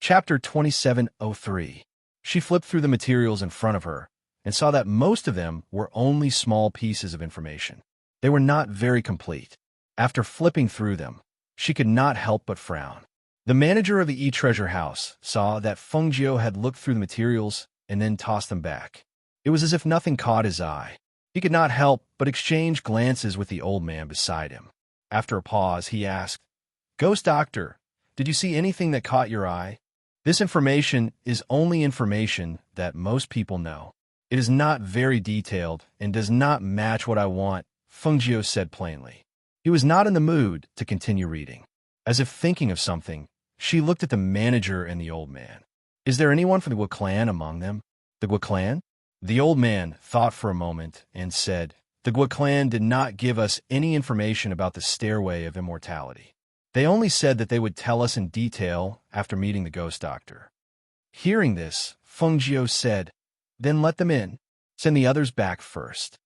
Chapter 2703. She flipped through the materials in front of her and saw that most of them were only small pieces of information. They were not very complete. After flipping through them, she could not help but frown. The manager of the E-Treasure House saw that Fengjiu had looked through the materials and then tossed them back. It was as if nothing caught his eye. He could not help but exchange glances with the old man beside him. After a pause, he asked, "Ghost Doctor, did you see anything that caught your eye?" This information is only information that most people know. It is not very detailed and does not match what I want, Fengjiu said plainly. He was not in the mood to continue reading. As if thinking of something, she looked at the manager and the old man. "Is there anyone from the Gua clan among them?" "The Gua clan?" The old man thought for a moment and said, "The Gua clan did not give us any information about the Stairway of Immortality. They only said that they would tell us in detail after meeting the Ghost Doctor." Hearing this, Fengjiu said, "Then let them in. Send the others back first."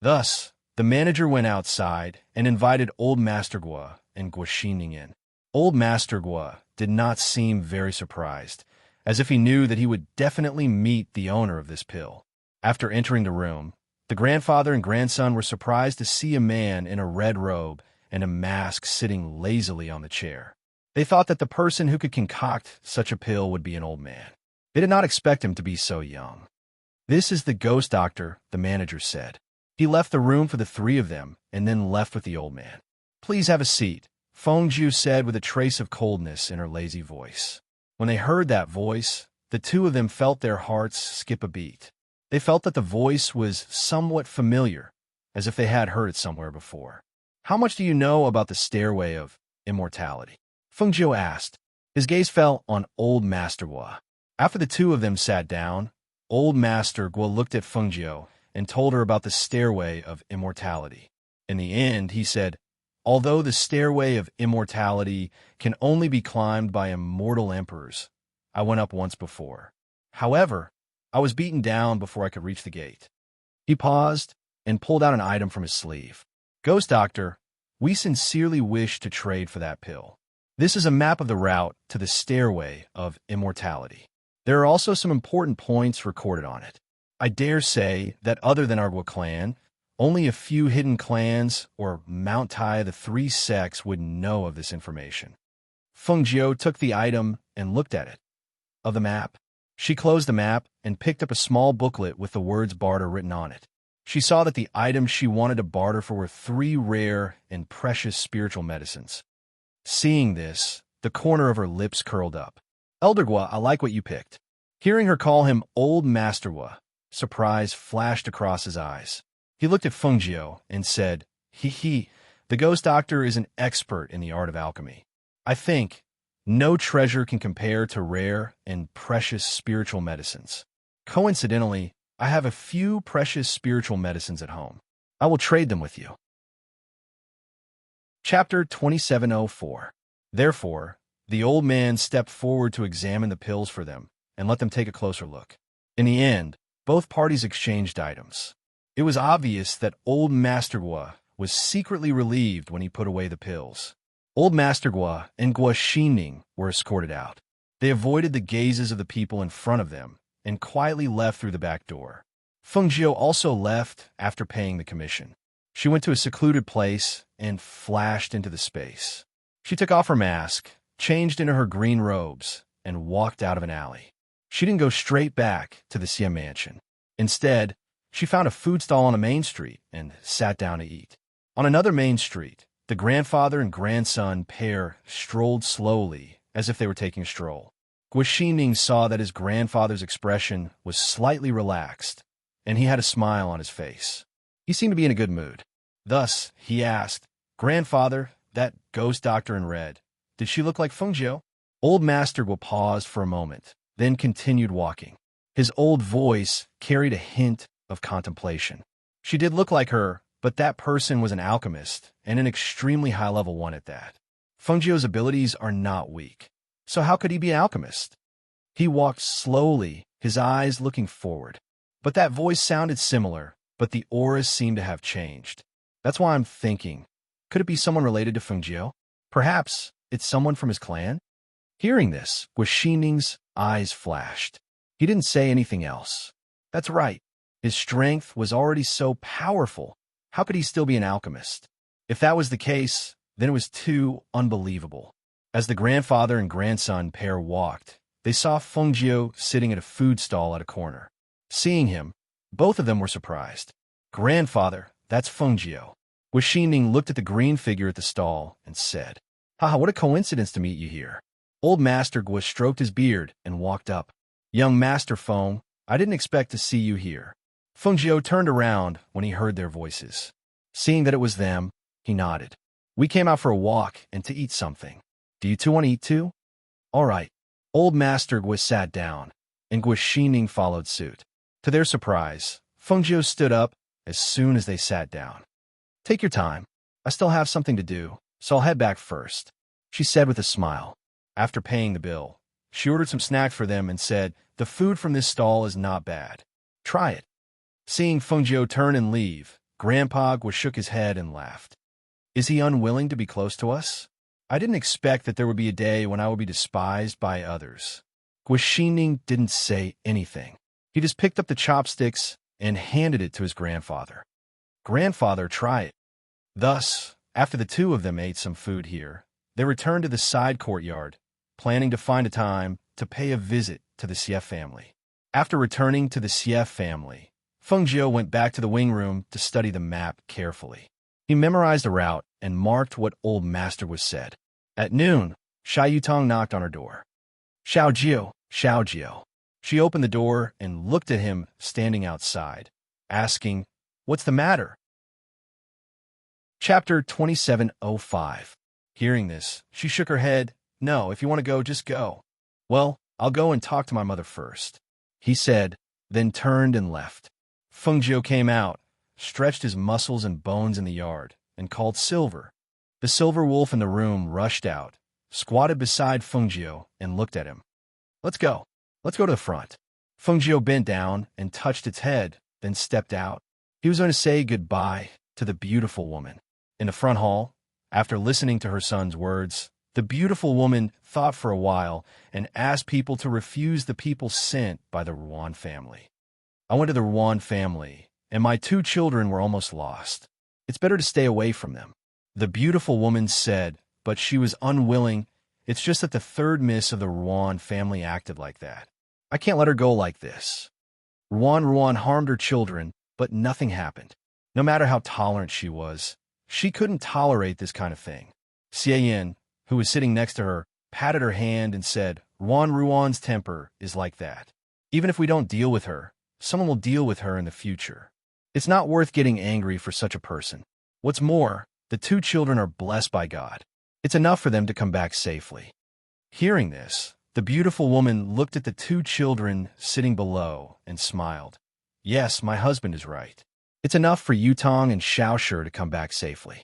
Thus, the manager went outside and invited Old Master Gua and Gua Xining in. Old Master Gua did not seem very surprised, as if he knew that he would definitely meet the owner of this pill. After entering the room, the grandfather and grandson were surprised to see a man in a red robe and a mask sitting lazily on the chair. They thought that the person who could concoct such a pill would be an old man. They did not expect him to be so young. "This is the Ghost Doctor," the manager said. He left the room for the three of them and then left with the old man. "Please have a seat," Fengjiu said with a trace of coldness in her lazy voice. When they heard that voice, the two of them felt their hearts skip a beat. They felt that the voice was somewhat familiar, as if they had heard it somewhere before. "How much do you know about the Stairway of Immortality?" Fengjiu asked. His gaze fell on Old Master Gua. After the two of them sat down, Old Master Gua looked at Fengjiu and told her about the Stairway of Immortality. In the end, he said, "Although the Stairway of Immortality can only be climbed by immortal emperors, I went up once before. However, I was beaten down before I could reach the gate." He paused and pulled out an item from his sleeve. "Ghost Doctor, we sincerely wish to trade for that pill. This is a map of the route to the Stairway of Immortality. There are also some important points recorded on it. I dare say that other than our Gua clan, only a few hidden clans or Mount Tai the Three Sects would know of this information." Fengjiu took the item and looked at it. Of the map. She closed the map and picked up a small booklet with the words barter written on it. She saw that the items she wanted to barter for were 3 rare and precious spiritual medicines. Seeing this, the corner of her lips curled up. "Elder Gua, I like what you picked." Hearing her call him Old Master Gua, surprise flashed across his eyes. He looked at Fengjiu and said, "He, the Ghost Doctor is an expert in the art of alchemy. I think no treasure can compare to rare and precious spiritual medicines. Coincidentally, I have a few precious spiritual medicines at home. I will trade them with you." Chapter 2704. Therefore, the old man stepped forward to examine the pills for them and let them take a closer look. In the end, both parties exchanged items. It was obvious that Old Master Gua was secretly relieved when he put away the pills. Old Master Gua and Gua Xining were escorted out. They avoided the gazes of the people in front of them and quietly left through the back door. Fengjiu also left after paying the commission. She went to a secluded place and flashed into the space. She took off her mask, changed into her green robes, and walked out of an alley. She didn't go straight back to the Xia mansion. Instead, she found a food stall on a main street and sat down to eat. On another main street, the grandfather and grandson pair strolled slowly as if they were taking a stroll. Gua Xining saw that his grandfather's expression was slightly relaxed, and he had a smile on his face. He seemed to be in a good mood. Thus, he asked, "Grandfather, that Ghost Doctor in red, did she look like Fengjiu?" Old Master Gua paused for a moment, then continued walking. His old voice carried a hint of contemplation. "She did look like her, but that person was an alchemist, and an extremely high-level one at that. Fengjiu's abilities are not weak. So how could he be an alchemist?" He walked slowly, his eyes looking forward. But that voice sounded similar, but the auras seemed to have changed. "That's why I'm thinking, could it be someone related to Fengjiu? Perhaps it's someone from his clan?" Hearing this, Guixining's eyes flashed. He didn't say anything else. That's right. His strength was already so powerful. How could he still be an alchemist? If that was the case, then it was too unbelievable. As the grandfather and grandson pair walked, they saw Fengjiu sitting at a food stall at a corner. Seeing him, both of them were surprised. Grandfather, that's Fengjiu. Guixining looked at the green figure at the stall and said, Haha, what a coincidence to meet you here. Old Master Gui stroked his beard and walked up. Young Master Feng, I didn't expect to see you here. Fengjiu turned around when he heard their voices. Seeing that it was them, he nodded. We came out for a walk and to eat something. Do you two want to eat too? All right. Old Master Gui sat down, and Guixining followed suit. To their surprise, Fengjiu stood up as soon as they sat down. Take your time. I still have something to do, so I'll head back first, she said with a smile. After paying the bill, she ordered some snacks for them and said, the food from this stall is not bad. Try it. Seeing Fengjiu turn and leave, Grandpa Gui shook his head and laughed. Is he unwilling to be close to us? I didn't expect that there would be a day when I would be despised by others. Guixining didn't say anything. He just picked up the chopsticks and handed it to his grandfather. Grandfather, try it. Thus, after the two of them ate some food here, they returned to the side courtyard, planning to find a time to pay a visit to the Xie family. After returning to the Xie family, Fengjiu went back to the wing room to study the map carefully. He memorized the route and marked what Old Master was said. At noon, Xia Yutong knocked on her door. Xiao Jiu. She opened the door and looked at him standing outside, asking, What's the matter? Chapter 2705. Hearing this, she shook her head. No, if you want to go, just go. Well, I'll go and talk to my mother first, he said, then turned and left. Fengjiu came out, stretched his muscles and bones in the yard, and called Silver. The silver wolf in the room rushed out, squatted beside Fengjiu, and looked at him. Let's go. Let's go to the front. Fengjiu bent down and touched its head, then stepped out. He was going to say goodbye to the beautiful woman. In the front hall, after listening to her son's words, the beautiful woman thought for a while and asked people to refuse the people sent by the Ruan family. I went to the Ruan family, and my two children were almost lost. It's better to stay away from them. The beautiful woman said, but she was unwilling. It's just that the third miss of the Ruan family acted like that. I can't let her go like this. Ruan harmed her children, but nothing happened. No matter how tolerant she was, she couldn't tolerate this kind of thing. Xie Yin, who was sitting next to her, patted her hand and said, Ruan's temper is like that. Even if we don't deal with her, someone will deal with her in the future. It's not worth getting angry for such a person. What's more, the two children are blessed by God. It's enough for them to come back safely. Hearing this, the beautiful woman looked at the two children sitting below and smiled. Yes, my husband is right. It's enough for Yutong and Xiaoshi to come back safely.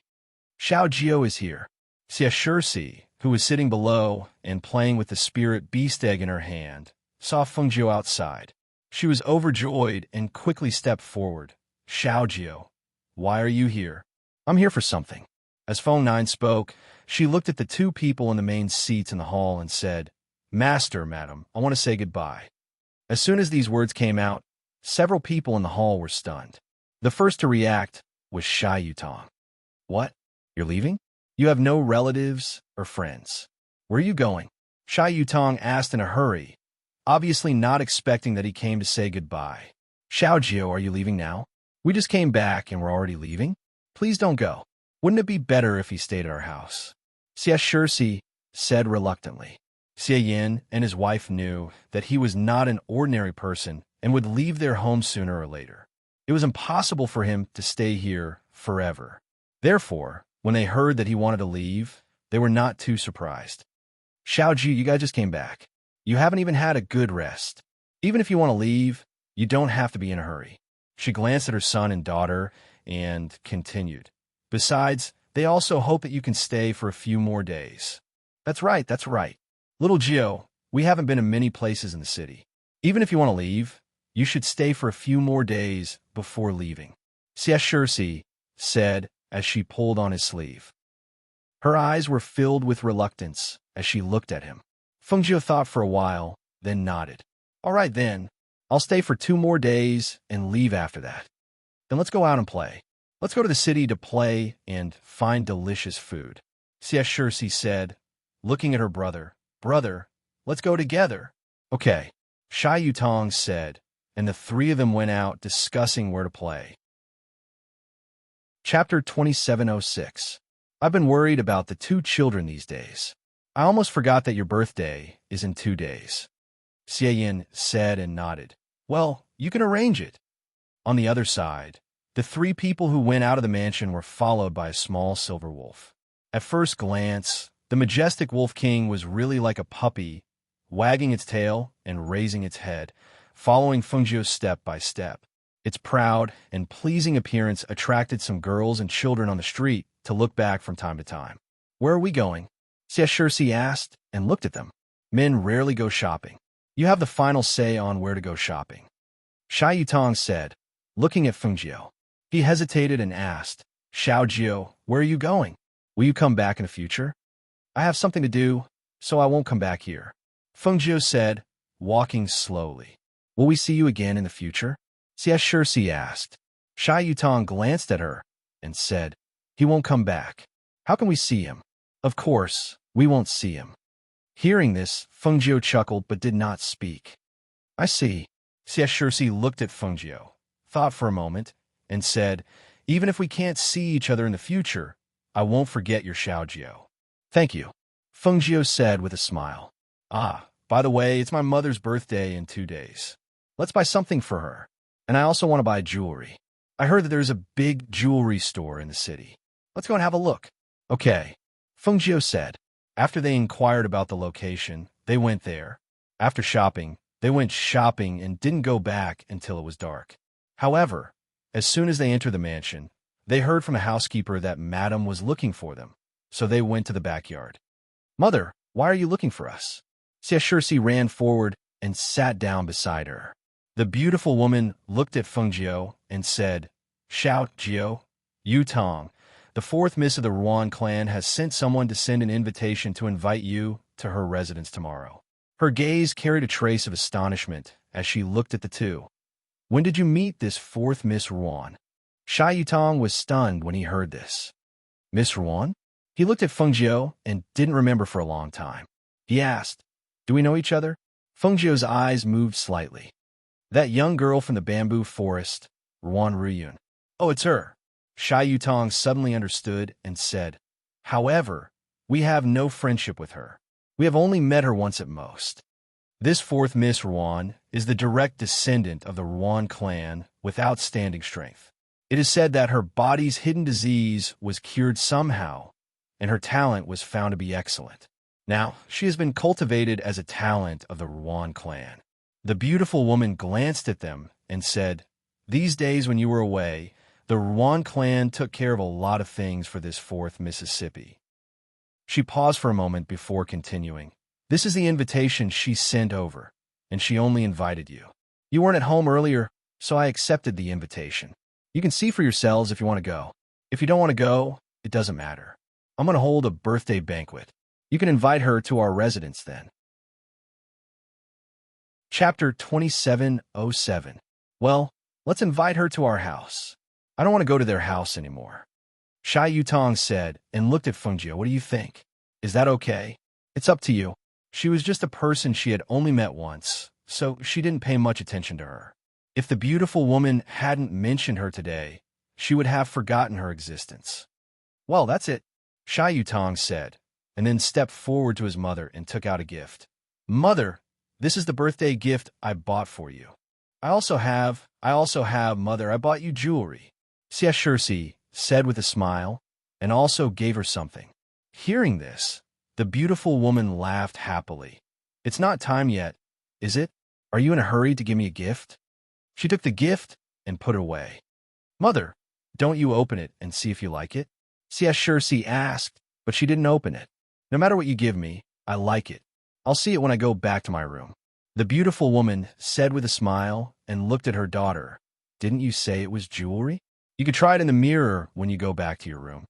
Xiao Jiu is here. Xie Shursi, who was sitting below and playing with the spirit beast egg in her hand, saw Fengjiu outside. She was overjoyed and quickly stepped forward. Xiao Jiu, why are you here? I'm here for something. As Feng Nine spoke, she looked at the two people in the main seats in the hall and said, Master, madam, I want to say goodbye. As soon as these words came out, several people in the hall were stunned. The first to react was Xia Yutong. What? You're leaving? You have no relatives or friends. Where are you going? Xia Yutong asked in a hurry, obviously not expecting that he came to say goodbye. Xiao Jiu, are you leaving now? We just came back and we're already leaving? Please don't go. Wouldn't it be better if he stayed at our house? Xie Shursi said reluctantly. Xie Yin and his wife knew that he was not an ordinary person and would leave their home sooner or later. It was impossible for him to stay here forever. Therefore, when they heard that he wanted to leave, they were not too surprised. Xiao Jiu, you guys just came back. You haven't even had a good rest. Even if you want to leave, you don't have to be in a hurry. She glanced at her son and daughter and continued. Besides, they also hope that you can stay for a few more days. That's right. Little Jiu, we haven't been in many places in the city. Even if you want to leave, you should stay for a few more days before leaving, Xie Shursi said as she pulled on his sleeve. Her eyes were filled with reluctance as she looked at him. Feng thought for a while, then nodded. All right then, I'll stay for 2 more days and leave after that. Then let's go out and play. Let's go to the city to play and find delicious food. Xie said, looking at her brother. Brother, let's go together. Okay, Shai Yutong said, and the 3 of them went out discussing where to play. Chapter 2706. I've been worried about the 2 children these days. I almost forgot that your birthday is in 2 days. Xie Yin said and nodded. Well, you can arrange it. On the other side, the 3 people who went out of the mansion were followed by a small silver wolf. At first glance, the majestic Wolf King was really like a puppy, wagging its tail and raising its head, following Fengzhou's step by step. Its proud and pleasing appearance attracted some girls and children on the street to look back from time to time. Where are we going? Xie asked and looked at them. Men rarely go shopping. You have the final say on where to go shopping. Shai Yutong said, looking at Fengzhou. He hesitated and asked, Xiaojiu, where are you going? Will you come back in the future? I have something to do, so I won't come back here. Fengzhou said, walking slowly. Will we see you again in the future? Xie asked. Shai Yutong glanced at her and said, he won't come back. How can we see him? Of course, we won't see him. Hearing this, Fengzhou chuckled but did not speak. I see. Xie looked at Fengzhou, thought for a moment, and said, even if we can't see each other in the future, I won't forget your Xiaojiu. Thank you. Fengzhou said with a smile. Ah, by the way, it's my mother's birthday in 2 days. Let's buy something for her. And I also want to buy jewelry. I heard that there's a big jewelry store in the city. Let's go and have a look. Okay, Fengzhou said. After they inquired about the location, they went there. After shopping, they went shopping and didn't go back until it was dark. However, as soon as they entered the mansion, they heard from a housekeeper that Madame was looking for them, so they went to the backyard. Mother, why are you looking for us? Xie ran forward and sat down beside her. The beautiful woman looked at Fengzhou and said, Xiaojiu, Yutong, the 4th Miss of the Ruan clan has sent someone to send an invitation to invite you to her residence tomorrow. Her gaze carried a trace of astonishment as she looked at the 2. When did you meet this 4th Miss Ruan? Shai Yutong was stunned when he heard this. Miss Ruan? He looked at Fengzhou and didn't remember for a long time. He asked, do we know each other? Fengzhou's eyes moved slightly. That young girl from the bamboo forest, Ruan Ruyun. Oh, it's her. Shai Yutong suddenly understood and said, however, we have no friendship with her. We have only met her once at most. This 4th Miss Ruan is the direct descendant of the Ruan clan with outstanding strength. It is said that her body's hidden disease was cured somehow, and her talent was found to be excellent. Now, she has been cultivated as a talent of the Ruan clan. The beautiful woman glanced at them and said, these days when you were away, the Ruan clan took care of a lot of things for this 4th Mississippi. She paused for a moment before continuing. This is the invitation she sent over, and she only invited you. You weren't at home earlier, so I accepted the invitation. You can see for yourselves if you want to go. If you don't want to go, it doesn't matter. I'm going to hold a birthday banquet. You can invite her to our residence then. Chapter 2707. Well, let's invite her to our house. I don't want to go to their house anymore. Shai Yutong said and looked at Fengzhou. What do you think? Is that okay? It's up to you. She was just a person she had only met once, so she didn't pay much attention to her. If the beautiful woman hadn't mentioned her today, she would have forgotten her existence. Well, that's it, Shai Yutong said, and then stepped forward to his mother and took out a gift. Mother, this is the birthday gift I bought for you. I also have, Mother, I bought you jewelry. Xie said with a smile, and also gave her something. Hearing this, the beautiful woman laughed happily. It's not time yet, is it? Are you in a hurry to give me a gift? She took the gift and put it away. Mother, don't you open it and see if you like it? Xie asked, but she didn't open it. No matter what you give me, I like it. I'll see it when I go back to my room. The beautiful woman said with a smile and looked at her daughter. Didn't you say it was jewelry? You could try it in the mirror when you go back to your room.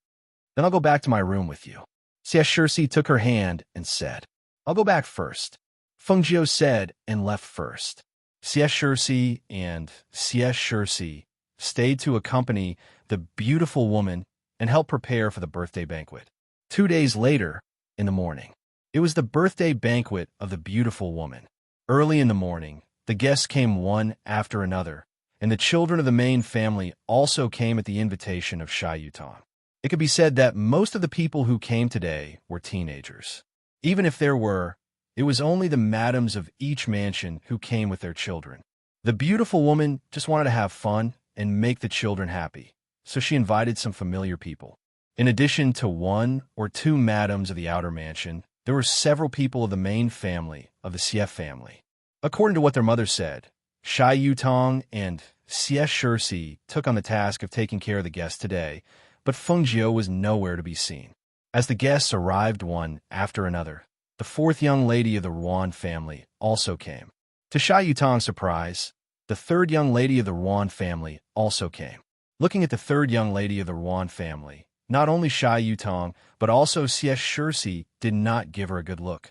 Then I'll go back to my room with you. Xie took her hand and said, I'll go back first, Feng Jiu said and left first. Xie Shirsi and Xie Shirsi stayed to accompany the beautiful woman and help prepare for the birthday banquet. 2 days later, in the morning, it was the birthday banquet of the beautiful woman. Early in the morning, the guests came one after another, and the children of the main family also came at the invitation of Sha Yutong. It could be said that most of the people who came today were teenagers. Even if there were, it was only the madams of each mansion who came with their children. The beautiful woman just wanted to have fun and make the children happy, so she invited some familiar people. In addition to 1 or 2 madams of the outer mansion, there were several people of the main family, of the Xie family. According to what their mother said, Sha Yutong and Xie Shirsi took on the task of taking care of the guests today, but Feng Jiu was nowhere to be seen. As the guests arrived one after another, the 4th young lady of the Ruan family also came. To Sha Yutong's surprise, the 3rd young lady of the Ruan family also came. Looking at the 3rd young lady of the Ruan family, not only Sha Yutong, but also Xie Shirsi did not give her a good look.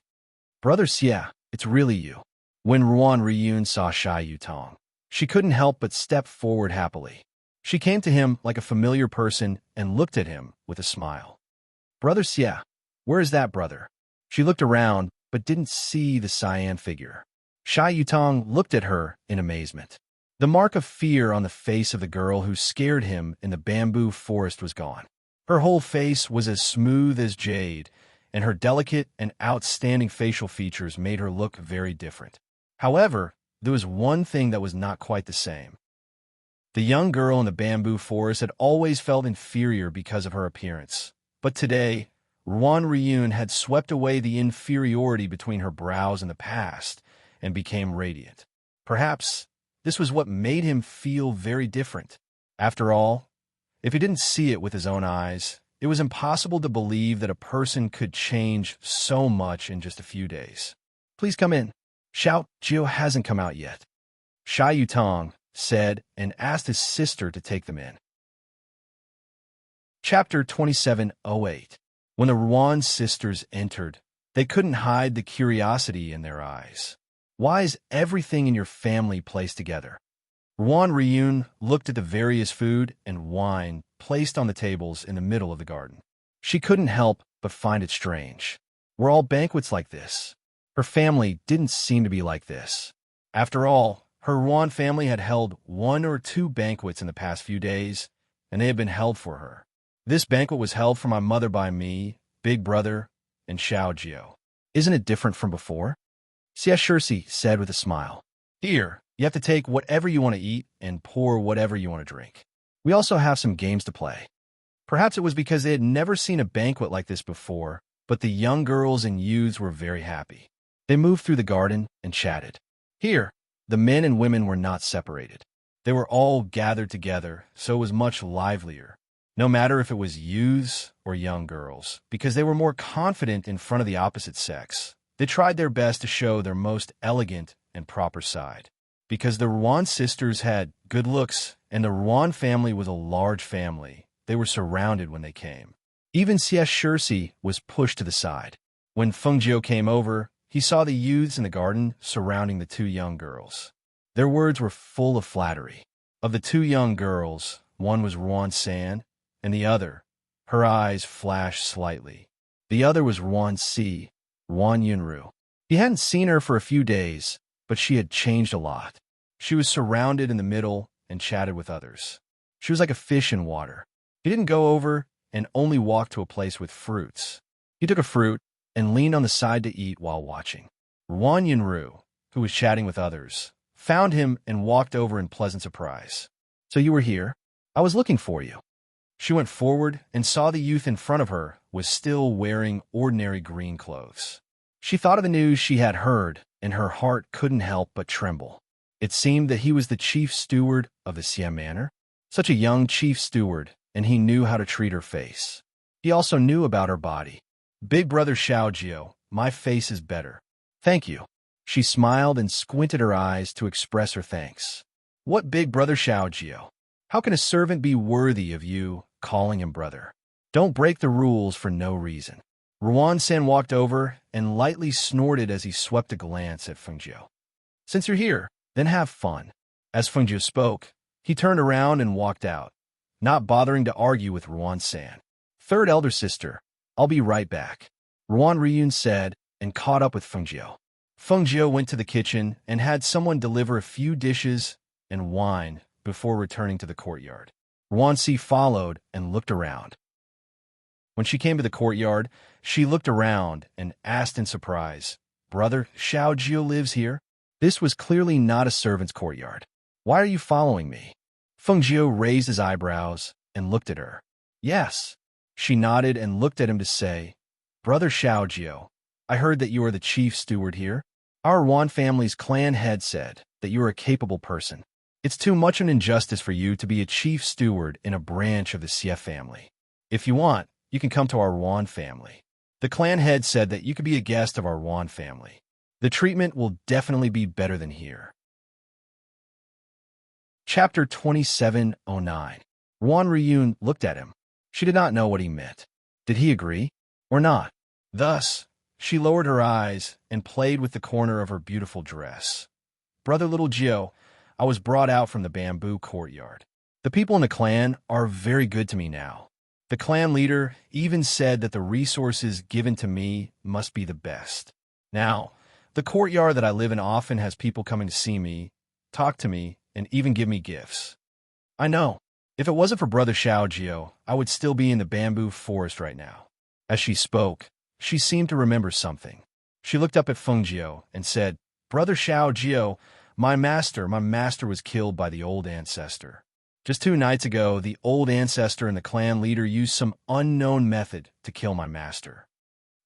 Brother Xie, it's really you. When Ruan Ryun saw Sha Yutong, she couldn't help but step forward happily. She came to him like a familiar person and looked at him with a smile. Brother Xie, where is that brother? She looked around, but didn't see the cyan figure. Sha Yutong looked at her in amazement. The mark of fear on the face of the girl who scared him in the bamboo forest was gone. Her whole face was as smooth as jade, and her delicate and outstanding facial features made her look very different. However, there was one thing that was not quite the same. The young girl in the bamboo forest had always felt inferior because of her appearance, but today, Ruan Ryun had swept away the inferiority between her brows in the past and became radiant. Perhaps this was what made him feel very different. After all, if he didn't see it with his own eyes, it was impossible to believe that a person could change so much in just a few days. Please come in. Xiao Jiu hasn't come out yet, Sha Yutong said and asked his sister to take them in. Chapter 2708. When the Ruan sisters entered, they couldn't hide the curiosity in their eyes. Why is everything in your family placed together? Ruan Ryun looked at the various food and wine placed on the tables in the middle of the garden. She couldn't help but find it strange. Were all banquets like this? Her family didn't seem to be like this. After all, her Ruan family had held 1 or 2 banquets in the past few days, and they had been held for her. This banquet was held for my mother by me, Big Brother, and Xiao Jiu. Isn't it different from before? Xie Shirsi said with a smile. Here, you have to take whatever you want to eat and pour whatever you want to drink. We also have some games to play. Perhaps it was because they had never seen a banquet like this before, but the young girls and youths were very happy. They moved through the garden and chatted. Here, the men and women were not separated. They were all gathered together, so it was much livelier, no matter if it was youths or young girls, because they were more confident in front of the opposite sex. They tried their best to show their most elegant and proper side. Because the Ruan sisters had good looks and the Ruan family was a large family, they were surrounded when they came. Even Xie Shirsi was pushed to the side. When Feng Jiu came over, he saw the youths in the garden surrounding the 2 young girls. Their words were full of flattery. Of the 2 young girls, one was Ruan San, and the other, her eyes flashed slightly. The other was Ruan Si, Ruan Yunru. He hadn't seen her for a few days, but she had changed a lot. She was surrounded in the middle and chatted with others. She was like a fish in water. He didn't go over and only walked to a place with fruits. He took a fruit and leaned on the side to eat while watching. Ruan Yunru, who was chatting with others, found him and walked over in pleasant surprise. So you were here? I was looking for you. She went forward and saw the youth in front of her was still wearing ordinary green clothes. She thought of the news she had heard, and her heart couldn't help but tremble. It seemed that he was the chief steward of the Xie Manor. Such a young chief steward, and he knew how to treat her face. He also knew about her body. Big Brother Xiao Jiu, my face is better. Thank you. She smiled and squinted her eyes to express her thanks. What Big Brother Xiao Jiu? How can a servant be worthy of you calling him brother? Don't break the rules for no reason. Ruan-san walked over and lightly snorted as he swept a glance at Fengjiu. Since you're here, then have fun. As Fengjiu spoke, he turned around and walked out, not bothering to argue with Ruan-san. Third elder sister, I'll be right back, Ruan Ryun said and caught up with Fengjiu. Fengjiu went to the kitchen and had someone deliver a few dishes and wine before returning to the courtyard. Ruan-si followed and looked around. When she came to the courtyard, she looked around and asked in surprise, Brother Xiaojiu lives here? This was clearly not a servant's courtyard. Why are you following me? Fengjiu raised his eyebrows and looked at her. Yes. She nodded and looked at him to say, Brother Xiaojiu, I heard that you are the chief steward here. Our Wan family's clan head said that you are a capable person. It's too much an injustice for you to be a chief steward in a branch of the Xie family. If you want, you can come to our Wan family. The clan head said that you could be a guest of our Wan family. The treatment will definitely be better than here. Chapter 2709. Ruan Ryun looked at him. She did not know what he meant. Did he agree or not? Thus, she lowered her eyes and played with the corner of her beautiful dress. Brother Little Jiu, I was brought out from the bamboo courtyard. The people in the clan are very good to me now. The clan leader even said that the resources given to me must be the best. Now, the courtyard that I live in often has people coming to see me, talk to me, and even give me gifts. I know. If it wasn't for Brother Xiaojiu, I would still be in the bamboo forest right now. As she spoke, she seemed to remember something. She looked up at Fengjiu and said, Brother Xiaojiu, my master was killed by the old ancestor. Just 2 nights ago, the old ancestor and the clan leader used some unknown method to kill my master.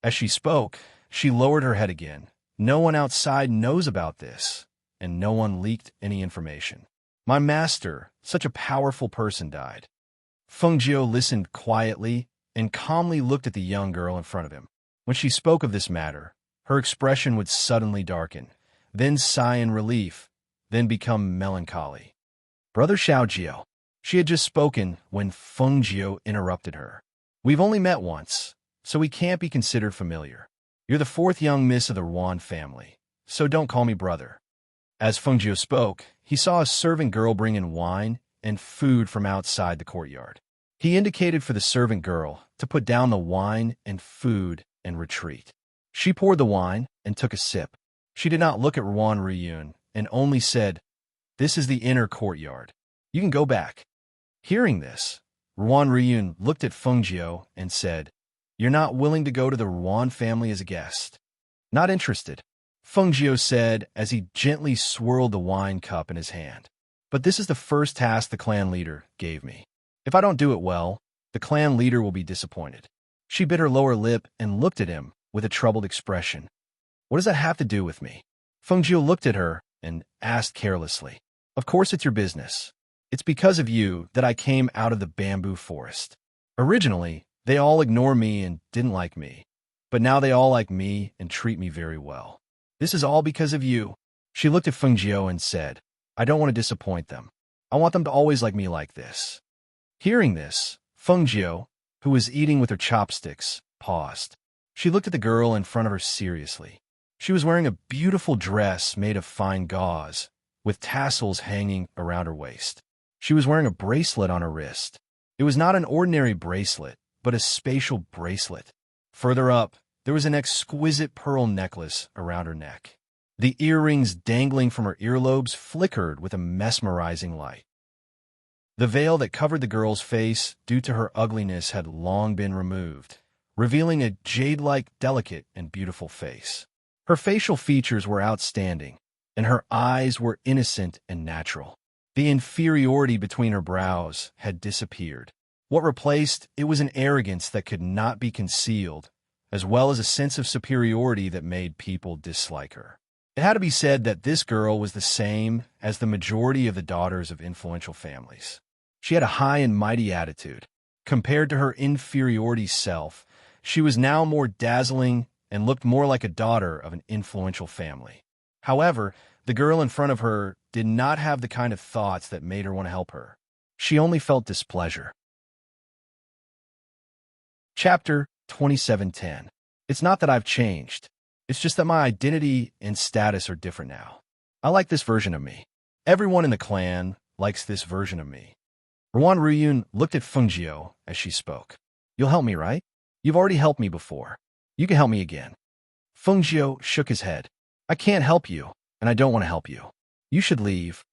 As she spoke, she lowered her head again. No one outside knows about this, and no one leaked any information. My master, such a powerful person, died. Fengjiu listened quietly and calmly looked at the young girl in front of him. When she spoke of this matter, her expression would suddenly darken, then sigh in relief, then become melancholy. Brother Xiaojiu. She had just spoken when Fengjiu interrupted her. We've only met once, so we can't be considered familiar. You're the 4th young miss of the Ruan family, so don't call me brother. As Fengjiu spoke, he saw a servant girl bring in wine and food from outside the courtyard. He indicated for the servant girl to put down the wine and food and retreat. She poured the wine and took a sip. She did not look at Ruan Ryun and only said, This is the inner courtyard. You can go back. Hearing this, Ruan Ryun looked at Fengjiu and said, You're not willing to go to the Ruan family as a guest? Not interested, Fengjiu said as he gently swirled the wine cup in his hand. But this is the first task the clan leader gave me. If I don't do it well, the clan leader will be disappointed. She bit her lower lip and looked at him with a troubled expression. What does that have to do with me? Fengjiu looked at her and asked carelessly, Of course it's your business. It's because of you that I came out of the bamboo forest. Originally, they all ignored me and didn't like me. But now they all like me and treat me very well. This is all because of you. She looked at Fengjiu and said, I don't want to disappoint them. I want them to always like me like this. Hearing this, Fengjiu, who was eating with her chopsticks, paused. She looked at the girl in front of her seriously. She was wearing a beautiful dress made of fine gauze, with tassels hanging around her waist. She was wearing a bracelet on her wrist. It was not an ordinary bracelet, but a spatial bracelet. Further up, there was an exquisite pearl necklace around her neck. The earrings dangling from her earlobes flickered with a mesmerizing light. The veil that covered the girl's face due to her ugliness had long been removed, revealing a jade-like, delicate, and beautiful face. Her facial features were outstanding, and her eyes were innocent and natural. The inferiority between her brows had disappeared. What replaced it was an arrogance that could not be concealed, as well as a sense of superiority that made people dislike her. It had to be said that this girl was the same as the majority of the daughters of influential families. She had a high and mighty attitude. Compared to her inferiority self, she was now more dazzling and looked more like a daughter of an influential family. However, the girl in front of her did not have the kind of thoughts that made her want to help her. She only felt displeasure. Chapter 2710. It's not that I've changed. It's just that my identity and status are different now. I like this version of me. Everyone in the clan likes this version of me. Ruan Ruyun looked at Fengjiu as she spoke. You'll help me, right? You've already helped me before. You can help me again. Fengjiu shook his head. I can't help you, and I don't want to help you. You should leave.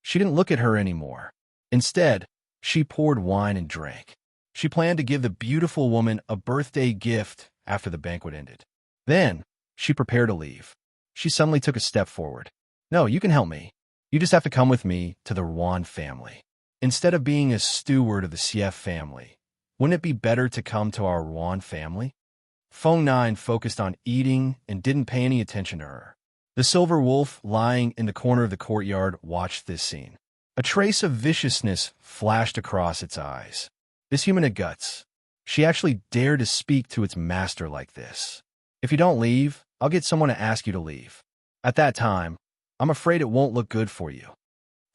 She didn't look at her anymore. Instead, she poured wine and drank. She planned to give the beautiful woman a birthday gift after the banquet ended. Then, she prepared to leave. She suddenly took a step forward. No, you can help me. You just have to come with me to the Ruan family. Instead of being a steward of the Sief family, wouldn't it be better to come to our Ruan family? Feng Nine focused on eating and didn't pay any attention to her. The silver wolf, lying in the corner of the courtyard, watched this scene. A trace of viciousness flashed across its eyes. This human had guts. She actually dared to speak to its master like this. If you don't leave, I'll get someone to ask you to leave. At that time, I'm afraid it won't look good for you.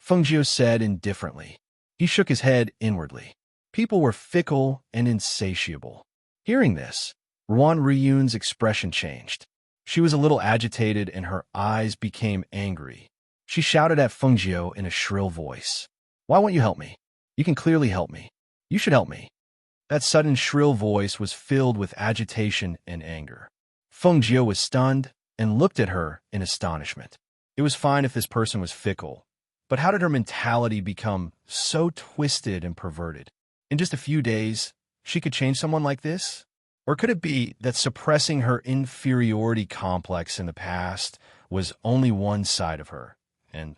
Fengjiu said indifferently. He shook his head inwardly. People were fickle and insatiable. Hearing this, Ruan Ruyun's expression changed. She was a little agitated and her eyes became angry. She shouted at Fengjiu in a shrill voice. Why won't you help me? You can clearly help me. You should help me. That sudden shrill voice was filled with agitation and anger. Fengjiu was stunned and looked at her in astonishment. It was fine if this person was fickle, but how did her mentality become so twisted and perverted? In just a few days, she could change someone like this? Or could it be that suppressing her inferiority complex in the past was only one side of her, and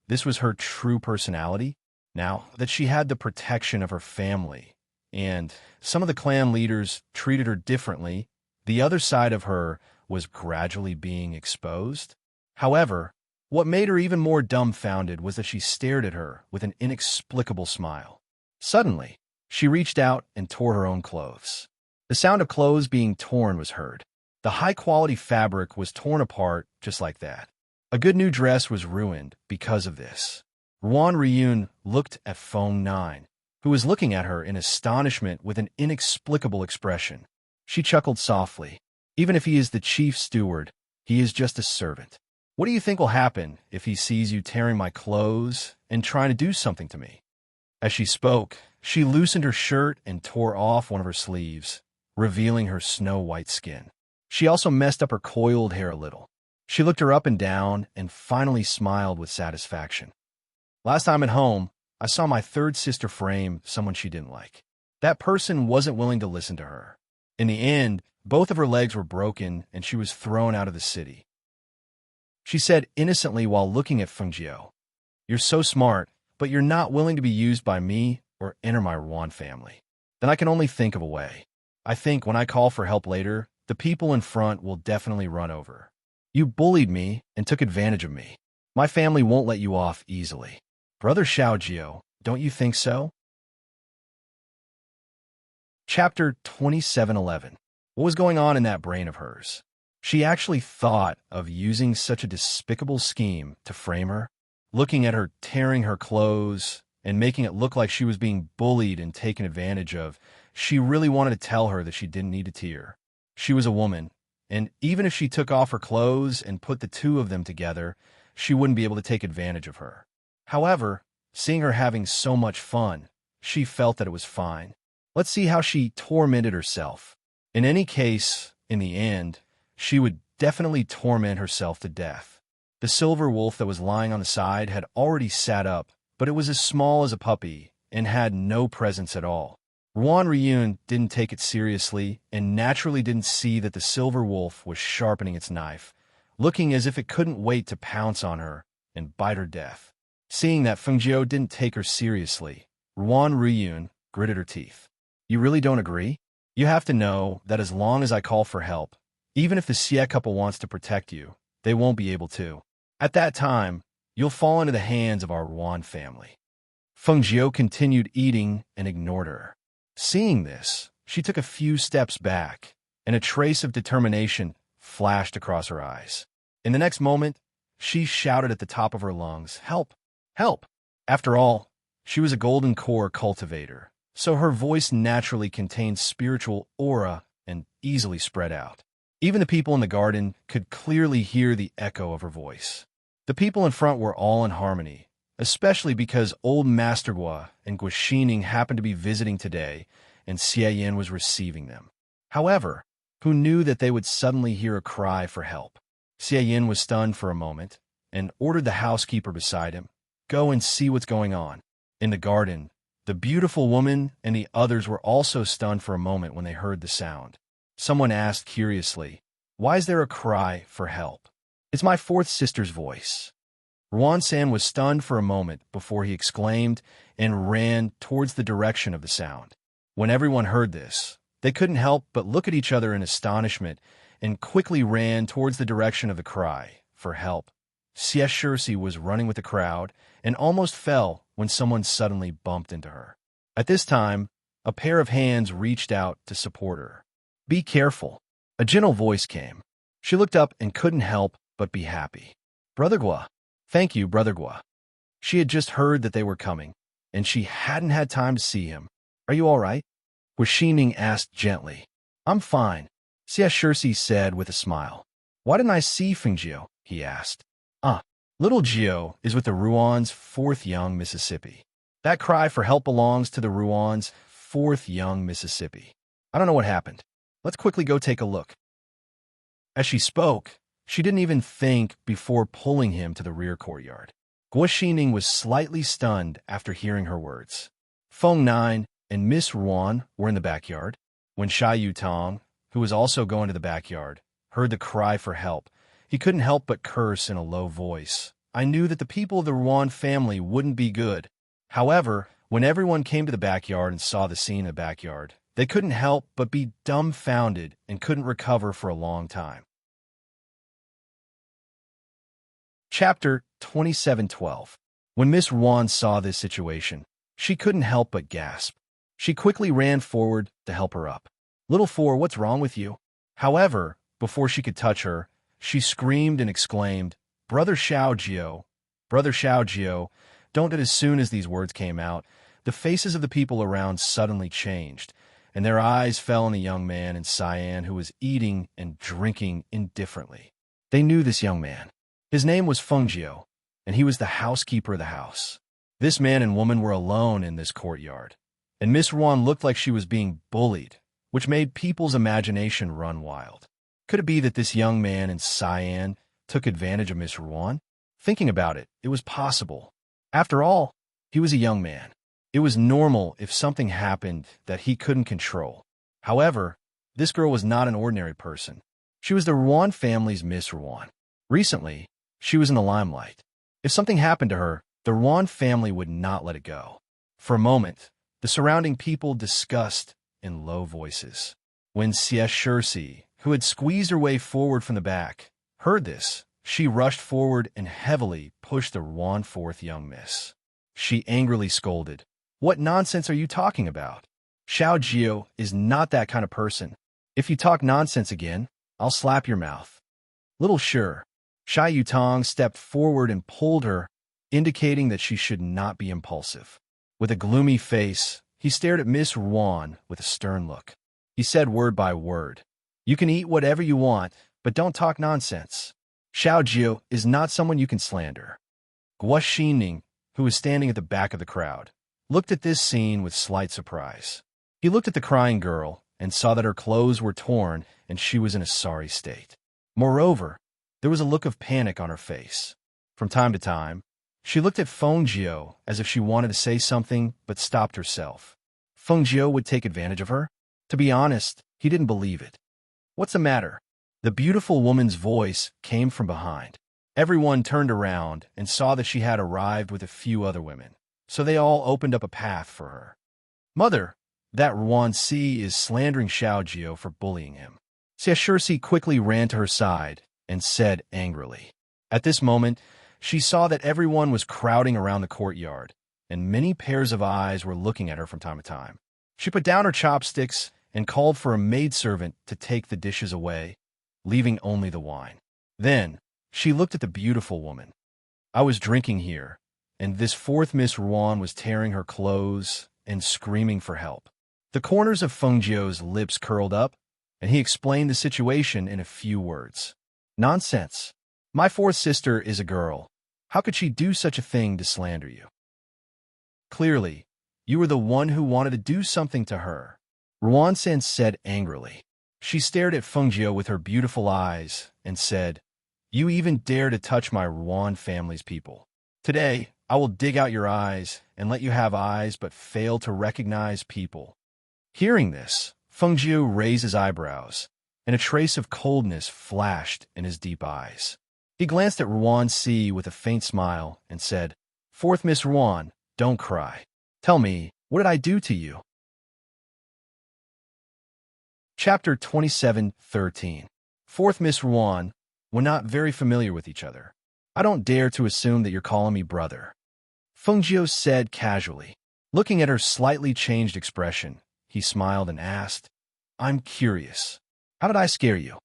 this was her true personality? Now that she had the protection of her family, and some of the clan leaders treated her differently, the other side of her was gradually being exposed. However, what made her even more dumbfounded was that she stared at her with an inexplicable smile. Suddenly, she reached out and tore her own clothes. The sound of clothes being torn was heard. The high-quality fabric was torn apart just like that. A good new dress was ruined because of this. Ruan Ruyun looked at Feng Nine, who was looking at her in astonishment with an inexplicable expression. She chuckled softly. Even if he is the chief steward, he is just a servant. What do you think will happen if he sees you tearing my clothes and trying to do something to me? As she spoke, she loosened her shirt and tore off one of her sleeves, revealing her snow-white skin. She also messed up her coiled hair a little. She looked her up and down and finally smiled with satisfaction. Last time at home, I saw my third sister frame someone she didn't like. That person wasn't willing to listen to her. In the end, both of her legs were broken and she was thrown out of the city. She said innocently while looking at Fengjiu, "You're so smart, but you're not willing to be used by me or enter my Ruan family. Then I can only think of a way. I think when I call for help later, the people in front will definitely run over. You bullied me and took advantage of me. My family won't let you off easily. Brother Xiaojiu, don't you think so?" Chapter 2711. What was going on in that brain of hers? She actually thought of using such a despicable scheme to frame her, looking at her tearing her clothes and making it look like she was being bullied and taken advantage of. She really wanted to tell her that she didn't need to tear. She was a woman, and even if she took off her clothes and put the two of them together, she wouldn't be able to take advantage of her. However, seeing her having so much fun, she felt that it was fine. Let's see how she tormented herself. In any case, in the end, she would definitely torment herself to death. The silver wolf that was lying on the side had already sat up, but it was as small as a puppy and had no presence at all. Ruan Ruyun didn't take it seriously and naturally didn't see that the silver wolf was sharpening its knife, looking as if it couldn't wait to pounce on her and bite her death. Seeing that Fengjiu didn't take her seriously, Ruan Ruyun gritted her teeth. "You really don't agree? You have to know that as long as I call for help, even if the Xie couple wants to protect you, they won't be able to. At that time, you'll fall into the hands of our Ruan family." Fengjiu continued eating and ignored her. Seeing this, she took a few steps back, and a trace of determination flashed across her eyes. In the next moment, she shouted at the top of her lungs, "Help! Help!" After all, she was a golden core cultivator, so her voice naturally contained spiritual aura and easily spread out. Even the people in the garden could clearly hear the echo of her voice. The people in front were all in harmony, especially because old Master Gua and Guaxining happened to be visiting today, and Xie Yin was receiving them. However, who knew that they would suddenly hear a cry for help? Xie Yin was stunned for a moment and ordered the housekeeper beside him, "Go and see what's going on." In the garden, the beautiful woman and the others were also stunned for a moment when they heard the sound. Someone asked curiously, "Why is there a cry for help?" "It's my fourth sister's voice." Ruan-san was stunned for a moment before he exclaimed and ran towards the direction of the sound. When everyone heard this, they couldn't help but look at each other in astonishment and quickly ran towards the direction of the cry for help. Xie Shirsi was running with the crowd and almost fell when someone suddenly bumped into her. At this time, a pair of hands reached out to support her. "Be careful." A gentle voice came. She looked up and couldn't help but be happy. "Brother Gua." "Thank you, Brother Gua." She had just heard that they were coming, and she hadn't had time to see him. "Are you all right?" Guaxining asked gently. "I'm fine," Xie Shirsi said with a smile. "Why didn't I see Fengjio?" he asked. Little Gio is with the Ruan's fourth young Mississippi. That cry for help belongs to the Ruan's fourth young Mississippi. I don't know what happened. Let's quickly go take a look." As she spoke, she didn't even think before pulling him to the rear courtyard. Guaxining was slightly stunned after hearing her words. Feng Nine and Miss Ruan were in the backyard. When Sha Yutong, who was also going to the backyard, heard the cry for help, he couldn't help but curse in a low voice. "I knew that the people of the Ruan family wouldn't be good." However, when everyone came to the backyard and saw the scene in the backyard, they couldn't help but be dumbfounded and couldn't recover for a long time. Chapter 27:12. When Miss Ruan saw this situation, she couldn't help but gasp. She quickly ran forward to help her up. "Little Four, what's wrong with you?" However, before she could touch her, she screamed and exclaimed, "Brother Xiaojio, Brother Xiaojio." Don't it. As soon as these words came out, the faces of the people around suddenly changed, and their eyes fell on the young man in cyan who was eating and drinking indifferently. They knew this young man. His name was Fengjio, and he was the housekeeper of the house. This man and woman were alone in this courtyard, and Miss Ruan looked like she was being bullied, which made people's imagination run wild. Could it be that this young man in cyan took advantage of Miss Ruan? Thinking about it, it was possible. After all, he was a young man. It was normal if something happened that he couldn't control. However, this girl was not an ordinary person. She was the Ruan family's Miss Ruan. Recently, she was in the limelight. If something happened to her, the Ruan family would not let it go. For a moment, the surrounding people discussed in low voices. When Xie Shirsi, who had squeezed her way forward from the back, heard this, she rushed forward and heavily pushed the Ruan fourth young miss. She angrily scolded, "What nonsense are you talking about? Xiaojio is not that kind of person. If you talk nonsense again, I'll slap your mouth." Little Sure, Sha Yutong stepped forward and pulled her, indicating that she should not be impulsive. With a gloomy face, he stared at Miss Ruan with a stern look. He said word by word, "You can eat whatever you want, but don't talk nonsense. Xiaojio is not someone you can slander." Guaxining, who was standing at the back of the crowd, looked at this scene with slight surprise. He looked at the crying girl and saw that her clothes were torn and she was in a sorry state. Moreover, there was a look of panic on her face. From time to time, she looked at Fengjio as if she wanted to say something but stopped herself. Fengjio would take advantage of her? To be honest, he didn't believe it. "What's the matter?" The beautiful woman's voice came from behind. Everyone turned around and saw that she had arrived with a few other women, so they all opened up a path for her. "Mother, that Ruan Si is slandering Xiaojio for bullying him." Xie Shirsi quickly ran to her side and said angrily. At this moment, she saw that everyone was crowding around the courtyard, and many pairs of eyes were looking at her from time to time. She put down her chopsticks and called for a maidservant to take the dishes away, leaving only the wine. Then, she looked at the beautiful woman. "I was drinking here, and this fourth Miss Ruan was tearing her clothes and screaming for help." The corners of Fengjio's lips curled up, and he explained the situation in a few words. Nonsense. My fourth sister is a girl. How could she do such a thing to slander you? Clearly, you were the one who wanted to do something to her, Ruan-san said angrily. She stared at Fengjiu with her beautiful eyes and said, You even dare to touch my Ruan family's people. Today, I will dig out your eyes and let you have eyes but fail to recognize people. Hearing this, Fengjiu raised his eyebrows, and a trace of coldness flashed in his deep eyes. He glanced at Ruan-si with a faint smile and said, Fourth Miss Ruan, don't cry. Tell me, what did I do to you? Chapter 27:13. Fourth Miss Ruan, we're not very familiar with each other. I don't dare to assume that you're calling me brother, Fengjiu said casually. Looking at her slightly changed expression, he smiled and asked, I'm curious. How did I scare you?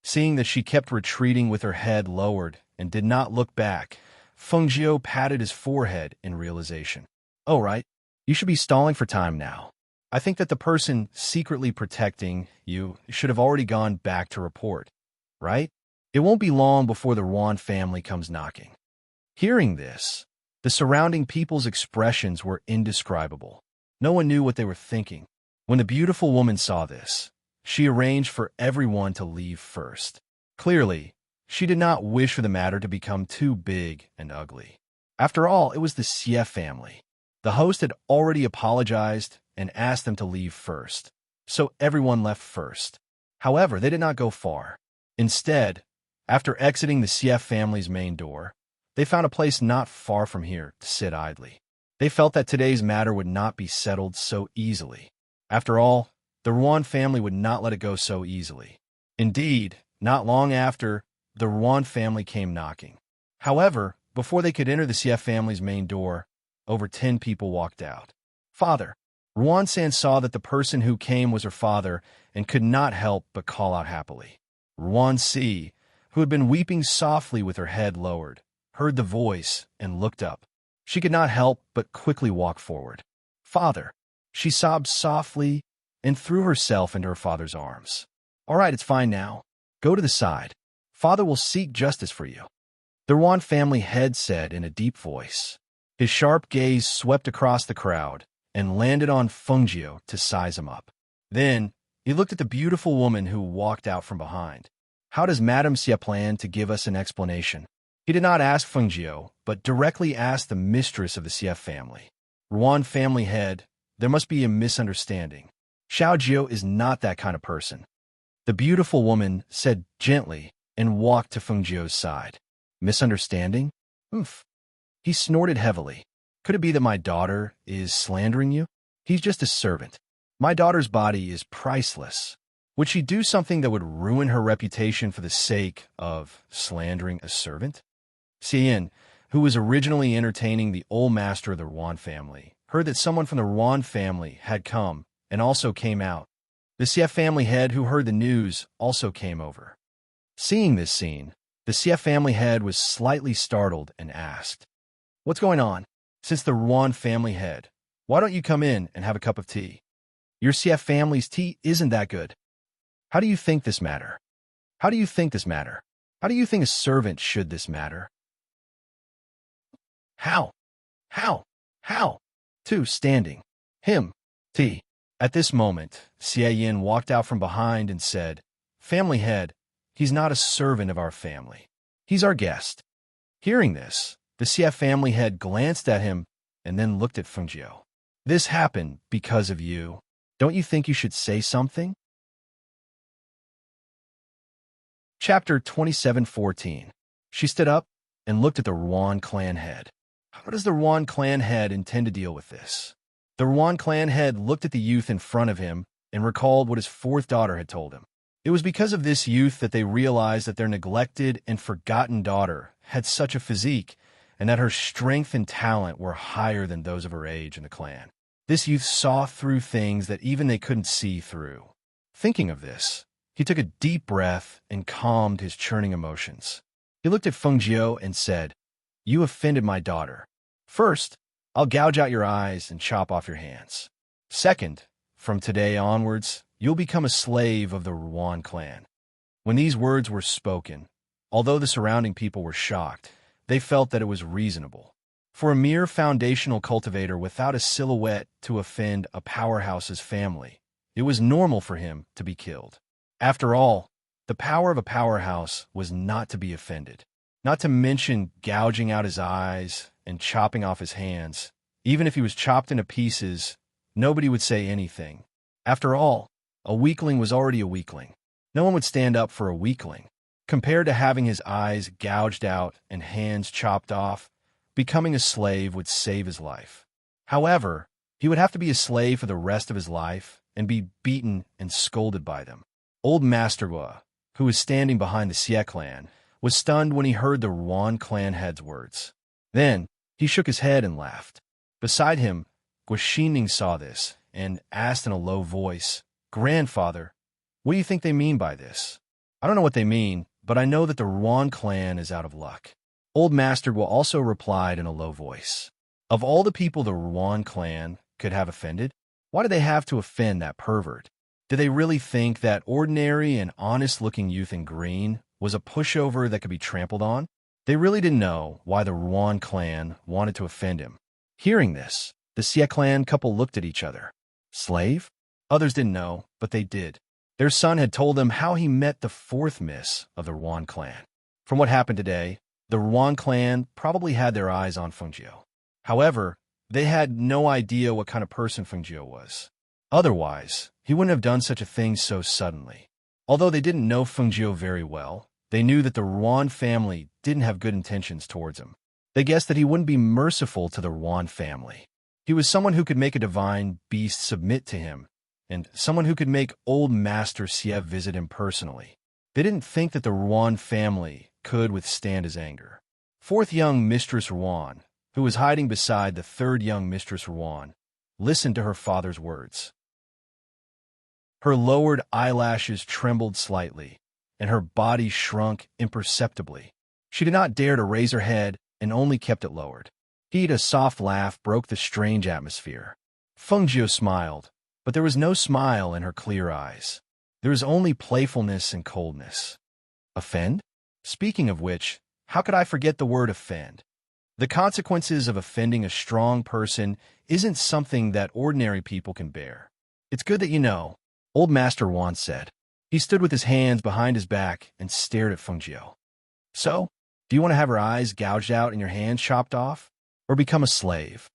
Seeing that she kept retreating with her head lowered and did not look back, Fengjiu patted his forehead in realization. Oh, right. You should be stalling for time now. I think that the person secretly protecting you should have already gone back to report, right? It won't be long before the Ruan family comes knocking. Hearing this, the surrounding people's expressions were indescribable. No one knew what they were thinking. When the beautiful woman saw this, she arranged for everyone to leave first. Clearly, she did not wish for the matter to become too big and ugly. After all, it was the Xie family. The host had already apologized and asked them to leave first, so everyone left first. However, they did not go far. Instead, after exiting the Xie family's main door, they found a place not far from here to sit idly. They felt that today's matter would not be settled so easily. After all, the Ruan family would not let it go so easily. Indeed, not long after, the Ruan family came knocking. However, before they could enter the Xie family's main door, over 10 people walked out. Father. Ruan-san saw that the person who came was her father and could not help but call out happily. Ruan-si, who had been weeping softly with her head lowered, heard the voice and looked up. She could not help but quickly walk forward. Father. She sobbed softly and threw herself into her father's arms. All right, it's fine now. Go to the side. Father will seek justice for you, the Ruan family head said in a deep voice. His sharp gaze swept across the crowd and landed on Fengjiu to size him up. Then, he looked at the beautiful woman who walked out from behind. How does Madame Xie plan to give us an explanation? He did not ask Fengjiu, but directly asked the mistress of the Xie family. Ruan family head, there must be a misunderstanding. Xiaojiu is not that kind of person, the beautiful woman said gently and walked to Fengjiu's side. Misunderstanding? Oomph. He snorted heavily. Could it be that my daughter is slandering you? He's just a servant. My daughter's body is priceless. Would she do something that would ruin her reputation for the sake of slandering a servant? Xian, who was originally entertaining the old master of the Ruan family, heard that someone from the Ruan family had come and also came out. The Xie family head who heard the news also came over. Seeing this scene, the Xie family head was slightly startled and asked, What's going on? Since the Ruan family head, why don't you come in and have a cup of tea? Your Xie family's tea isn't that good. How do you think this matter? How do you think this matter? How do you think a servant should this matter? How? How? 2 standing. Him. Tea. At this moment, Xie Yin walked out from behind and said, Family head, he's not a servant of our family. He's our guest. Hearing this, the Xie family head glanced at him and then looked at Fengjiu. This happened because of you. Don't you think you should say something? Chapter 27:14. She stood up and looked at the Ruan clan head. How does the Ruan clan head intend to deal with this? The Ruan clan head looked at the youth in front of him and recalled what his fourth daughter had told him. It was because of this youth that they realized that their neglected and forgotten daughter had such a physique and that her strength and talent were higher than those of her age in the clan. This youth saw through things that even they couldn't see through. Thinking of this, he took a deep breath and calmed his churning emotions. He looked at Fengjiu and said, You offended my daughter. First, I'll gouge out your eyes and chop off your hands. Second, from today onwards, you'll become a slave of the Ruan clan." When these words were spoken, although the surrounding people were shocked, they felt that it was reasonable. For a mere foundational cultivator without a silhouette to offend a powerhouse's family, it was normal for him to be killed. After all, the power of a powerhouse was not to be offended. Not to mention gouging out his eyes and chopping off his hands. Even if he was chopped into pieces, nobody would say anything. After all, a weakling was already a weakling. No one would stand up for a weakling. Compared to having his eyes gouged out and hands chopped off, becoming a slave would save his life. However, he would have to be a slave for the rest of his life and be beaten and scolded by them. Old Master Gua, who was standing behind the Xie clan, was stunned when he heard the Ruan clan head's words. Then, he shook his head and laughed. Beside him, Guaxining saw this and asked in a low voice, "Grandfather, what do you think they mean by this?" "I don't know what they mean, but I know that the Ruan clan is out of luck." Old Master Gua also replied in a low voice, "Of all the people the Ruan clan could have offended, why did they have to offend that pervert? Did they really think that ordinary and honest-looking youth in green was a pushover that could be trampled on? They really didn't know why the Ruan clan wanted to offend him." Hearing this, the Xie clan couple looked at each other. Slave? Others didn't know, but they did. Their son had told them how he met the fourth miss of the Ruan clan. From what happened today, the Ruan clan probably had their eyes on Fengjiu. However, they had no idea what kind of person Fengjiu was. Otherwise, he wouldn't have done such a thing so suddenly. Although they didn't know Fengjiu very well, they knew that the Ruan family didn't have good intentions towards him. They guessed that he wouldn't be merciful to the Ruan family. He was someone who could make a divine beast submit to him, and someone who could make old Master Xie visit him personally. They didn't think that the Ruan family could withstand his anger. Fourth young Mistress Ruan, who was hiding beside the third young Mistress Ruan, listened to her father's words. Her lowered eyelashes trembled slightly, and her body shrunk imperceptibly. She did not dare to raise her head and only kept it lowered. A soft laugh broke the strange atmosphere. Fengjiu smiled, but there was no smile in her clear eyes. There was only playfulness and coldness. Offend? Speaking of which, how could I forget the word offend? The consequences of offending a strong person isn't something that ordinary people can bear. "It's good that you know," Old Master Wan said. He stood with his hands behind his back and stared at Fengjiu. "So, do you want to have her eyes gouged out and your hands chopped off, or become a slave?"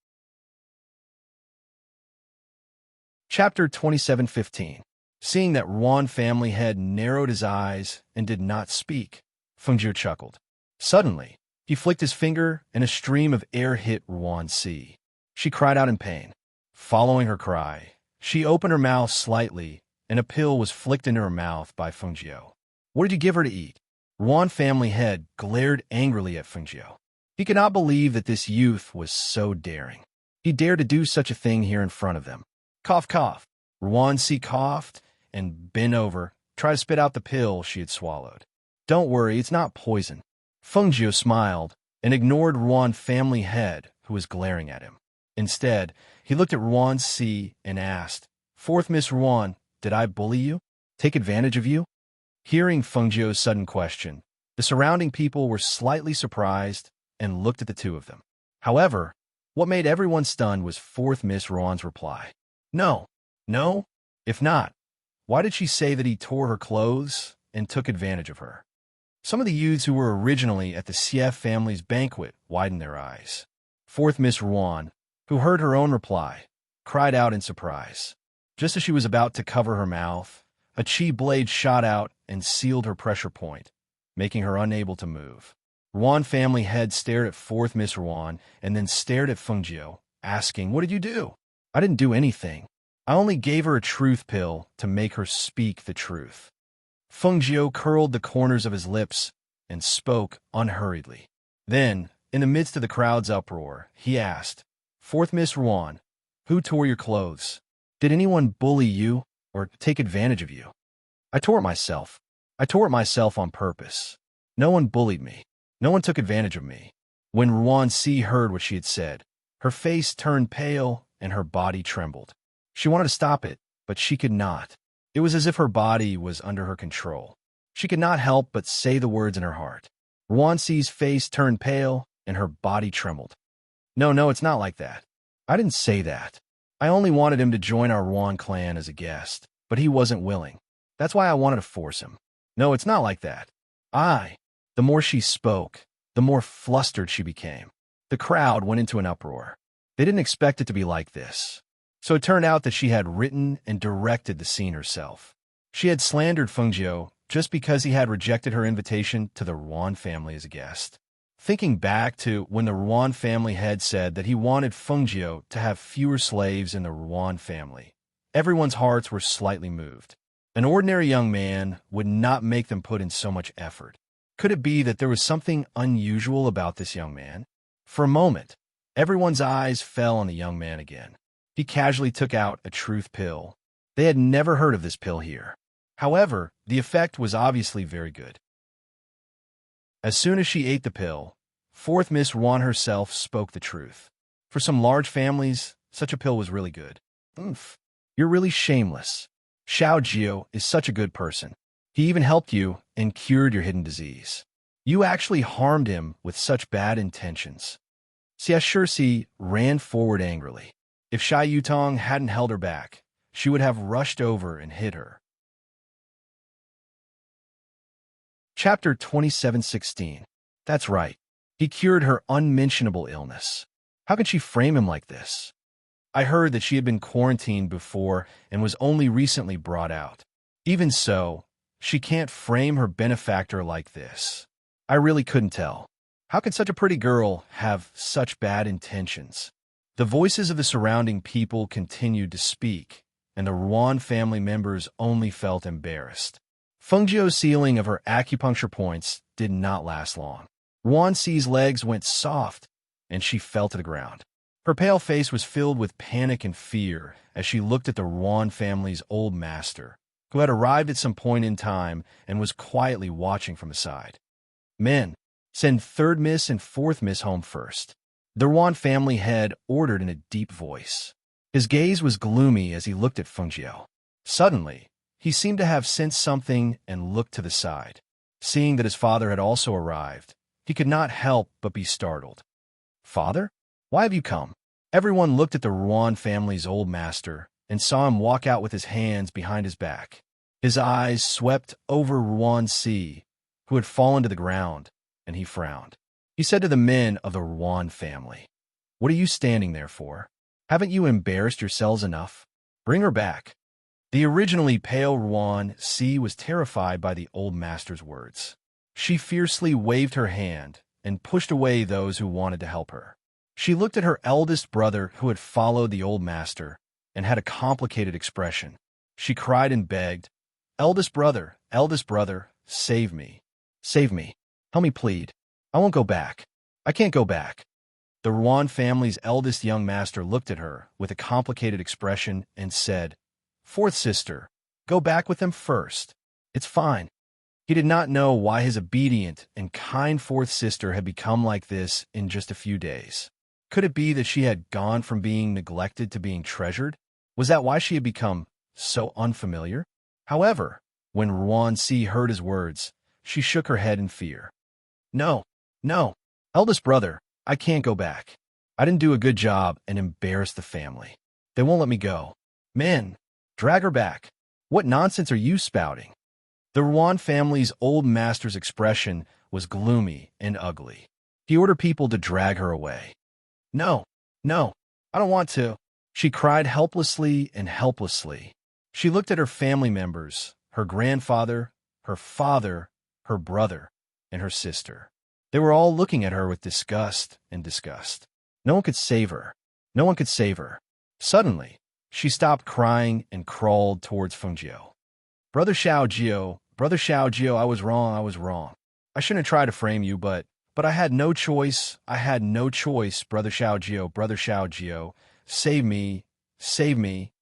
Chapter 27:15. Seeing that Ruan family head narrowed his eyes and did not speak, Fengjiu chuckled. Suddenly, he flicked his finger and a stream of air hit Ruan Si. She cried out in pain. Following her cry, she opened her mouth slightly, and a pill was flicked into her mouth by Fengjiu. "What did you give her to eat?" Ruan family head glared angrily at Fengjiu. He could not believe that this youth was so daring. He dared to do such a thing here in front of them. Cough, cough. Ruan Si coughed and bent over, tried to spit out the pill she had swallowed. "Don't worry, it's not poison." Fengjiu smiled and ignored Ruan family head, who was glaring at him. Instead, he looked at Ruan Si and asked, "Fourth Miss Ruan, did I bully you? Take advantage of you?" Hearing Fengjiu's sudden question, the surrounding people were slightly surprised and looked at the two of them. However, what made everyone stunned was fourth Miss Ruan's reply. "No, no. If not, why did she say that he tore her clothes and took advantage of her?" Some of the youths who were originally at the Xie family's banquet widened their eyes. Fourth Miss Ruan, who heard her own reply, cried out in surprise. Just as she was about to cover her mouth, a chi blade shot out and sealed her pressure point, making her unable to move. Ruan family head stared at fourth Miss Ruan and then stared at Fengjiu, asking, "What did you do?" "I didn't do anything. I only gave her a truth pill to make her speak the truth." Fengjiu curled the corners of his lips and spoke unhurriedly. Then, in the midst of the crowd's uproar, he asked, "Fourth Miss Ruan, who tore your clothes? Did anyone bully you or take advantage of you?" "I tore it myself. I tore it myself on purpose. No one bullied me. No one took advantage of me." When Ruan Si heard what she had said, her face turned pale and her body trembled. She wanted to stop it, but she could not. It was as if her body was under her control. She could not help but say the words in her heart. Ruanxi's face turned pale, and her body trembled. No, it's not like that. I didn't say that. I only wanted him to join our Ruan clan as a guest, but he wasn't willing. That's why I wanted to force him. No, it's not like that. The more she spoke, the more flustered she became. The crowd went into an uproar. They didn't expect it to be like this. So it turned out that she had written and directed the scene herself. She had slandered Fengjiu just because he had rejected her invitation to the Ruan family as a guest. Thinking back to when the Ruan family head said that he wanted Fengjiu to have fewer slaves in the Ruan family, everyone's hearts were slightly moved. An ordinary young man would not make them put in so much effort. Could it be that there was something unusual about this young man? For a moment, everyone's eyes fell on the young man again. He casually took out a truth pill. They had never heard of this pill here. However, the effect was obviously very good. As soon as she ate the pill, fourth Miss Ruan herself spoke the truth. For some large families, such a pill was really good. Oomph. You're really shameless. Xiao Jiu is such a good person. He even helped you and cured your hidden disease. You actually harmed him with such bad intentions. Xia Shirsi ran forward angrily. If Shai Yutong hadn't held her back, she would have rushed over and hit her. Chapter 27:16. That's right. He cured her unmentionable illness. How could she frame him like this? I heard that she had been quarantined before and was only recently brought out. Even so, she can't frame her benefactor like this. I really couldn't tell. How could such a pretty girl have such bad intentions? The voices of the surrounding people continued to speak, and the Ruan family members only felt embarrassed. Fengjiu's sealing of her acupuncture points did not last long. Ruanxi's legs went soft, and she fell to the ground. Her pale face was filled with panic and fear as she looked at the Ruan family's old master, who had arrived at some point in time and was quietly watching from the side. Men, send third miss and fourth miss home first. The Ruan family head ordered in a deep voice. His gaze was gloomy as he looked at Fengjiu. Suddenly, he seemed to have sensed something and looked to the side. Seeing that his father had also arrived, he could not help but be startled. Father? Why have you come? Everyone looked at the Ruan family's old master and saw him walk out with his hands behind his back. His eyes swept over Ruanxi, who had fallen to the ground, and he frowned. He said to the men of the Ruan family, "What are you standing there for? Haven't you embarrassed yourselves enough? Bring her back." The originally pale Ruanxi was terrified by the old master's words. She fiercely waved her hand and pushed away those who wanted to help her. She looked at her eldest brother who had followed the old master and had a complicated expression. She cried and begged, eldest brother, save me. Save me. Help me plead. I won't go back. I can't go back." The Ruan family's eldest young master looked at her with a complicated expression and said, "Fourth sister, go back with them first. It's fine." He did not know why his obedient and kind fourth sister had become like this in just a few days. Could it be that she had gone from being neglected to being treasured? Was that why she had become so unfamiliar? However, when Ruanxi heard his words, she shook her head in fear. No, eldest brother, I can't go back. I didn't do a good job and embarrassed the family. They won't let me go. Men, drag her back. What nonsense are you spouting?" The Ruan family's old master's expression was gloomy and ugly. He ordered people to drag her away. No, I don't want to," she cried helplessly. She looked at her family members, her grandfather, her father, her brother, and her sister. They were all looking at her with disgust. No one could save her. Suddenly, she stopped crying and crawled towards Fengjiu. Brother Xiao Jiu, I was wrong. I shouldn't try to frame you, but I had no choice. Brother Xiao Jiu, save me.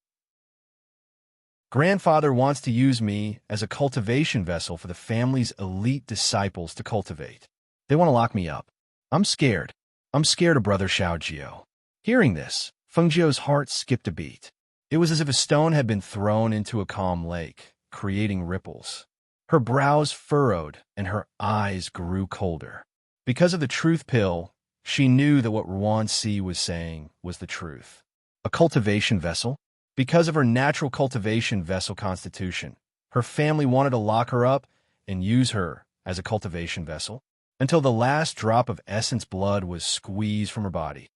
Grandfather wants to use me as a cultivation vessel for the family's elite disciples to cultivate. They want to lock me up. I'm scared of Brother Xiao Jiu. Hearing this, Fengjiu's heart skipped a beat. It was as if a stone had been thrown into a calm lake, creating ripples. Her brows furrowed and her eyes grew colder. Because of the truth pill, she knew that what Ruan-Si was saying was the truth. A cultivation vessel? Because of her natural cultivation vessel constitution, her family wanted to lock her up and use her as a cultivation vessel until the last drop of essence blood was squeezed from her body.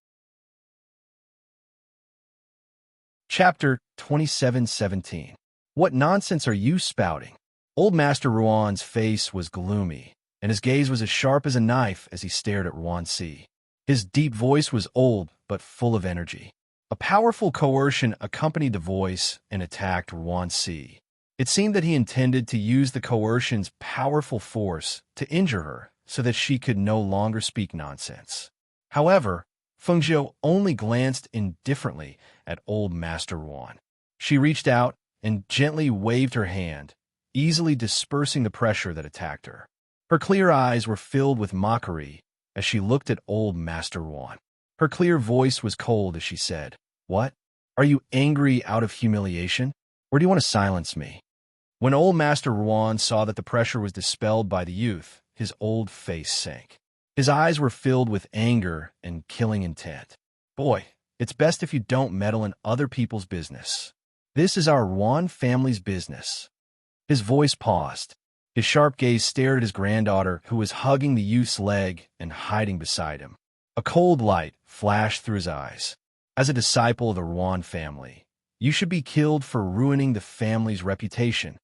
Chapter 27:17. What nonsense are you spouting? Old Master Ruan's face was gloomy, and his gaze was as sharp as a knife as he stared at Ruan-Si. His deep voice was old but full of energy. A powerful coercion accompanied the voice and attacked Ruan-Si. It seemed that he intended to use the coercion's powerful force to injure her so that she could no longer speak nonsense. However, Fengzhou only glanced indifferently at old Master Ruan. She reached out and gently waved her hand, easily dispersing the pressure that attacked her. Her clear eyes were filled with mockery as she looked at old Master Ruan. Her clear voice was cold as she said, "What? Are you angry out of humiliation? Or do you want to silence me?" When old Master Ruan saw that the pressure was dispelled by the youth, his old face sank. His eyes were filled with anger and killing intent. "Boy, it's best if you don't meddle in other people's business. This is our Ruan family's business." His voice paused. His sharp gaze stared at his granddaughter, who was hugging the youth's leg and hiding beside him. A cold light flashed through his eyes. "As a disciple of the Ruan family, you should be killed for ruining the family's reputation."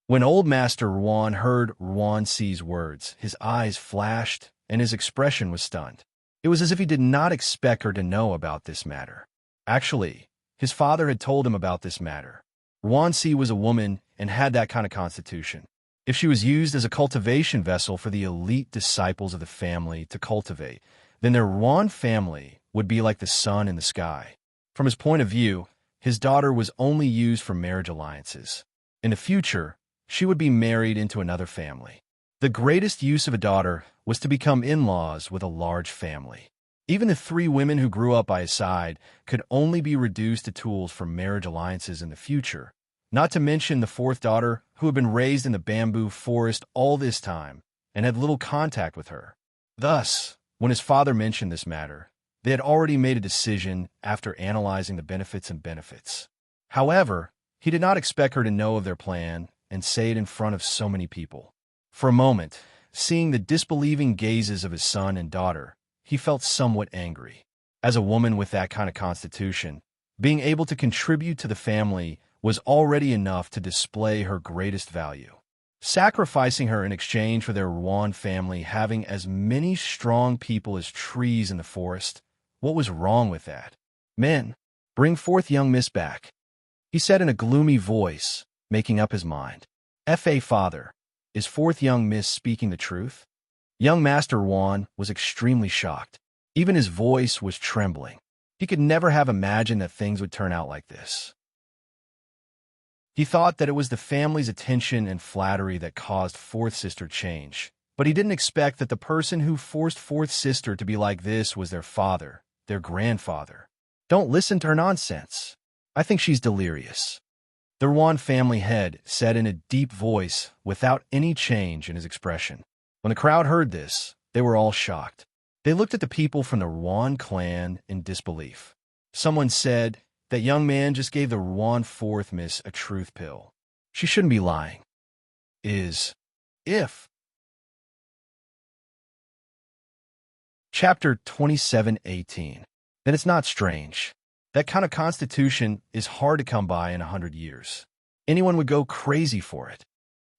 When old Master Ruan heard Ruan-Si's words, his eyes flashed and his expression was stunned. It was as if he did not expect her to know about this matter. Actually, his father had told him about this matter. Ruan-Si was a woman and had that kind of constitution. If she was used as a cultivation vessel for the elite disciples of the family to cultivate, then their Ruan family would be like the sun in the sky. From his point of view, his daughter was only used for marriage alliances. In the future, she would be married into another family. The greatest use of a daughter was to become in-laws with a large family. Even the 3 women who grew up by his side could only be reduced to tools for marriage alliances in the future, not to mention the 4th daughter who had been raised in the bamboo forest all this time and had little contact with her. Thus, when his father mentioned this matter, they had already made a decision after analyzing the benefits. However, he did not expect her to know of their plan and say it in front of so many people. For a moment, seeing the disbelieving gazes of his son and daughter, he felt somewhat angry. As a woman with that kind of constitution, being able to contribute to the family was already enough to display her greatest value. Sacrificing her in exchange for their Ruan family having as many strong people as trees in the forest, what was wrong with that? "Men, bring forth young Miss back," he said in a gloomy voice, making up his mind. Father, is 4th young Miss speaking the truth?" Young Master Ruan was extremely shocked. Even his voice was trembling. He could never have imagined that things would turn out like this. He thought that it was the family's attention and flattery that caused 4th sister change, but he didn't expect that the person who forced 4th sister to be like this was their father, their grandfather. "Don't listen to her nonsense. I think she's delirious," the Ruan family head said in a deep voice without any change in his expression. When the crowd heard this, they were all shocked. They looked at the people from the Ruan clan in disbelief. Someone said, "That young man just gave the Ruan 4th Miss a truth pill. She shouldn't be lying." If. Chapter 27:18. Then it's not strange. That kind of constitution is hard to come by in 100 years. Anyone would go crazy for it.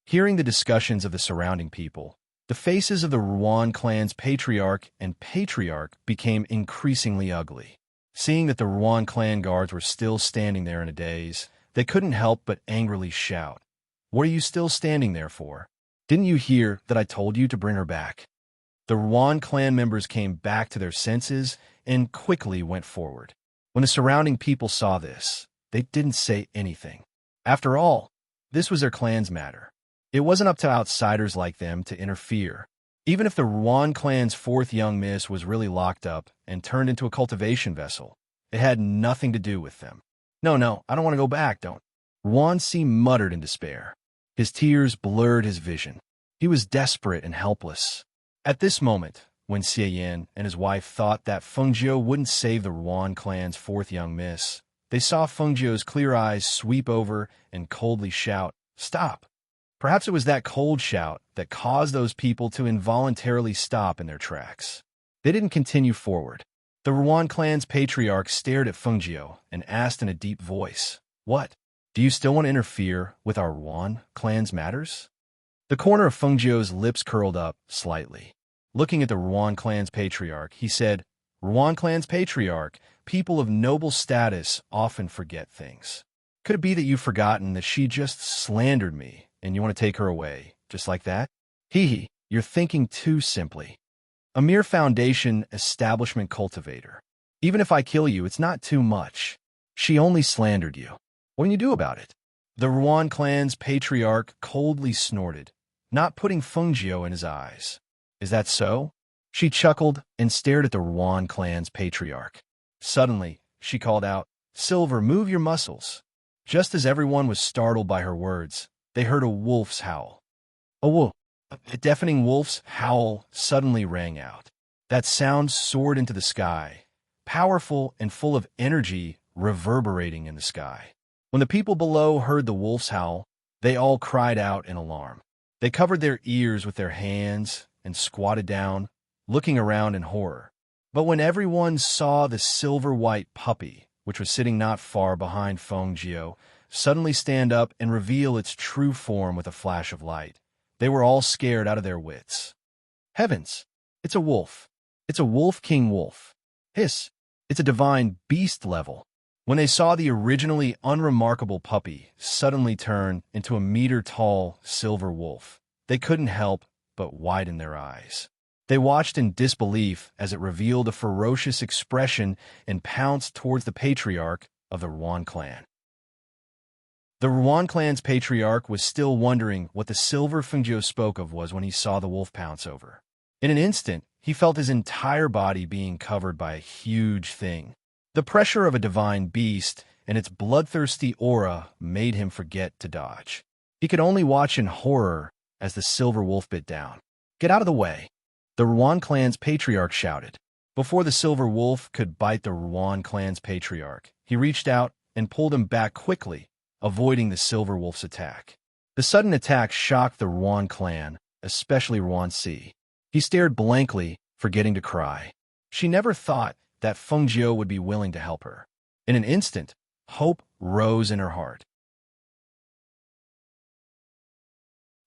Hearing the discussions of the surrounding people, the faces of the Ruan clan's patriarch and patriarch became increasingly ugly. Seeing that the Ruan clan guards were still standing there in a daze, they couldn't help but angrily shout, "What are you still standing there for? Didn't you hear that I told you to bring her back?" The Ruan clan members came back to their senses and quickly went forward. When the surrounding people saw this, they didn't say anything. After all, this was their clan's matter. It wasn't up to outsiders like them to interfere. Even if the Ruan clan's 4th young miss was really locked up and turned into a cultivation vessel, it had nothing to do with them. No, I don't want to go back, don't. Ruan Si muttered in despair. His tears blurred his vision. He was desperate and helpless. At this moment, when Xie Yin and his wife thought that Feng Jiu wouldn't save the Ruan clan's fourth young miss, they saw Feng Jiu's clear eyes sweep over and coldly shout, "Stop!" Perhaps it was that cold shout that caused those people to involuntarily stop in their tracks. They didn't continue forward. The Ruan clan's patriarch stared at Feng Jiu and asked in a deep voice, "What? Do you still want to interfere with our Ruan clan's matters?" The corner of Feng Jiu's lips curled up slightly. Looking at the Ruan clan's patriarch, he said, "Ruan clan's patriarch, people of noble status often forget things. Could it be that you've forgotten that she just slandered me and you want to take her away, just like that? Hee, you're thinking too simply. A mere foundation establishment cultivator. Even if I kill you, it's not too much. She only slandered you. What can you do about it?" The Ruan clan's patriarch coldly snorted, not putting Feng Jiu in his eyes. "Is that so?" She chuckled and stared at the Ruan clan's patriarch. Suddenly, she called out, "Silver, move your muscles." Just as everyone was startled by her words, they heard a wolf's howl. A wolf. A deafening wolf's howl suddenly rang out. That sound soared into the sky, powerful and full of energy reverberating in the sky. When the people below heard the wolf's howl, they all cried out in alarm. They covered their ears with their hands and squatted down, looking around in horror. But when everyone saw the silver-white puppy, which was sitting not far behind Feng Jiu, suddenly stand up and reveal its true form with a flash of light, they were all scared out of their wits. Heavens! It's a wolf. It's a wolf king wolf. Hiss! It's a divine beast level. When they saw the originally unremarkable puppy suddenly turn into a meter-tall silver wolf, they couldn't help but widen their eyes. They watched in disbelief as it revealed a ferocious expression and pounced towards the patriarch of the Ruan clan. The Ruan clan's patriarch was still wondering what the silver Feng Jiu spoke of was when he saw the wolf pounce over. In an instant, he felt his entire body being covered by a huge thing. The pressure of a divine beast and its bloodthirsty aura made him forget to dodge. He could only watch in horror as the silver wolf bit down. "Get out of the way!" The Ruan clan's patriarch shouted. Before the silver wolf could bite the Ruan clan's patriarch, he reached out and pulled him back quickly, avoiding the silver wolf's attack. The sudden attack shocked the Ruan clan, especially Ruan Si. He stared blankly, forgetting to cry. She never thought that Feng Jiu would be willing to help her. In an instant, hope rose in her heart.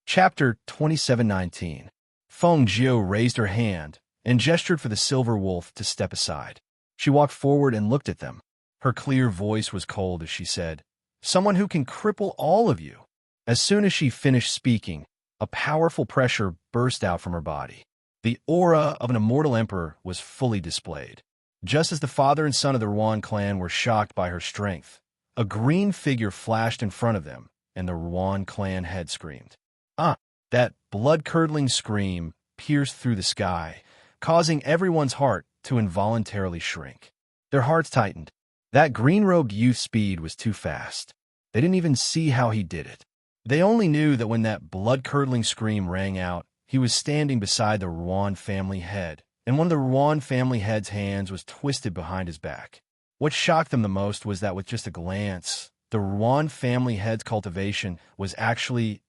Chapter 27:19. Feng Jiu raised her hand and gestured for the silver wolf to step aside. She walked forward and looked at them. Her clear voice was cold as she said, "Someone who can cripple all of you." As soon as she finished speaking, a powerful pressure burst out from her body. The aura of an immortal emperor was fully displayed. Just as the father and son of the Ruan clan were shocked by her strength, a green figure flashed in front of them, and the Ruan clan head screamed. That blood-curdling scream pierced through the sky, causing everyone's heart to involuntarily shrink. Their hearts tightened. That green-robed youth's speed was too fast. They didn't even see how he did it. They only knew that when that blood-curdling scream rang out, he was standing beside the Ruan family head, and one of the Ruan family head's hands was twisted behind his back. What shocked them the most was that with just a glance, the Ruan family head's cultivation was actually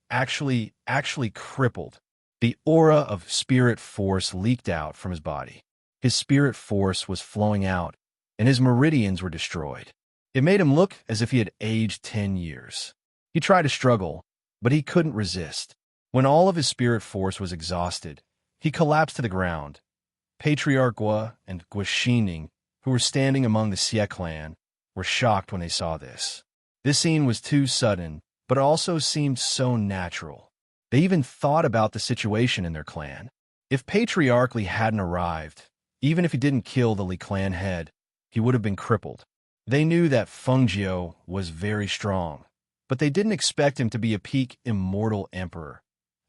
crippled. The aura of spirit force leaked out from his body. His spirit force was flowing out, and his meridians were destroyed. It made him look as if he had aged 10 years. He tried to struggle, but he couldn't resist. When all of his spirit force was exhausted, he collapsed to the ground. Patriarch Gua and Gua Xining, who were standing among the Xie clan, were shocked when they saw this. This scene was too sudden, but it also seemed so natural. They even thought about the situation in their clan. If Patriarch Li hadn't arrived, even if he didn't kill the Li clan head, he would have been crippled. They knew that Feng Jiu was very strong, but they didn't expect him to be a peak immortal emperor.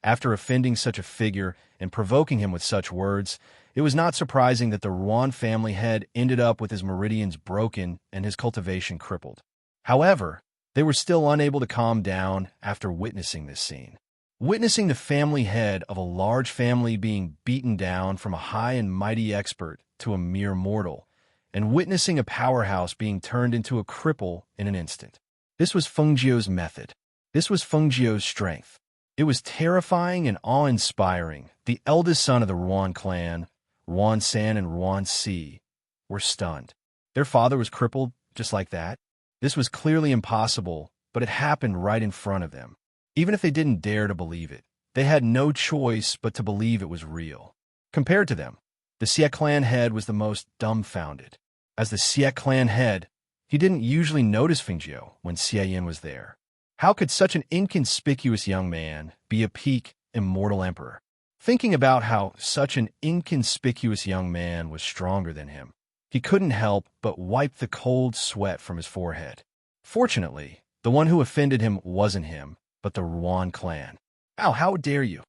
After offending such a figure and provoking him with such words, it was not surprising that the Ruan family head ended up with his meridians broken and his cultivation crippled. However, they were still unable to calm down after witnessing this scene. Witnessing the family head of a large family being beaten down from a high and mighty expert to a mere mortal, and witnessing a powerhouse being turned into a cripple in an instant. This was Fengjiu's method. This was Fengjiu's strength. It was terrifying and awe-inspiring. The eldest son of the Ruan clan, Ruan San and Ruan Si, were stunned. Their father was crippled just like that. This was clearly impossible, but it happened right in front of them. Even if they didn't dare to believe it, they had no choice but to believe it was real. Compared to them, the Xie clan head was the most dumbfounded. As the Xie clan head, he didn't usually notice Fengjiu when Xie Yin was there. How could such an inconspicuous young man be a peak immortal emperor? Thinking about how such an inconspicuous young man was stronger than him, he couldn't help but wipe the cold sweat from his forehead. Fortunately, the one who offended him wasn't him, but the Ruan clan. Ow, how dare you!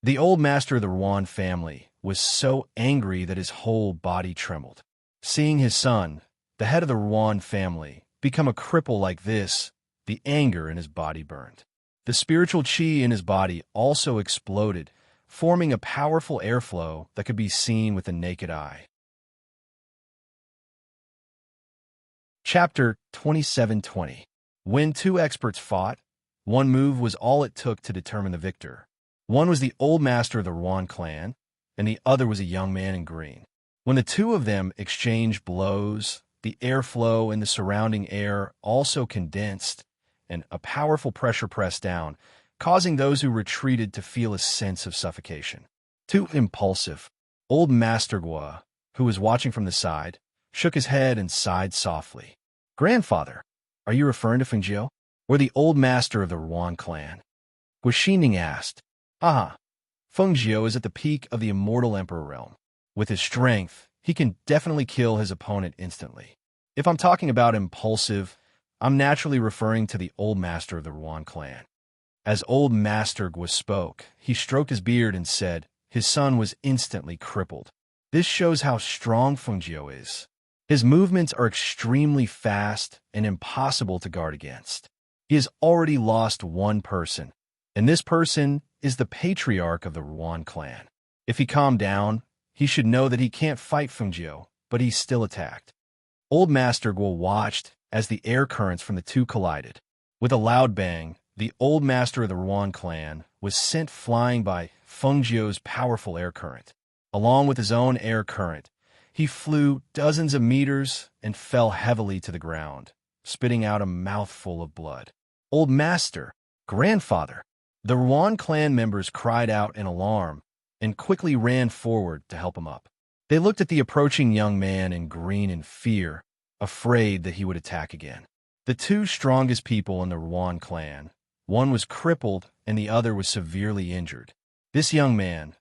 The old master of the Ruan family was so angry that his whole body trembled. Seeing his son, the head of the Ruan family, become a cripple like this, the anger in his body burned. The spiritual qi in his body also exploded, forming a powerful airflow that could be seen with the naked eye. Chapter 2720. When two experts fought, one move was all it took to determine the victor. One was the old master of the Ruan clan, and the other was a young man in green. When the two of them exchanged blows, the airflow in the surrounding air also condensed, and a powerful pressure pressed down, causing those who retreated to feel a sense of suffocation. Too impulsive, old Master Gua, who was watching from the side, shook his head and sighed softly. "Grandfather, are you referring to Fengjiu, or the old master of the Ruan clan?" Gua Xining asked. "Ah, Fengjiu is at the peak of the immortal emperor realm. With his strength, he can definitely kill his opponent instantly. If I'm talking about impulsive, I'm naturally referring to the old master of the Ruan clan." As old Master Gua spoke, he stroked his beard and said his son was instantly crippled. This shows how strong Fengjiu is. His movements are extremely fast and impossible to guard against. He has already lost one person, and this person is the patriarch of the Ruan clan. If he calmed down, he should know that he can't fight Fengjiu, but he's still attacked. Old Master Gua watched as the air currents from the two collided. With a loud bang, the old master of the Ruan clan was sent flying by Fengjiu's powerful air current. Along with his own air current, he flew dozens of meters and fell heavily to the ground, spitting out a mouthful of blood. "Old master, grandfather!" The Ruan clan members cried out in alarm and quickly ran forward to help him up. They looked at the approaching young man in green in fear, afraid that he would attack again. The two strongest people in the Ruan clan, one was crippled and the other was severely injured. This young man,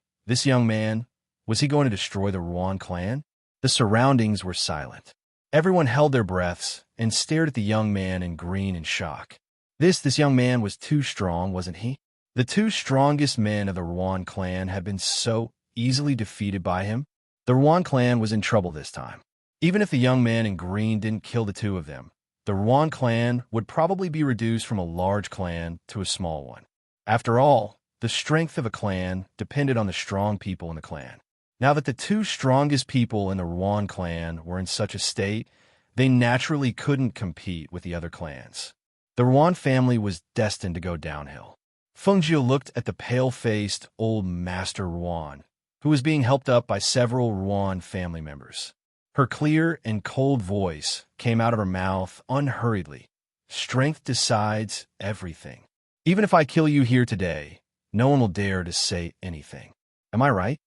was he going to destroy the Ruan clan? The surroundings were silent. Everyone held their breaths and stared at the young man in green in shock. This young man was too strong, wasn't he? The two strongest men of the Ruan clan had been so easily defeated by him. The Ruan clan was in trouble this time. Even if the young man in green didn't kill the two of them, the Ruan clan would probably be reduced from a large clan to a small one. After all, the strength of a clan depended on the strong people in the clan. Now that the two strongest people in the Ruan clan were in such a state, they naturally couldn't compete with the other clans. The Ruan family was destined to go downhill. Fengjiu looked at the pale-faced old Master Ruan, who was being helped up by several Ruan family members. Her clear and cold voice came out of her mouth unhurriedly. "Strength decides everything. Even if I kill you here today, no one will dare to say anything. Am I right?"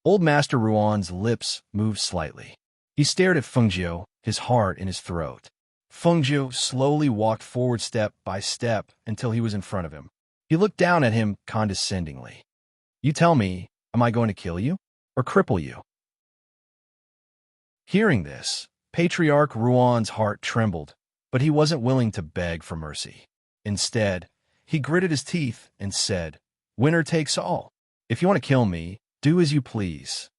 Old Master Ruan's lips moved slightly. He stared at Fengjiu, his heart in his throat. Fengjiu slowly walked forward step by step until he was in front of him. He looked down at him condescendingly. "You tell me, am I going to kill you or cripple you?" Hearing this, Patriarch Ruan's heart trembled, but he wasn't willing to beg for mercy. Instead, he gritted his teeth and said, "Winner takes all. If you want to kill me, do as you please."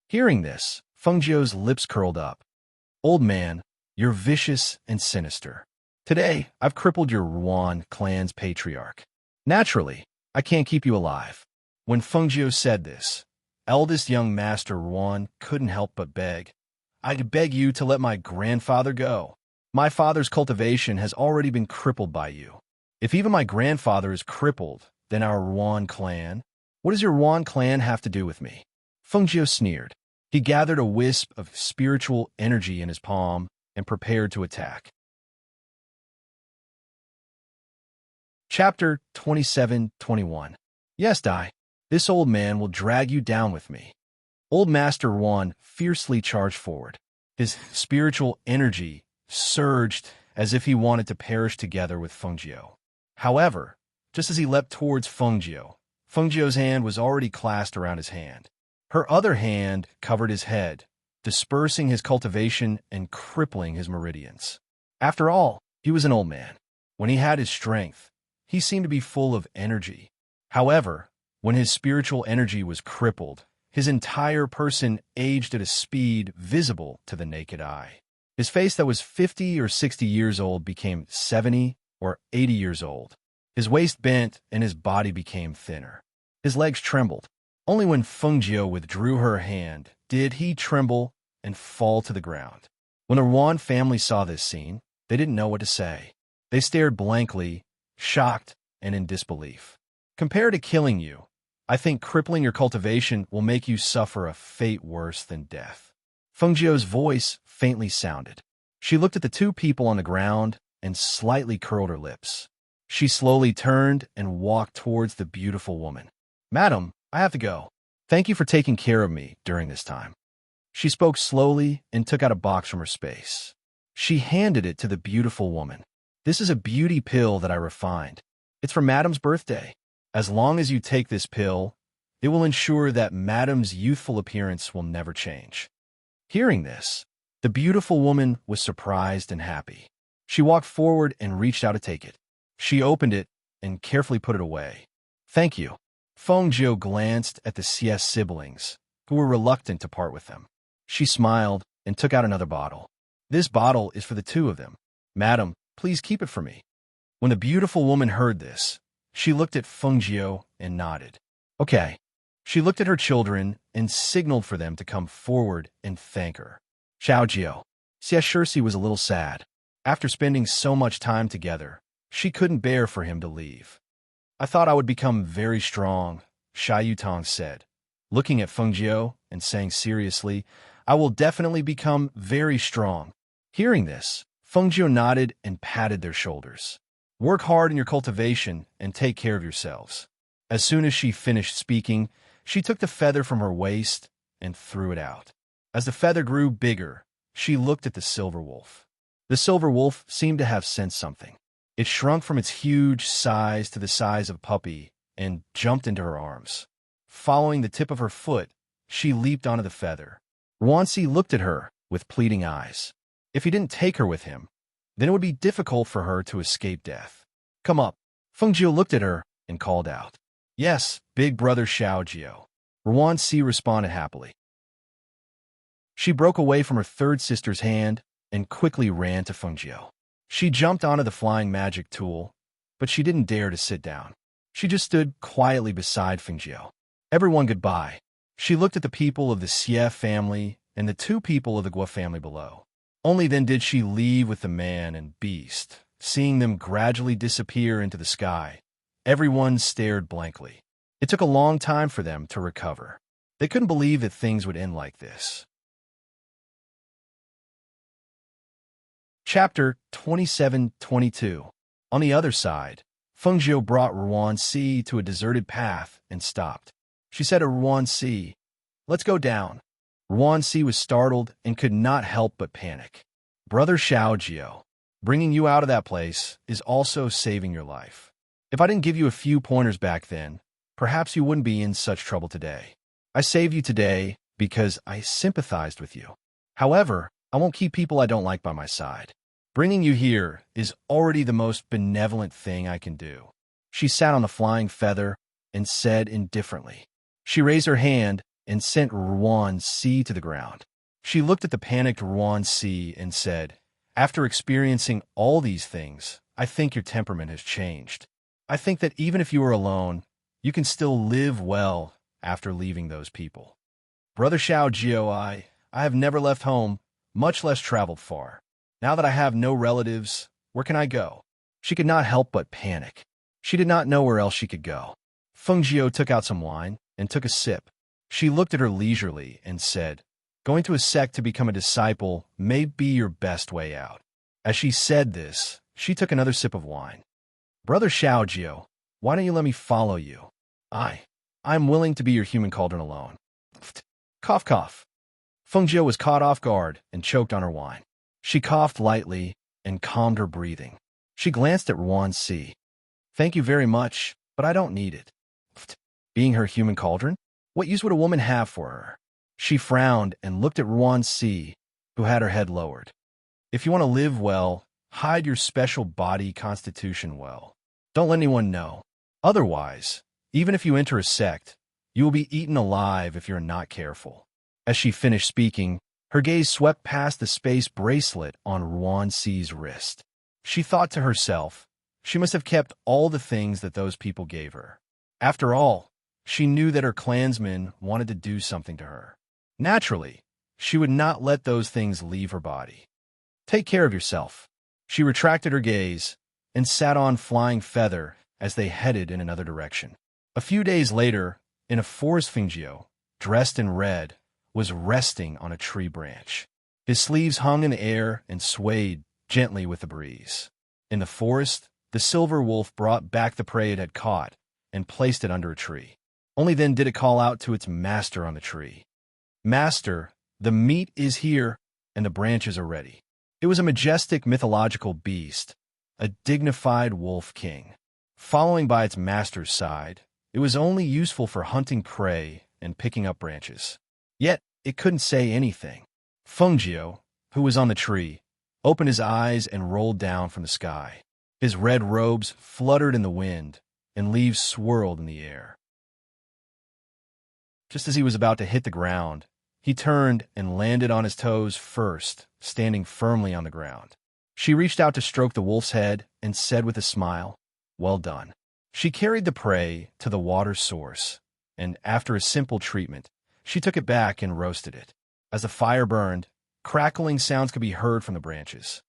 Hearing this, Fengjiu's lips curled up. "Old man, You're vicious and sinister. Today, I've crippled your Ruan clan's patriarch. Naturally, I can't keep you alive." When Fengjiu said this, eldest young master Ruan couldn't help but beg. "I beg you to let my grandfather go. My father's cultivation has already been crippled by you. If even my grandfather is crippled, then our Ruan clan? What does your Ruan clan have to do with me?" Fengjiu sneered. He gathered a wisp of spiritual energy in his palm and prepared to attack. Chapter 27-21. "Yes, Dai. This old man will drag you down with me." Old Master Ruan fiercely charged forward. His spiritual energy surged as if he wanted to perish together with Fengjiu. However, just as he leapt towards Fengjiu's hand was already clasped around his hand. Her other hand covered his head, dispersing his cultivation and crippling his meridians. After all, he was an old man. When he had his strength, he seemed to be full of energy. However, when his spiritual energy was crippled, his entire person aged at a speed visible to the naked eye. His face that was 50 or 60 years old became 70 or 80 years old. His waist bent and his body became thinner. His legs trembled. Only when Fengjiu withdrew her hand did he tremble and fall to the ground. When the Ruan family saw this scene, they didn't know what to say. They stared blankly, shocked and in disbelief. "Compared to killing you, I think crippling your cultivation will make you suffer a fate worse than death." Fengjiu's voice faintly sounded. She looked at the two people on the ground and slightly curled her lips. She slowly turned and walked towards the beautiful woman. "Madam, I have to go. Thank you for taking care of me during this time." She spoke slowly and took out a box from her space. She handed it to the beautiful woman. "This is a beauty pill that I refined. It's for Madam's birthday. As long as you take this pill, it will ensure that Madam's youthful appearance will never change." Hearing this, the beautiful woman was surprised and happy. She walked forward and reached out to take it. She opened it and carefully put it away. "Thank you." Fengjiu glanced at the CS siblings, who were reluctant to part with them. She smiled and took out another bottle. "This bottle is for the two of them. Madam, please keep it for me." When the beautiful woman heard this, she looked at Fengjiu and nodded. "Okay." She looked at her children and signaled for them to come forward and thank her. Xiaojiu. Xia Shirsi was a little sad. After spending so much time together, she couldn't bear for him to leave. "I thought I would become very strong," Xia Yutong said, looking at Fengjiu and saying seriously, "I will definitely become very strong." Hearing this, Fengjiu nodded and patted their shoulders. "Work hard in your cultivation and take care of yourselves." As soon as she finished speaking, she took the feather from her waist and threw it out. As the feather grew bigger, she looked at the silver wolf. The silver wolf seemed to have sensed something. It shrunk from its huge size to the size of a puppy and jumped into her arms. Following the tip of her foot, she leaped onto the feather. Ruanxi looked at her with pleading eyes. If he didn't take her with him, then it would be difficult for her to escape death. "Come up." Fengjiu looked at her and called out. "Yes, big brother Xiaojiu." Ruanxi responded happily. She broke away from her third sister's hand and quickly ran to Fengjiu. She jumped onto the flying magic tool, but she didn't dare to sit down. She just stood quietly beside Fengjiu. "Everyone goodbye." She looked at the people of the Xie family and the two people of the Guo family below. Only then did she leave with the man and beast. Seeing them gradually disappear into the sky, everyone stared blankly. It took a long time for them to recover. They couldn't believe that things would end like this. Chapter 27-22. On the other side, Fengjiu brought Ruanxi to a deserted path and stopped. She said to Ruanxi, "Let's go down." Ruanxi was startled and could not help but panic. "Brother Xiaojiu, bringing you out of that place is also saving your life. If I didn't give you a few pointers back then, perhaps you wouldn't be in such trouble today. I saved you today because I sympathized with you. However, I won't keep people I don't like by my side. Bringing you here is already the most benevolent thing I can do." She sat on the flying feather and said indifferently. She raised her hand and sent Ruanxi to the ground. She looked at the panicked Ruanxi and said, After experiencing all these things, I think your temperament has changed. I think that even if you are alone, you can still live well after leaving those people. Brother Xiao Jiao, I have never left home, much less traveled far. Now that I have no relatives, where can I go? She could not help but panic. She did not know where else she could go. Feng Jiao took out some wine and took a sip. She looked at her leisurely and said, "Going to a sect to become a disciple may be your best way out." As she said this, she took another sip of wine. Brother Xiao Jiao, why don't you let me follow you? I'm willing to be your human cauldron alone. Cough, cough. Feng Jiao was caught off guard and choked on her wine. She coughed lightly and calmed her breathing. She glanced at Ruan Si. "Thank you very much, but I don't need it." Being her human cauldron? What use would a woman have for her? She frowned and looked at Ruan Si, who had her head lowered. "If you want to live well, hide your special body constitution well. Don't let anyone know. Otherwise, even if you enter a sect, you will be eaten alive if you're not careful." As she finished speaking, her gaze swept past the space bracelet on Ruan Si's wrist. She thought to herself, she must have kept all the things that those people gave her. After all, she knew that her clansmen wanted to do something to her. Naturally, she would not let those things leave her body. "Take care of yourself." She retracted her gaze and sat on Flying Feather as they headed in another direction. A few days later, in a forest, Feng Jiao, dressed in red, was resting on a tree branch. His sleeves hung in the air and swayed gently with the breeze. In the forest, the silver wolf brought back the prey it had caught and placed it under a tree. Only then did it call out to its master on the tree. "Master, the meat is here, and the branches are ready." It was a majestic mythological beast, a dignified wolf king. Following by its master's side, it was only useful for hunting prey and picking up branches. Yet, it couldn't say anything. Feng Jiao, who was on the tree, opened his eyes and rolled down from the sky. His red robes fluttered in the wind, and leaves swirled in the air. Just as he was about to hit the ground, he turned and landed on his toes first, standing firmly on the ground. She reached out to stroke the wolf's head and said with a smile, "Well done." She carried the prey to the water source, and after a simple treatment, she took it back and roasted it. As the fire burned, crackling sounds could be heard from the branches.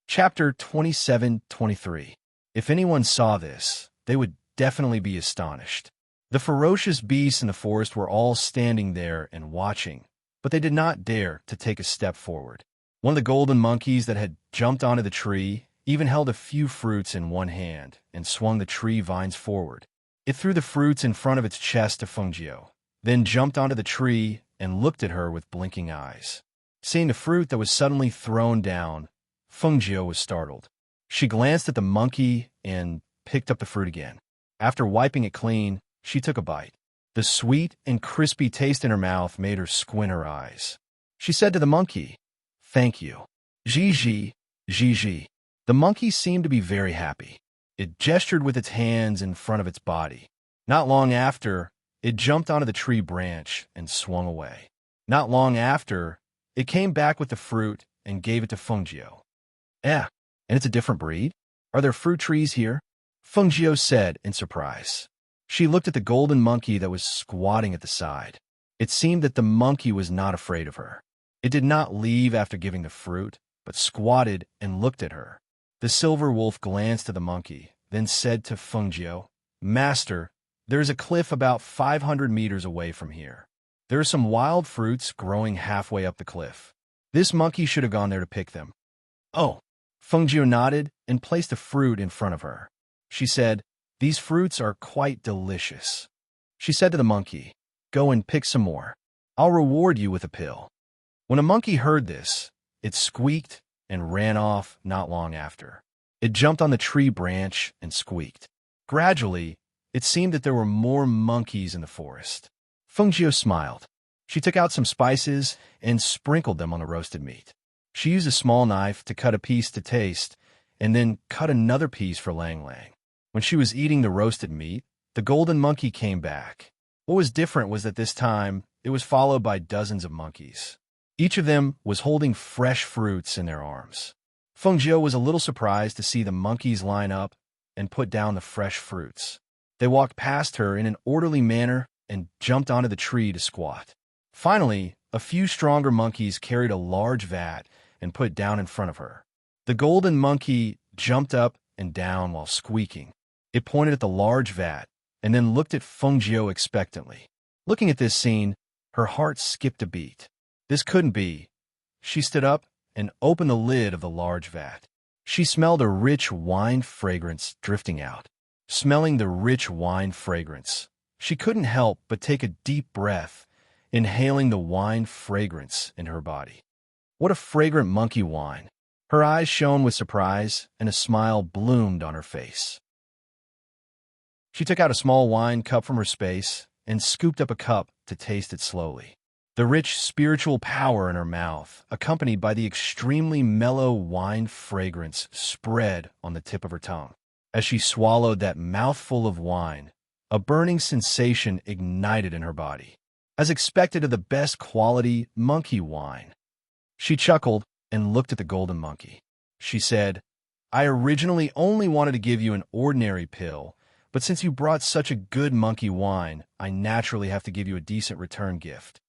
Chapter 27-23. If anyone saw this, they would definitely be astonished. The ferocious beasts in the forest were all standing there and watching, but they did not dare to take a step forward. One of the golden monkeys that had jumped onto the tree even held a few fruits in one hand and swung the tree vines forward. It threw the fruits in front of its chest to Feng Jiao, then jumped onto the tree and looked at her with blinking eyes. Seeing the fruit that was suddenly thrown down, Feng Jiao was startled. She glanced at the monkey and picked up the fruit again. After wiping it clean, she took a bite. The sweet and crispy taste in her mouth made her squint her eyes. She said to the monkey, "Thank you." "Ji, ji." The monkey seemed to be very happy. It gestured with its hands in front of its body. Not long after, it jumped onto the tree branch and swung away. Not long after, it came back with the fruit and gave it to Feng Jiao. "And it's a different breed? Are there fruit trees here?" Feng Jiao said in surprise. She looked at the golden monkey that was squatting at the side. It seemed that the monkey was not afraid of her. It did not leave after giving the fruit, but squatted and looked at her. The silver wolf glanced at the monkey, then said to Feng Jiao, "Master, there is a cliff about 500 meters away from here. There are some wild fruits growing halfway up the cliff. This monkey should have gone there to pick them." "Oh." Feng Jiao nodded and placed a fruit in front of her. She said, "These fruits are quite delicious." She said to the monkey, "Go and pick some more. I'll reward you with a pill." When a monkey heard this, it squeaked and ran off not long after. It jumped on the tree branch and squeaked. Gradually, it seemed that there were more monkeys in the forest. Feng Jiao smiled. She took out some spices and sprinkled them on the roasted meat. She used a small knife to cut a piece to taste, and then cut another piece for Lang Lang. When she was eating the roasted meat, the golden monkey came back. What was different was that this time, it was followed by dozens of monkeys. Each of them was holding fresh fruits in their arms. Fengjiu was a little surprised to see the monkeys line up and put down the fresh fruits. They walked past her in an orderly manner and jumped onto the tree to squat. Finally, a few stronger monkeys carried a large vat and put it down in front of her. The golden monkey jumped up and down while squeaking. It pointed at the large vat and then looked at Fengjiu expectantly. Looking at this scene, her heart skipped a beat. This couldn't be. She stood up and opened the lid of the large vat. She smelled a rich wine fragrance drifting out. Smelling the rich wine fragrance, she couldn't help but take a deep breath, inhaling the wine fragrance in her body. What a fragrant monkey wine! Her eyes shone with surprise, and a smile bloomed on her face. She took out a small wine cup from her space and scooped up a cup to taste it slowly. The rich spiritual power in her mouth, accompanied by the extremely mellow wine fragrance, spread on the tip of her tongue. As she swallowed that mouthful of wine, a burning sensation ignited in her body, as expected of the best quality monkey wine. She chuckled and looked at the golden monkey. She said, "I originally only wanted to give you an ordinary pill, but since you brought such a good monkey wine, I naturally have to give you a decent return gift."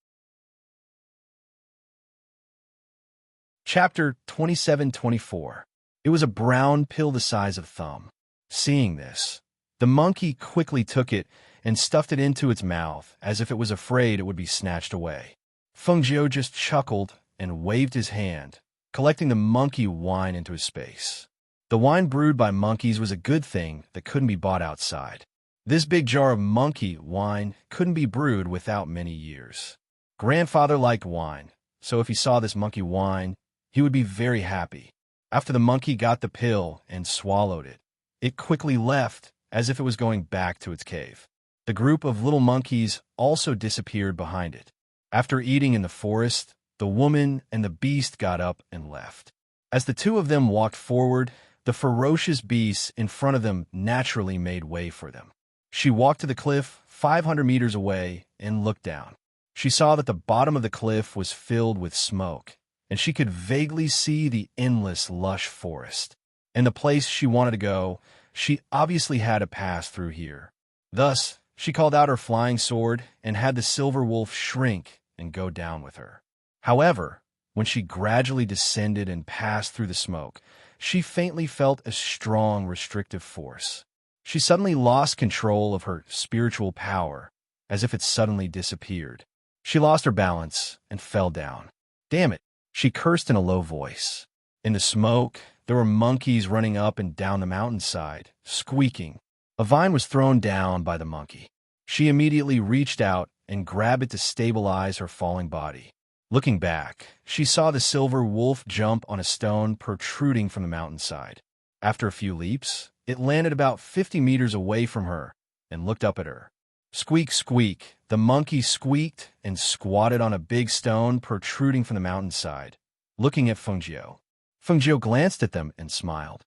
Chapter 27-24. It was a brown pill the size of thumb. Seeing this, the monkey quickly took it and stuffed it into its mouth as if it was afraid it would be snatched away. Fengjiu just chuckled and waved his hand, collecting the monkey wine into his space. The wine brewed by monkeys was a good thing that couldn't be bought outside. This big jar of monkey wine couldn't be brewed without many years. Grandfather liked wine, so if he saw this monkey wine, he would be very happy. After the monkey got the pill and swallowed it, it quickly left as if it was going back to its cave. The group of little monkeys also disappeared behind it. After eating in the forest, the woman and the beast got up and left. As the two of them walked forward, the ferocious beast in front of them naturally made way for them. She walked to the cliff 500 meters away and looked down. She saw that the bottom of the cliff was filled with smoke, and she could vaguely see the endless lush forest. In the place she wanted to go, she obviously had to pass through here. Thus, she called out her flying sword and had the silver wolf shrink and go down with her. However, when she gradually descended and passed through the smoke, she faintly felt a strong restrictive force. She suddenly lost control of her spiritual power, as if it suddenly disappeared. She lost her balance and fell down. "Damn it," she cursed in a low voice. In the smoke, there were monkeys running up and down the mountainside, squeaking. A vine was thrown down by the monkey. She immediately reached out and grabbed it to stabilize her falling body. Looking back, she saw the silver wolf jump on a stone protruding from the mountainside. After a few leaps, it landed about 50 meters away from her and looked up at her. Squeak, squeak, the monkey squeaked and squatted on a big stone protruding from the mountainside, looking at Fengjiu. Fengjiu glanced at them and smiled.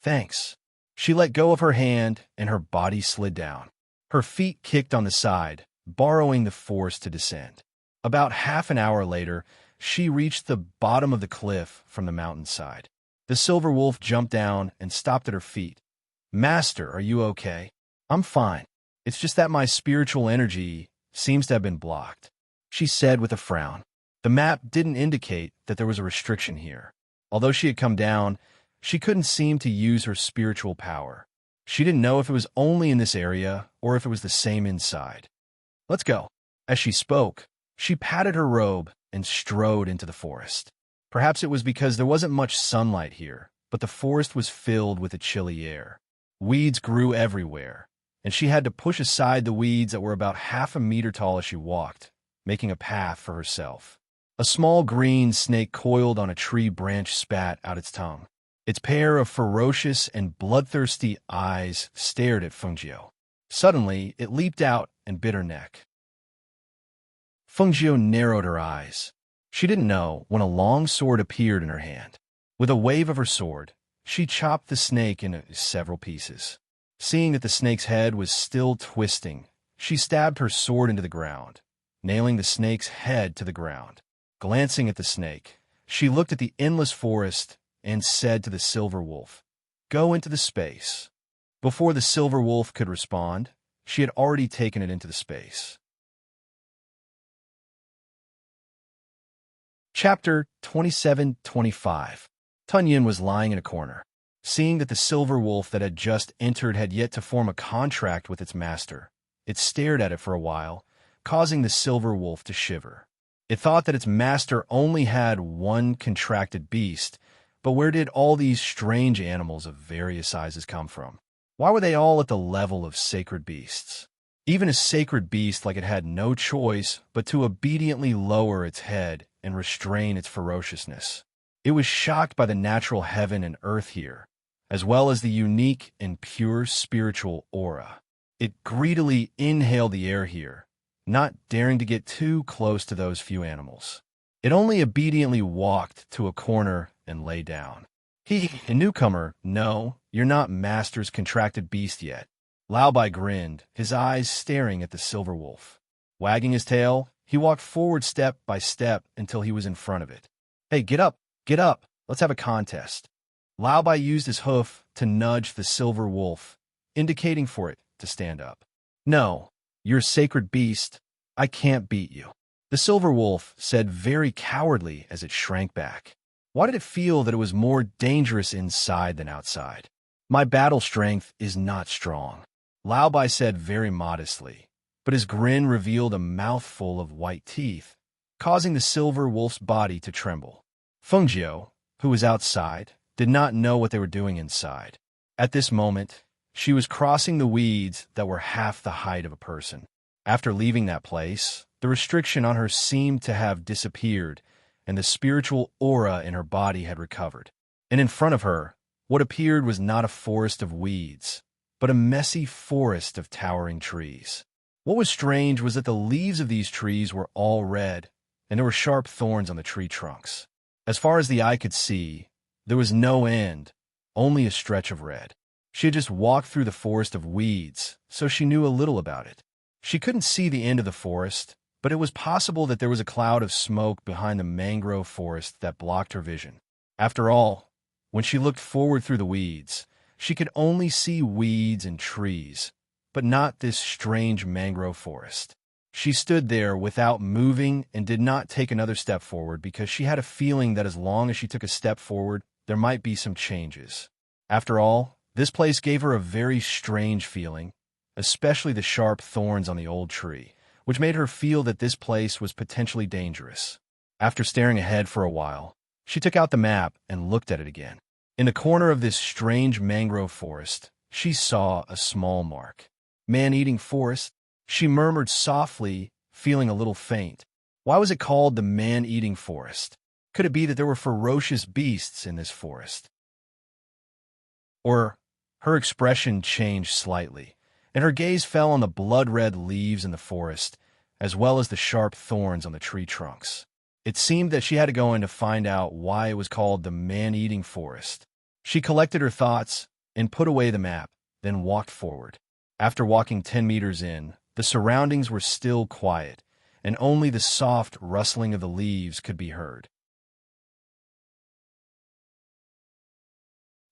"Thanks." She let go of her hand and her body slid down. Her feet kicked on the side, borrowing the force to descend. About half an hour later, she reached the bottom of the cliff from the mountainside. The silver wolf jumped down and stopped at her feet. "Master, are you okay?" "I'm fine. It's just that my spiritual energy seems to have been blocked," she said with a frown. The map didn't indicate that there was a restriction here. Although she had come down, she couldn't seem to use her spiritual power. She didn't know if it was only in this area or if it was the same inside. "Let's go." As she spoke, she patted her robe and strode into the forest. Perhaps it was because there wasn't much sunlight here, but the forest was filled with a chilly air. Weeds grew everywhere, and she had to push aside the weeds that were about half a meter tall as she walked, making a path for herself. A small green snake coiled on a tree branch spat out its tongue. Its pair of ferocious and bloodthirsty eyes stared at Fengjiu. Suddenly, it leaped out and bit her neck. Fengjiu narrowed her eyes. She didn't know when a long sword appeared in her hand. With a wave of her sword, she chopped the snake into several pieces. Seeing that the snake's head was still twisting, she stabbed her sword into the ground, nailing the snake's head to the ground. Glancing at the snake, she looked at the endless forest and said to the silver wolf, "Go into the space." Before the silver wolf could respond, she had already taken it into the space. Chapter 27-25. Tunyin was lying in a corner. Seeing that the silver wolf that had just entered had yet to form a contract with its master, it stared at it for a while, causing the silver wolf to shiver. It thought that its master only had one contracted beast, but where did all these strange animals of various sizes come from? Why were they all at the level of sacred beasts? Even a sacred beast like it had no choice but to obediently lower its head and restrain its ferociousness. It was shocked by the natural heaven and earth here, as well as the unique and pure spiritual aura. It greedily inhaled the air here, not daring to get too close to those few animals. It only obediently walked to a corner and lay down. A newcomer, no, you're not Master's contracted beast yet. Lao Bai grinned, his eyes staring at the silver wolf. Wagging his tail, he walked forward step by step until he was in front of it. Hey, get up, let's have a contest. Lao Bai used his hoof to nudge the silver wolf, indicating for it to stand up. No, you're a sacred beast. I can't beat you. The silver wolf said very cowardly as it shrank back. Why did it feel that it was more dangerous inside than outside? My battle strength is not strong, Lao Bai said very modestly, but his grin revealed a mouthful of white teeth, causing the silver wolf's body to tremble. Fengjiu, who was outside, did not know what they were doing inside. At this moment, she was crossing the weeds that were half the height of a person. After leaving that place, the restriction on her seemed to have disappeared, and the spiritual aura in her body had recovered. And in front of her, what appeared was not a forest of weeds, but a messy forest of towering trees. What was strange was that the leaves of these trees were all red, and there were sharp thorns on the tree trunks. As far as the eye could see, there was no end, only a stretch of red. She had just walked through the forest of weeds, so she knew a little about it. She couldn't see the end of the forest, but it was possible that there was a cloud of smoke behind the mangrove forest that blocked her vision. After all, when she looked forward through the weeds, she could only see weeds and trees, but not this strange mangrove forest. She stood there without moving and did not take another step forward because she had a feeling that as long as she took a step forward, there might be some changes. After all, this place gave her a very strange feeling, especially the sharp thorns on the old tree, which made her feel that this place was potentially dangerous. After staring ahead for a while, she took out the map and looked at it again. In the corner of this strange mangrove forest, she saw a small mark. Man-eating forest, she murmured softly, feeling a little faint. Why was it called the man-eating forest? Could it be that there were ferocious beasts in this forest? Or her expression changed slightly, and her gaze fell on the blood-red leaves in the forest, as well as the sharp thorns on the tree trunks. It seemed that she had to go in to find out why it was called the man-eating forest. She collected her thoughts and put away the map, then walked forward. After walking 10 meters in, the surroundings were still quiet, and only the soft rustling of the leaves could be heard.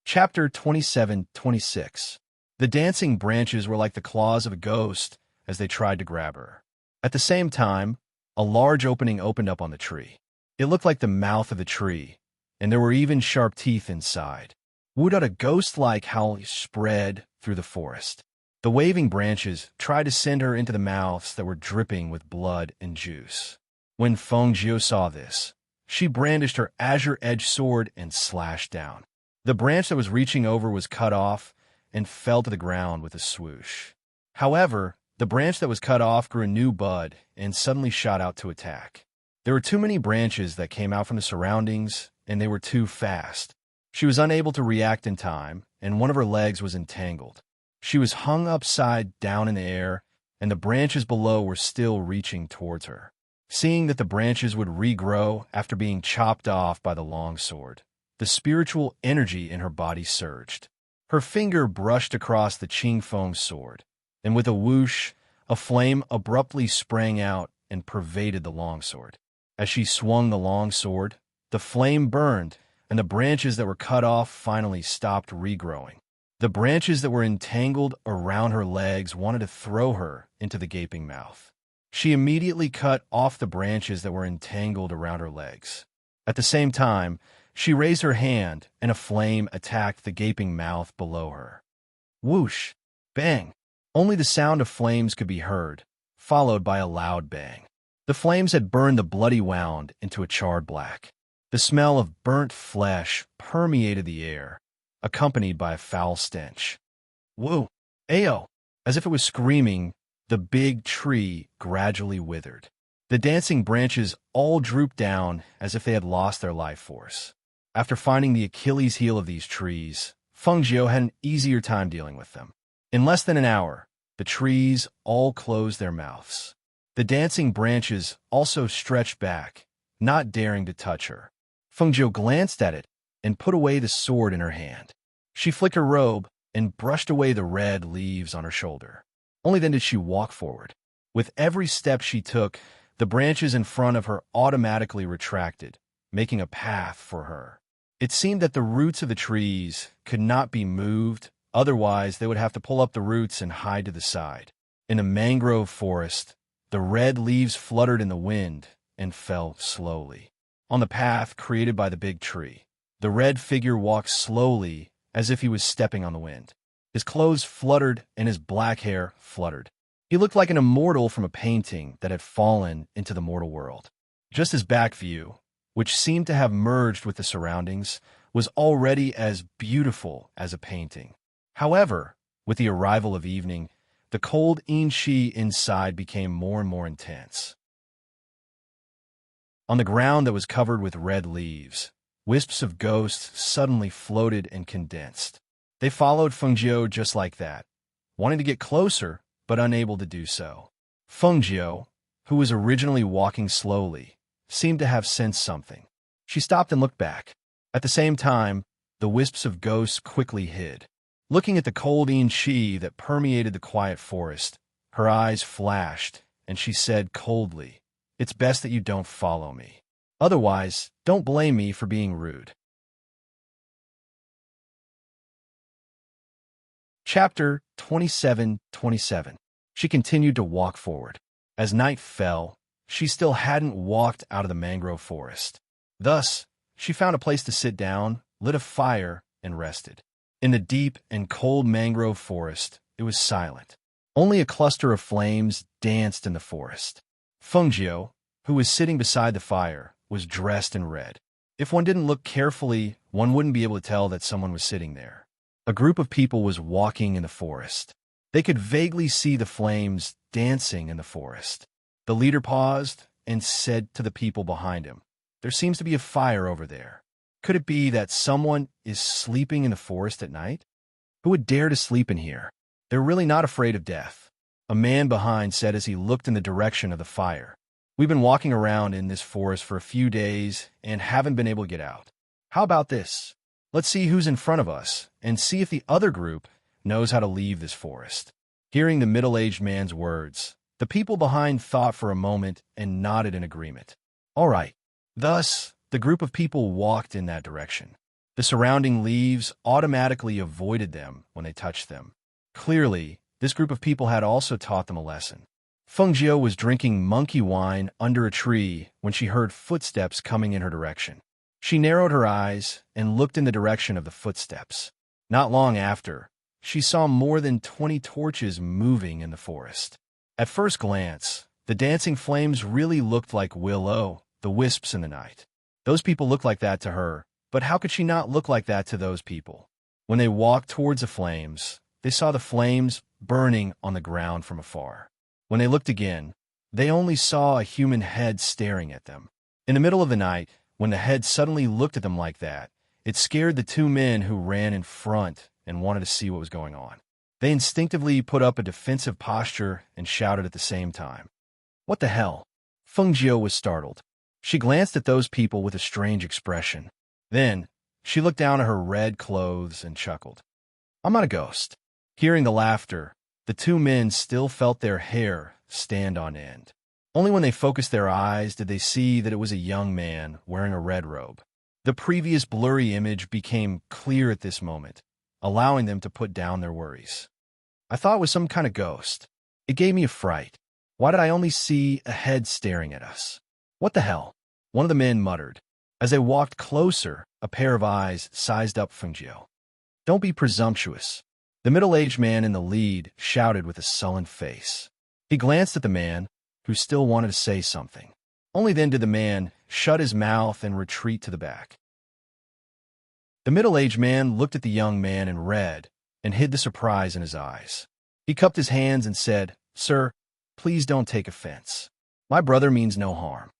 Chapter 27-26. The dancing branches were like the claws of a ghost as they tried to grab her. At the same time, a large opening opened up on the tree. It looked like the mouth of the tree, and there were even sharp teeth inside. Would a ghost-like howl spread through the forest. The waving branches tried to send her into the mouths that were dripping with blood and juice. When Fengjiu saw this, she brandished her azure-edged sword and slashed down. The branch that was reaching over was cut off and fell to the ground with a swoosh. However, the branch that was cut off grew a new bud and suddenly shot out to attack. There were too many branches that came out from the surroundings, and they were too fast. She was unable to react in time, and one of her legs was entangled. She was hung upside down in the air, and the branches below were still reaching towards her. Seeing that the branches would regrow after being chopped off by the long sword, the spiritual energy in her body surged. Her finger brushed across the Qingfeng sword, and with a whoosh, a flame abruptly sprang out and pervaded the longsword. As she swung the long sword, the flame burned, and the branches that were cut off finally stopped regrowing. The branches that were entangled around her legs wanted to throw her into the gaping mouth. She immediately cut off the branches that were entangled around her legs. At the same time, she raised her hand, and a flame attacked the gaping mouth below her. Whoosh! Bang! Only the sound of flames could be heard, followed by a loud bang. The flames had burned the bloody wound into a charred black. The smell of burnt flesh permeated the air, accompanied by a foul stench. Woo! Ayo! As if it was screaming, the big tree gradually withered. The dancing branches all drooped down as if they had lost their life force. After finding the Achilles heel of these trees, Fengjiu had an easier time dealing with them. In less than an hour, the trees all closed their mouths. The dancing branches also stretched back, not daring to touch her. Fengjiu glanced at it and put away the sword in her hand. She flicked her robe and brushed away the red leaves on her shoulder. Only then did she walk forward. With every step she took, the branches in front of her automatically retracted, making a path for her. It seemed that the roots of the trees could not be moved, otherwise they would have to pull up the roots and hide to the side. In a mangrove forest, the red leaves fluttered in the wind and fell slowly. On the path created by the big tree, the red figure walked slowly as if he was stepping on the wind. His clothes fluttered and his black hair fluttered. He looked like an immortal from a painting that had fallen into the mortal world. Just his back view, which seemed to have merged with the surroundings, was already as beautiful as a painting. However, with the arrival of evening, the cold Inchi inside became more and more intense. On the ground that was covered with red leaves, wisps of ghosts suddenly floated and condensed. They followed Fengjiu just like that, wanting to get closer, but unable to do so. Fengjiu, who was originally walking slowly, seemed to have sensed something. She stopped and looked back. At the same time, the wisps of ghosts quickly hid. Looking at the cold Inchi that permeated the quiet forest, her eyes flashed, and she said coldly, "It's best that you don't follow me. Otherwise, don't blame me for being rude." Chapter 27:27. She continued to walk forward. As night fell, she still hadn't walked out of the mangrove forest. Thus, she found a place to sit down, lit a fire, and rested. In the deep and cold mangrove forest, it was silent. Only a cluster of flames danced in the forest. Fengjiu, who was sitting beside the fire, was dressed in red. If one didn't look carefully, one wouldn't be able to tell that someone was sitting there. A group of people was walking in the forest. They could vaguely see the flames dancing in the forest. The leader paused and said to the people behind him, "There seems to be a fire over there. Could it be that someone is sleeping in the forest at night? Who would dare to sleep in here? They're really not afraid of death." A man behind said as he looked in the direction of the fire, "We've been walking around in this forest for a few days and haven't been able to get out. How about this? Let's see who's in front of us and see if the other group knows how to leave this forest." Hearing the middle-aged man's words, the people behind thought for a moment and nodded in agreement. All right. Thus, the group of people walked in that direction. The surrounding leaves automatically avoided them when they touched them. Clearly, this group of people had also taught them a lesson. Fengjiu was drinking monkey wine under a tree when she heard footsteps coming in her direction. She narrowed her eyes and looked in the direction of the footsteps. Not long after, she saw more than 20 torches moving in the forest. At first glance, the dancing flames really looked like willow, the wisps in the night. Those people looked like that to her, but how could she not look like that to those people? When they walked towards the flames, they saw the flames burning on the ground from afar. When they looked again, they only saw a human head staring at them. In the middle of the night, when the head suddenly looked at them like that, it scared the two men who ran in front and wanted to see what was going on. They instinctively put up a defensive posture and shouted at the same time. "What the hell?" Fengjiu was startled. She glanced at those people with a strange expression. Then, she looked down at her red clothes and chuckled. "I'm not a ghost." Hearing the laughter, the two men still felt their hair stand on end. Only when they focused their eyes did they see that it was a young man wearing a red robe. The previous blurry image became clear at this moment, allowing them to put down their worries. I thought it was some kind of ghost. It gave me a fright. Why did I only see a head staring at us? What the hell? One of the men muttered. As they walked closer, a pair of eyes sized up Fengjiu. Don't be presumptuous. The middle-aged man in the lead shouted with a sullen face. He glanced at the man, who still wanted to say something. Only then did the man shut his mouth and retreat to the back. The middle-aged man looked at the young man in red and hid the surprise in his eyes. He cupped his hands and said, "Sir, please don't take offense. My brother means no harm."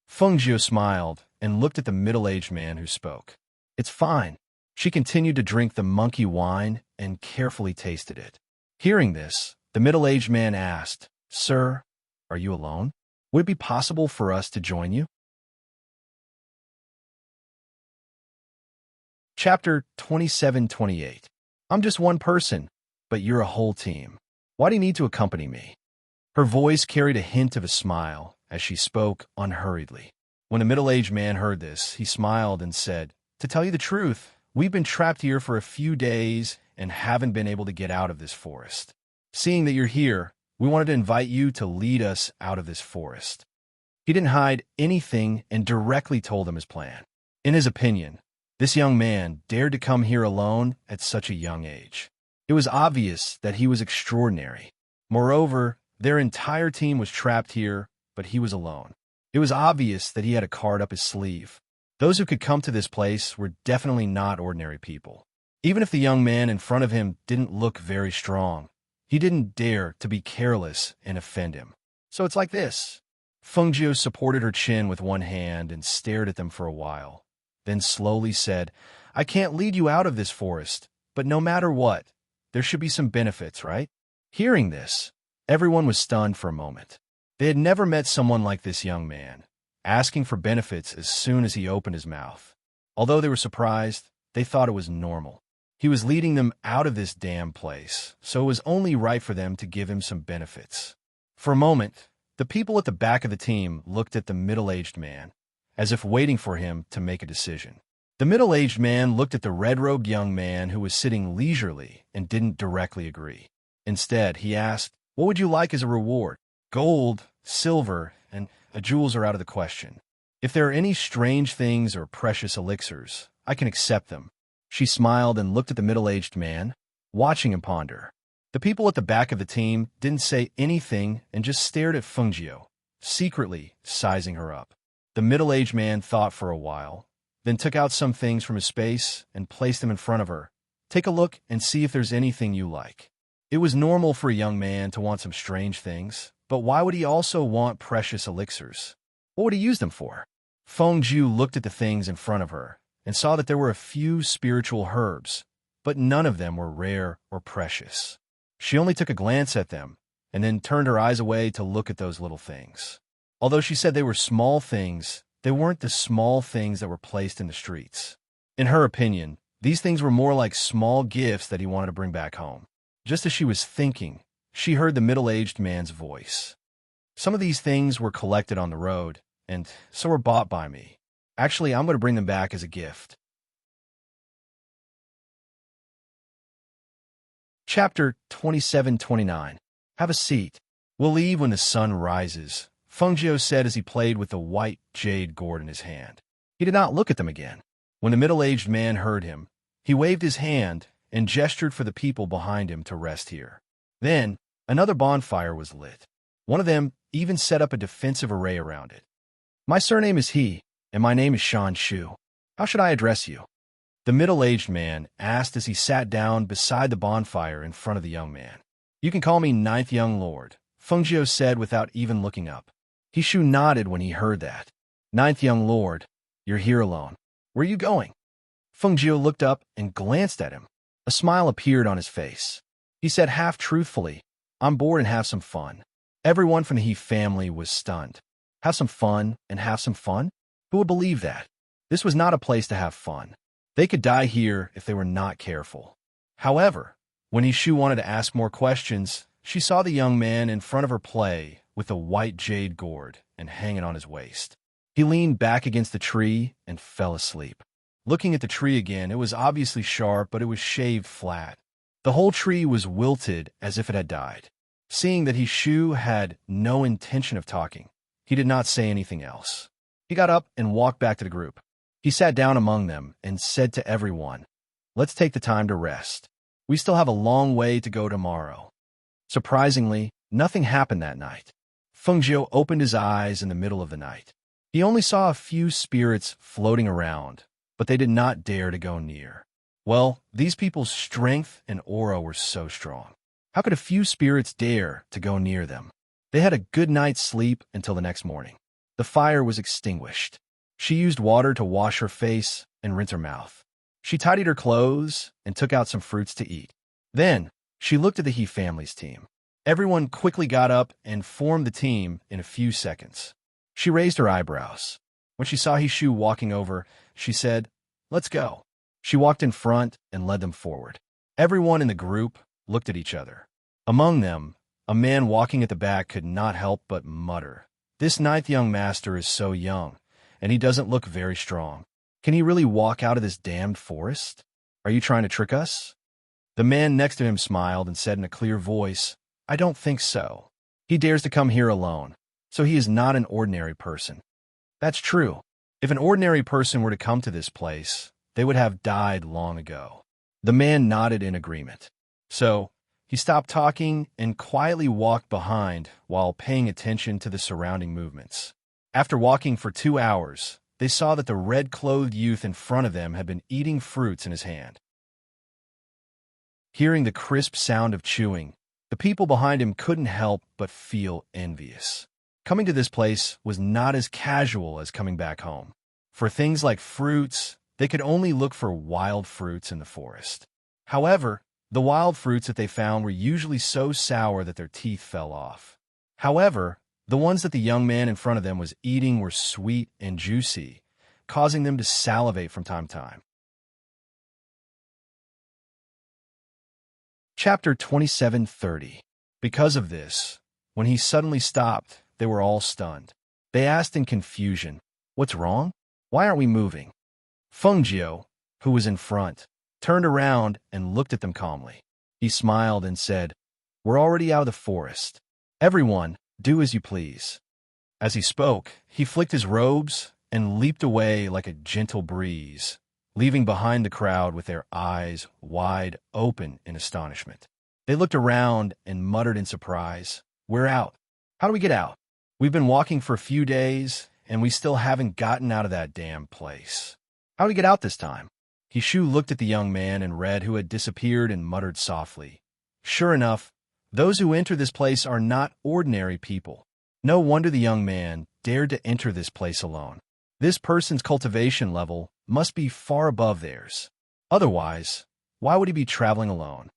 Fengjiu smiled and looked at the middle-aged man who spoke. "It's fine." She continued to drink the monkey wine and carefully tasted it. Hearing this, the middle-aged man asked, "Sir, are you alone? Would it be possible for us to join you?" Chapter 27-28. I'm just one person, but you're a whole team. Why do you need to accompany me? Her voice carried a hint of a smile as she spoke unhurriedly. When the middle-aged man heard this, he smiled and said, "To tell you the truth, we've been trapped here for a few days and haven't been able to get out of this forest. Seeing that you're here, we wanted to invite you to lead us out of this forest." He didn't hide anything and directly told them his plan. In his opinion, this young man dared to come here alone at such a young age. It was obvious that he was extraordinary. Moreover, their entire team was trapped here, but he was alone. It was obvious that he had a card up his sleeve. Those who could come to this place were definitely not ordinary people. Even if the young man in front of him didn't look very strong, he didn't dare to be careless and offend him. So it's like this. Fengjiu supported her chin with one hand and stared at them for a while, then slowly said, "I can't lead you out of this forest, but no matter what, there should be some benefits, right?" Hearing this, everyone was stunned for a moment. They had never met someone like this young man, asking for benefits as soon as he opened his mouth. Although they were surprised, they thought it was normal. He was leading them out of this damn place, so it was only right for them to give him some benefits. For a moment, the people at the back of the team looked at the middle-aged man, as if waiting for him to make a decision. The middle-aged man looked at the red-robed young man who was sitting leisurely and didn't directly agree. Instead, he asked, "What would you like as a reward? Gold, silver, and jewels are out of the question. If there are any strange things or precious elixirs, I can accept them." She smiled and looked at the middle-aged man, watching him ponder. The people at the back of the team didn't say anything and just stared at Fengjiu, secretly sizing her up. The middle-aged man thought for a while, then took out some things from his space and placed them in front of her. "Take a look and see if there's anything you like." It was normal for a young man to want some strange things, but why would he also want precious elixirs? What would he use them for? Fengjiu looked at the things in front of her and saw that there were a few spiritual herbs, but none of them were rare or precious. She only took a glance at them and then turned her eyes away to look at those little things. Although she said they were small things, they weren't the small things that were placed in the streets. In her opinion, these things were more like small gifts that he wanted to bring back home. Just as she was thinking, she heard the middle-aged man's voice. "Some of these things were collected on the road, and so were bought by me. Actually, I'm going to bring them back as a gift." Chapter 27-29. Have a seat. We'll leave when the sun rises, Fengjiu said as he played with the white jade gourd in his hand. He did not look at them again. When the middle-aged man heard him, he waved his hand and gestured for the people behind him to rest here. Then, another bonfire was lit. One of them even set up a defensive array around it. "My surname is He, and my name is Shan Shu. How should I address you?" The middle-aged man asked as he sat down beside the bonfire in front of the young man. "You can call me Ninth Young Lord," Fengjiu said without even looking up. He Shu nodded when he heard that. "Ninth Young Lord, you're here alone. Where are you going?" Fengjiu looked up and glanced at him. A smile appeared on his face. He said half-truthfully, "I'm bored and have some fun." Everyone from the He family was stunned. Have some fun and have some fun? Who would believe that? This was not a place to have fun. They could die here if they were not careful. However, when He Shu wanted to ask more questions, she saw the young man in front of her play with a white jade gourd and hanging on his waist. He leaned back against the tree and fell asleep. Looking at the tree again, it was obviously sharp, but it was shaved flat. The whole tree was wilted as if it had died. Seeing that Shu had no intention of talking, he did not say anything else. He got up and walked back to the group. He sat down among them and said to everyone, "Let's take the time to rest. We still have a long way to go tomorrow." Surprisingly, nothing happened that night. Fengjiu opened his eyes in the middle of the night. He only saw a few spirits floating around, but they did not dare to go near. Well, these people's strength and aura were so strong. How could a few spirits dare to go near them? They had a good night's sleep until the next morning. The fire was extinguished. She used water to wash her face and rinse her mouth. She tidied her clothes and took out some fruits to eat. Then, she looked at the He family's team. Everyone quickly got up and formed the team in a few seconds. She raised her eyebrows. When she saw Shu walking over, she said, "Let's go." She walked in front and led them forward. Everyone in the group looked at each other. Among them, a man walking at the back could not help but mutter, "This ninth young master is so young, and he doesn't look very strong. Can he really walk out of this damned forest? Are you trying to trick us?" The man next to him smiled and said in a clear voice, "I don't think so. He dares to come here alone, so he is not an ordinary person." That's true. If an ordinary person were to come to this place, they would have died long ago. The man nodded in agreement. So, he stopped talking and quietly walked behind while paying attention to the surrounding movements. After walking for 2 hours, they saw that the red-clothed youth in front of them had been eating fruits in his hand. Hearing the crisp sound of chewing, the people behind him couldn't help but feel envious. Coming to this place was not as casual as coming back home. For things like fruits, they could only look for wild fruits in the forest. However, the wild fruits that they found were usually so sour that their teeth fell off. However, the ones that the young man in front of them was eating were sweet and juicy, causing them to salivate from time to time. Chapter 27:30. Because of this, when he suddenly stopped, they were all stunned. They asked in confusion, "What's wrong? Why aren't we moving?" Fengjiu, who was in front, turned around and looked at them calmly. He smiled and said, "We're already out of the forest. Everyone, do as you please." As he spoke, he flicked his robes and leaped away like a gentle breeze, leaving behind the crowd with their eyes wide open in astonishment. They looked around and muttered in surprise, "We're out. How do we get out? We've been walking for a few days, and we still haven't gotten out of that damn place. How do we get out this time?" Shu looked at the young man in red who had disappeared and muttered softly, "Sure enough, those who enter this place are not ordinary people. No wonder the young man dared to enter this place alone. This person's cultivation level must be far above theirs. Otherwise, why would he be traveling alone?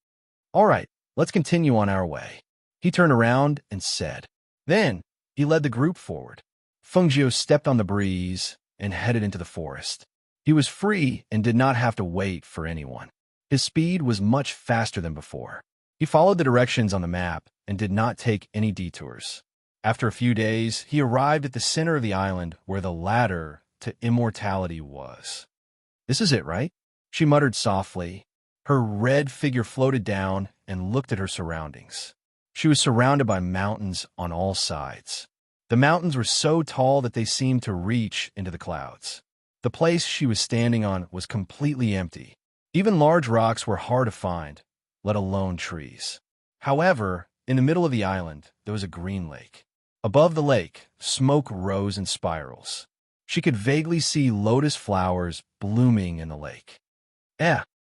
All right, let's continue on our way." He turned around and said. Then, he led the group forward. Fengjiu stepped on the breeze and headed into the forest. He was free and did not have to wait for anyone. His speed was much faster than before. He followed the directions on the map and did not take any detours. After a few days, he arrived at the center of the island where the ladder to immortality was. "This is it, right?" She muttered softly. Her red figure floated down and looked at her surroundings. She was surrounded by mountains on all sides. The mountains were so tall that they seemed to reach into the clouds. The place she was standing on was completely empty. Even large rocks were hard to find, let alone trees. However, in the middle of the island, there was a green lake. Above the lake, smoke rose in spirals. She could vaguely see lotus flowers blooming in the lake.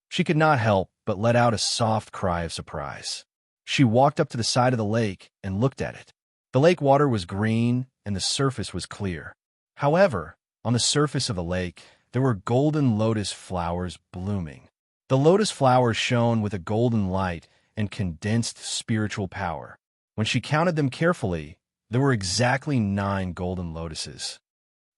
She could not help but let out a soft cry of surprise. She walked up to the side of the lake and looked at it. The lake water was green and the surface was clear. However, on the surface of the lake, there were golden lotus flowers blooming. The lotus flowers shone with a golden light and condensed spiritual power. When she counted them carefully, there were exactly 9 golden lotuses.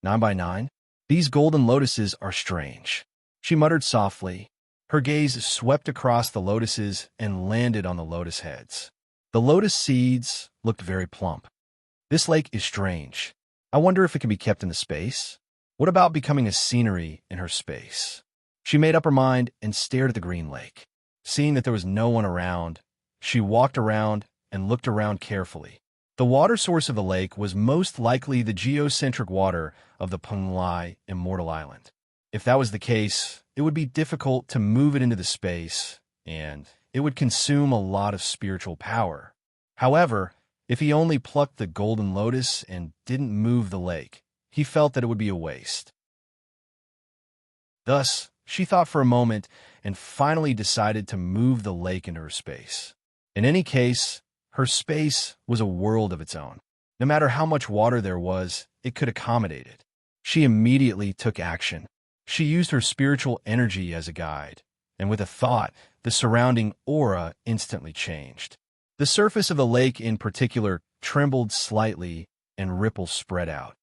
9 by 9? These golden lotuses are strange. She muttered softly. Her gaze swept across the lotuses and landed on the lotus heads. The lotus seeds looked very plump. This lake is strange. I wonder if it can be kept in the space? What about becoming a scenery in her space? She made up her mind and stared at the green lake. Seeing that there was no one around, she walked around and looked around carefully. The water source of the lake was most likely the geocentric water of the Punlai Immortal Island. If that was the case, it would be difficult to move it into the space, and it would consume a lot of spiritual power. However, if he only plucked the golden lotus and didn't move the lake, he felt that it would be a waste. Thus, she thought for a moment and finally decided to move the lake into her space. In any case, her space was a world of its own. No matter how much water there was, it could accommodate it. She immediately took action. She used her spiritual energy as a guide, and with a thought, the surrounding aura instantly changed. The surface of the lake in particular trembled slightly and ripples spread out.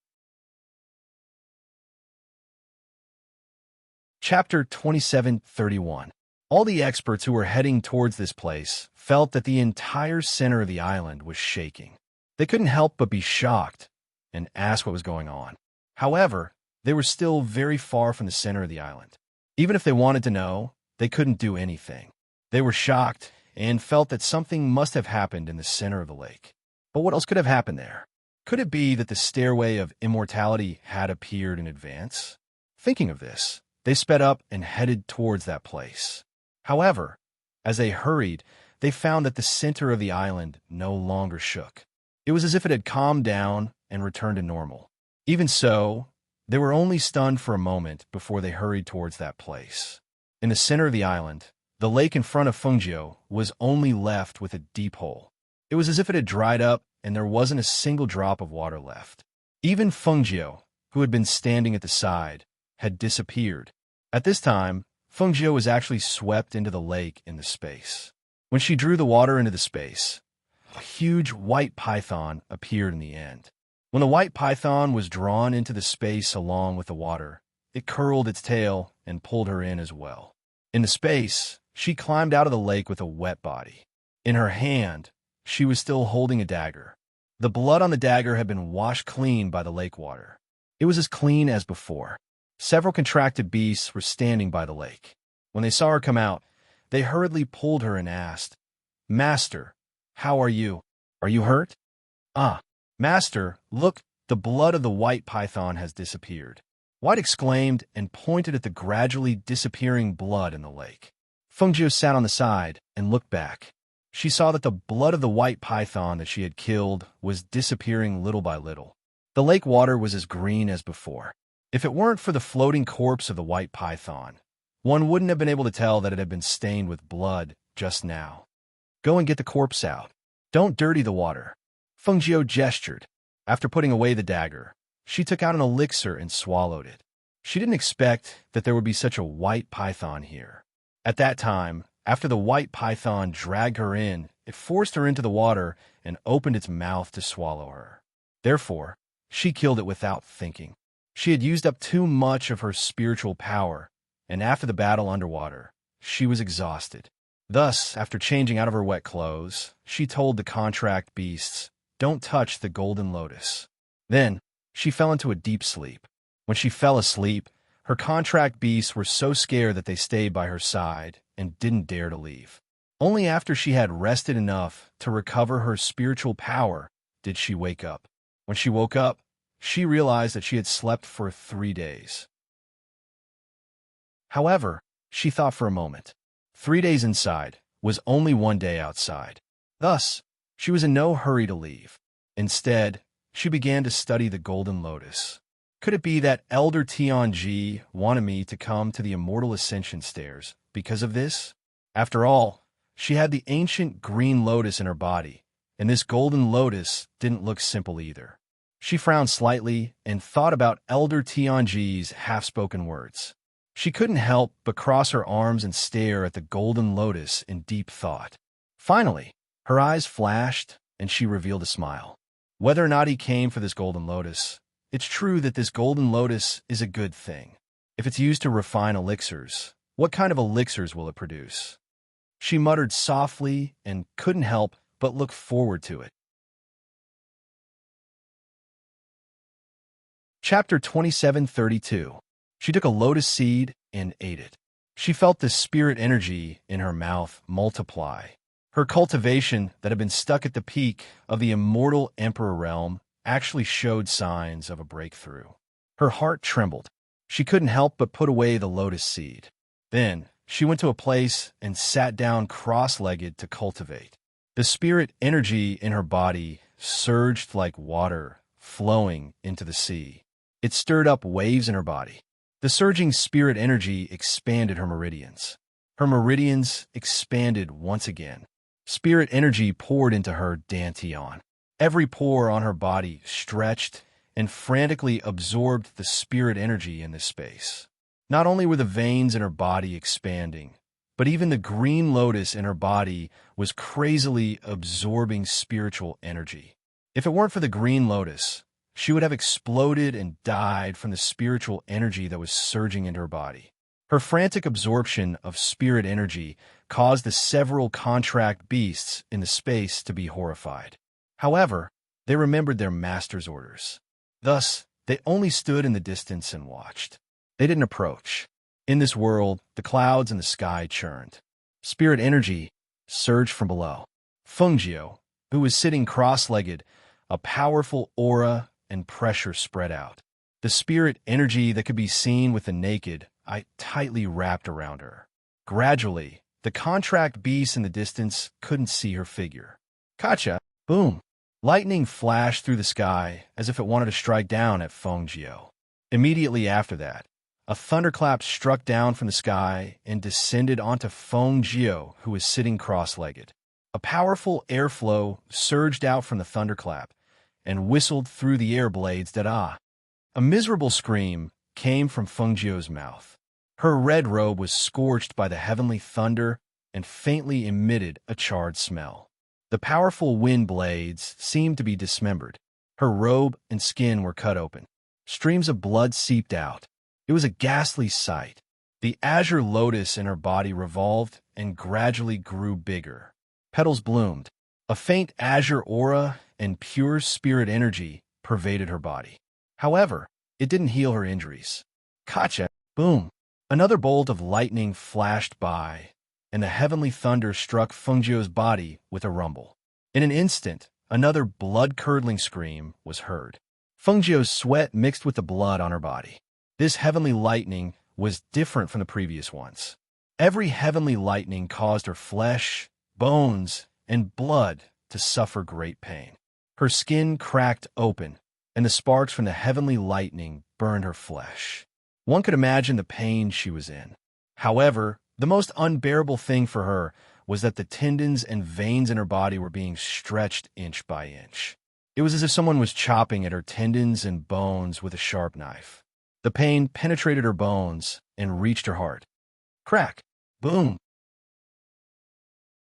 Chapter 27:31. All the experts who were heading towards this place felt that the entire center of the island was shaking. They couldn't help but be shocked and ask what was going on. However, they were still very far from the center of the island. Even if they wanted to know, they couldn't do anything. They were shocked and felt that something must have happened in the center of the lake. But what else could have happened there? Could it be that the stairway of immortality had appeared in advance? Thinking of this, they sped up and headed towards that place. However, as they hurried, they found that the center of the island no longer shook. It was as if it had calmed down and returned to normal. Even so, they were only stunned for a moment before they hurried towards that place. In the center of the island, the lake in front of Fengjiu was only left with a deep hole. It was as if it had dried up and there wasn't a single drop of water left. Even Fengjiu, who had been standing at the side, had disappeared. At this time, Fengjiu was actually swept into the lake in the space. When she drew the water into the space, a huge white python appeared in the end. When the white python was drawn into the space along with the water, it curled its tail and pulled her in as well. In the space, she climbed out of the lake with a wet body. In her hand, she was still holding a dagger. The blood on the dagger had been washed clean by the lake water. It was as clean as before. Several contracted beasts were standing by the lake. When they saw her come out, they hurriedly pulled her and asked, "Master, how are you? Are you hurt?" "Ah, Master, look, the blood of the white python has disappeared." White exclaimed and pointed at the gradually disappearing blood in the lake. Fengjiu sat on the side and looked back. She saw that the blood of the white python that she had killed was disappearing little by little. The lake water was as green as before. If it weren't for the floating corpse of the white python, one wouldn't have been able to tell that it had been stained with blood just now. "Go and get the corpse out. Don't dirty the water." Fengjiu gestured. After putting away the dagger, she took out an elixir and swallowed it. She didn't expect that there would be such a white python here. At that time, after the white python dragged her in, it forced her into the water and opened its mouth to swallow her. Therefore, she killed it without thinking. She had used up too much of her spiritual power, and after the battle underwater, she was exhausted. Thus, after changing out of her wet clothes, she told the contract beasts, "Don't touch the golden lotus." Then, she fell into a deep sleep. When she fell asleep, her contract beasts were so scared that they stayed by her side and didn't dare to leave. Only after she had rested enough to recover her spiritual power did she wake up. When she woke up, she realized that she had slept for 3 days. However, she thought for a moment. 3 days inside was only 1 day outside. Thus, she was in no hurry to leave. Instead, she began to study the golden lotus. Could it be that Elder Tianji wanted me to come to the Immortal Ascension Stairs because of this? After all, she had the ancient green lotus in her body, and this golden lotus didn't look simple either. She frowned slightly and thought about Elder Tianji's half-spoken words. She couldn't help but cross her arms and stare at the golden lotus in deep thought. Finally, her eyes flashed and she revealed a smile. Whether or not he came for this golden lotus, it's true that this golden lotus is a good thing. If it's used to refine elixirs, what kind of elixirs will it produce? She muttered softly and couldn't help but look forward to it. Chapter 2732. She took a lotus seed and ate it. She felt the spirit energy in her mouth multiply. Her cultivation that had been stuck at the peak of the immortal emperor realm actually showed signs of a breakthrough. Her heart trembled. She couldn't help but put away the lotus seed. Then she went to a place and sat down cross-legged to cultivate. The spirit energy in her body surged like water flowing into the sea. It stirred up waves in her body. The surging spirit energy expanded her meridians. Her meridians expanded once again. Spirit energy poured into her dantian. Every pore on her body stretched and frantically absorbed the spirit energy in this space. Not only were the veins in her body expanding, but even the green lotus in her body was crazily absorbing spiritual energy. If it weren't for the green lotus, she would have exploded and died from the spiritual energy that was surging into her body. Her frantic absorption of spirit energy caused the several contract beasts in the space to be horrified. However, they remembered their master's orders. Thus, they only stood in the distance and watched. They didn't approach. In this world, the clouds and the sky churned. Spirit energy surged from below. Fengjiu, who was sitting cross-legged, a powerful aura and pressure spread out. The spirit energy that could be seen with the naked eye tightly wrapped around her. Gradually, the contract beasts in the distance couldn't see her figure. Kacha! Boom! Lightning flashed through the sky as if it wanted to strike down at Fengjiu. Immediately after that, a thunderclap struck down from the sky and descended onto Fengjiu, who was sitting cross-legged. A powerful airflow surged out from the thunderclap and whistled through the air blades that A miserable scream came from Fengjiu's mouth. Her red robe was scorched by the heavenly thunder and faintly emitted a charred smell. The powerful wind blades seemed to be dismembered. Her robe and skin were cut open. Streams of blood seeped out. It was a ghastly sight. The azure lotus in her body revolved and gradually grew bigger. Petals bloomed. A faint azure aura and pure spirit energy pervaded her body. However, it didn't heal her injuries. Kacha! Boom! Another bolt of lightning flashed by, and the heavenly thunder struck Fengjiu's body with a rumble. In an instant, another blood-curdling scream was heard. Fengjiu's sweat mixed with the blood on her body. This heavenly lightning was different from the previous ones. Every heavenly lightning caused her flesh, bones, and blood to suffer great pain. Her skin cracked open, and the sparks from the heavenly lightning burned her flesh. One could imagine the pain she was in. However, the most unbearable thing for her was that the tendons and veins in her body were being stretched inch by inch. It was as if someone was chopping at her tendons and bones with a sharp knife. The pain penetrated her bones and reached her heart. Crack! Boom!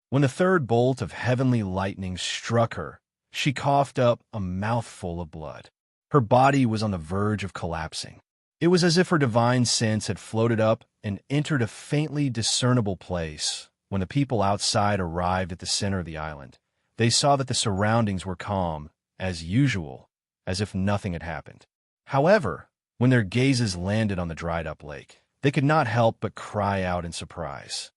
When the third bolt of heavenly lightning struck her, she coughed up a mouthful of blood. Her body was on the verge of collapsing. It was as if her divine sense had floated up and entered a faintly discernible place. When the people outside arrived at the center of the island, they saw that the surroundings were calm, as usual, as if nothing had happened. However, when their gazes landed on the dried-up lake, they could not help but cry out in surprise.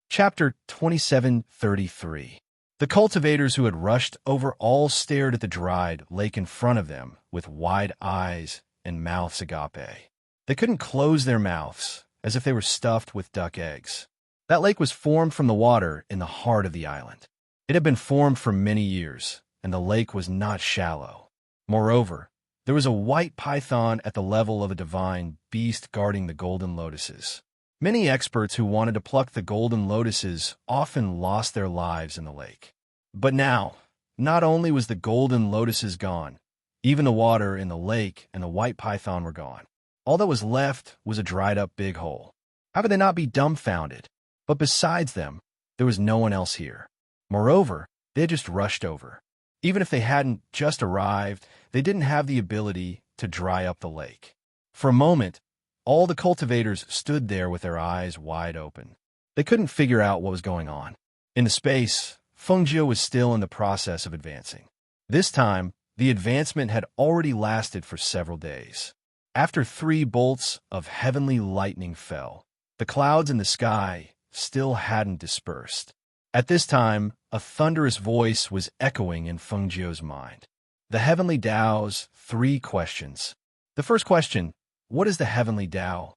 Chapter 2733. The cultivators who had rushed over all stared at the dried lake in front of them with wide eyes and mouths agape. They couldn't close their mouths, as if they were stuffed with duck eggs. That lake was formed from the water in the heart of the island. It had been formed for many years, and the lake was not shallow. Moreover, there was a white python at the level of a divine beast guarding the golden lotuses. Many experts who wanted to pluck the golden lotuses often lost their lives in the lake. But now, not only was the golden lotuses gone, even the water in the lake and the white python were gone. All that was left was a dried-up big hole. How could they not be dumbfounded? But besides them, there was no one else here. Moreover, they had just rushed over. Even if they hadn't just arrived, they didn't have the ability to dry up the lake. For a moment, all the cultivators stood there with their eyes wide open. They couldn't figure out what was going on. In the space, Fengjiu was still in the process of advancing. This time, the advancement had already lasted for several days. After 3 bolts of heavenly lightning fell, the clouds in the sky still hadn't dispersed. At this time, a thunderous voice was echoing in Fengjiu's mind. The Heavenly Tao's 3 questions. The first question, what is the Heavenly Tao?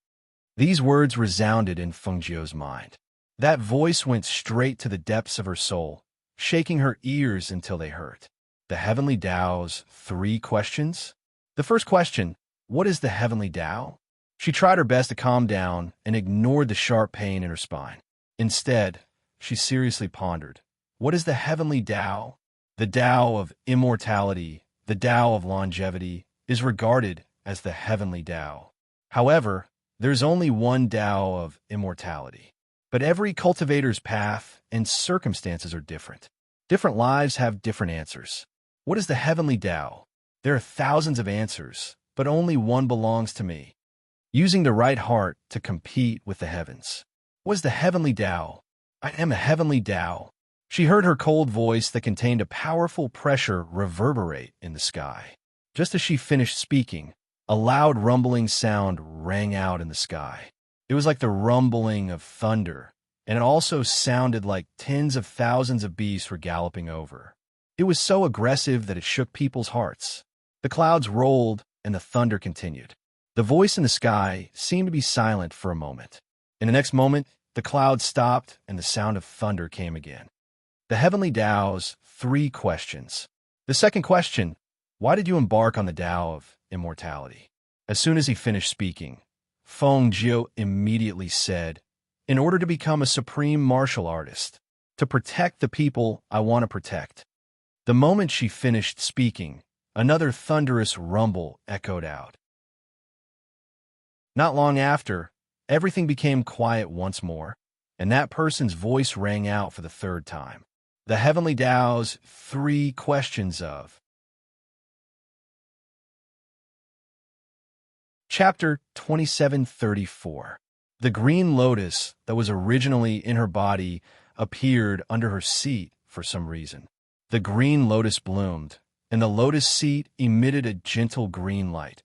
These words resounded in Fengjiu's mind. That voice went straight to the depths of her soul, shaking her ears until they hurt. The Heavenly Tao's 3 questions? The first question, what is the Heavenly Tao? She tried her best to calm down and ignored the sharp pain in her spine. Instead, she seriously pondered, what is the Heavenly Tao? The Tao of immortality, the Tao of longevity, is regarded as the Heavenly Tao. However, there's only one Tao of immortality. But every cultivator's path and circumstances are different. Different lives have different answers. What is the Heavenly Tao? There are thousands of answers, but only one belongs to me. Using the right heart to compete with the heavens. What is the Heavenly Tao? I am a Heavenly Tao. She heard her cold voice that contained a powerful pressure reverberate in the sky. Just as she finished speaking, a loud rumbling sound rang out in the sky. It was like the rumbling of thunder, and it also sounded like tens of thousands of beasts were galloping over. It was so aggressive that it shook people's hearts. The clouds rolled, and the thunder continued. The voice in the sky seemed to be silent for a moment. In the next moment, the clouds stopped, and the sound of thunder came again. The Heavenly Tao's 3 questions. The second question, why did you embark on the Tao of immortality? As soon as he finished speaking, Fengjiu immediately said, in order to become a supreme martial artist, to protect the people I want to protect. The moment she finished speaking, another thunderous rumble echoed out. Not long after, everything became quiet once more, and that person's voice rang out for the 3rd time. The Heavenly Tao's 3 questions of Chapter 2734. The green lotus that was originally in her body appeared under her seat for some reason. The green lotus bloomed, and the lotus seat emitted a gentle green light.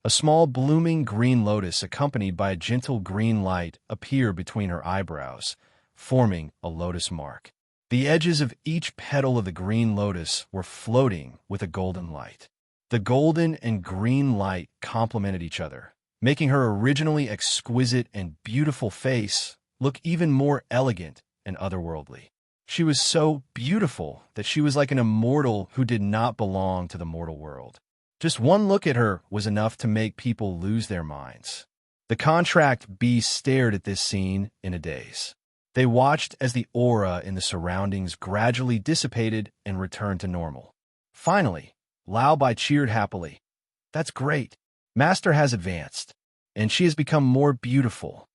A small blooming green lotus accompanied by a gentle green light appeared between her eyebrows, forming a lotus mark. The edges of each petal of the green lotus were floating with a golden light. The golden and green light complemented each other, making her originally exquisite and beautiful face look even more elegant and otherworldly. She was so beautiful that she was like an immortal who did not belong to the mortal world. Just one look at her was enough to make people lose their minds. The contract beasts stared at this scene in a daze. They watched as the aura in the surroundings gradually dissipated and returned to normal. Finally, Lao Bai cheered happily. That's great. Master has advanced, and she has become more beautiful.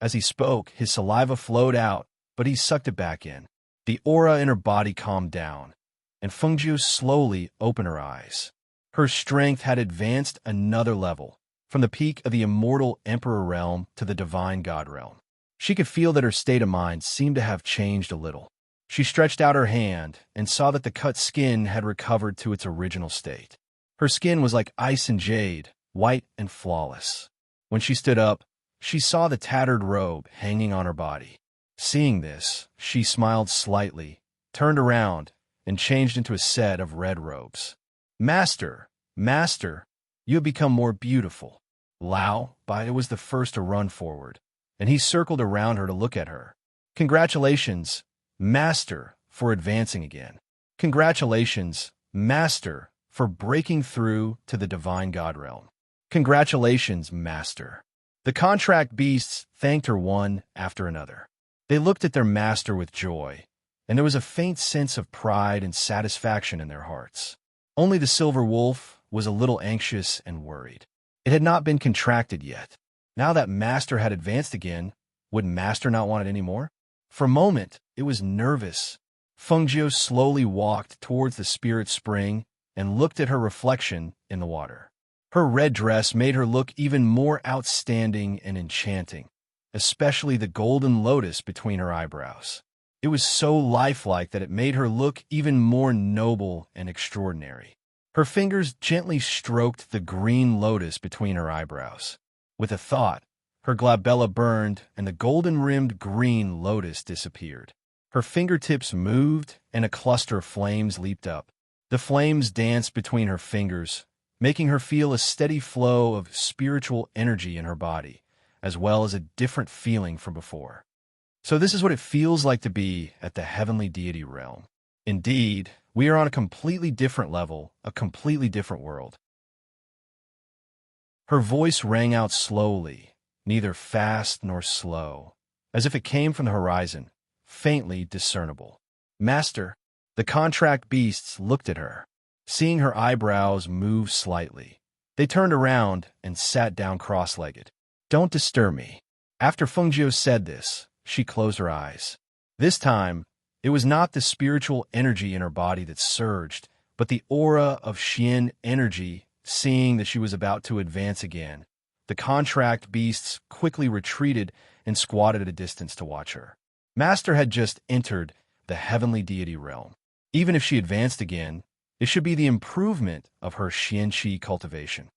As he spoke, his saliva flowed out, but he sucked it back in. The aura in her body calmed down, and Fengjiu slowly opened her eyes. Her strength had advanced another level, from the peak of the immortal Emperor realm to the divine God realm. She could feel that her state of mind seemed to have changed a little. She stretched out her hand and saw that the cut skin had recovered to its original state. Her skin was like ice and jade, white and flawless. When she stood up, she saw the tattered robe hanging on her body. Seeing this, she smiled slightly, turned around, and changed into a set of red robes. Master, Master, you have become more beautiful. Lao Bai was the first to run forward, and he circled around her to look at her. Congratulations, Master, for advancing again. Congratulations, Master, for breaking through to the divine God realm. Congratulations, Master. The contract beasts thanked her one after another. They looked at their master with joy, and there was a faint sense of pride and satisfaction in their hearts. Only the silver wolf was a little anxious and worried. It had not been contracted yet. Now that Master had advanced again, would Master not want it anymore? For a moment, it was nervous. Fengjiu slowly walked towards the spirit spring and looked at her reflection in the water. Her red dress made her look even more outstanding and enchanting, especially the golden lotus between her eyebrows. It was so lifelike that it made her look even more noble and extraordinary. Her fingers gently stroked the green lotus between her eyebrows. With a thought, her glabella burned and the golden-rimmed green lotus disappeared. Her fingertips moved and a cluster of flames leaped up. The flames danced between her fingers, making her feel a steady flow of spiritual energy in her body, as well as a different feeling from before. So this is what it feels like to be at the heavenly deity realm. Indeed, we are on a completely different level, a completely different world. Her voice rang out slowly, neither fast nor slow, as if it came from the horizon, faintly discernible. Master, the contract beasts looked at her, seeing her eyebrows move slightly. They turned around and sat down cross-legged. Don't disturb me. After Fengjiu said this, she closed her eyes. This time, it was not the spiritual energy in her body that surged, but the aura of Xian energy. Seeing that she was about to advance again, the contract beasts quickly retreated and squatted at a distance to watch her. Master had just entered the heavenly deity realm. Even if she advanced again, it should be the improvement of her Xianqi cultivation.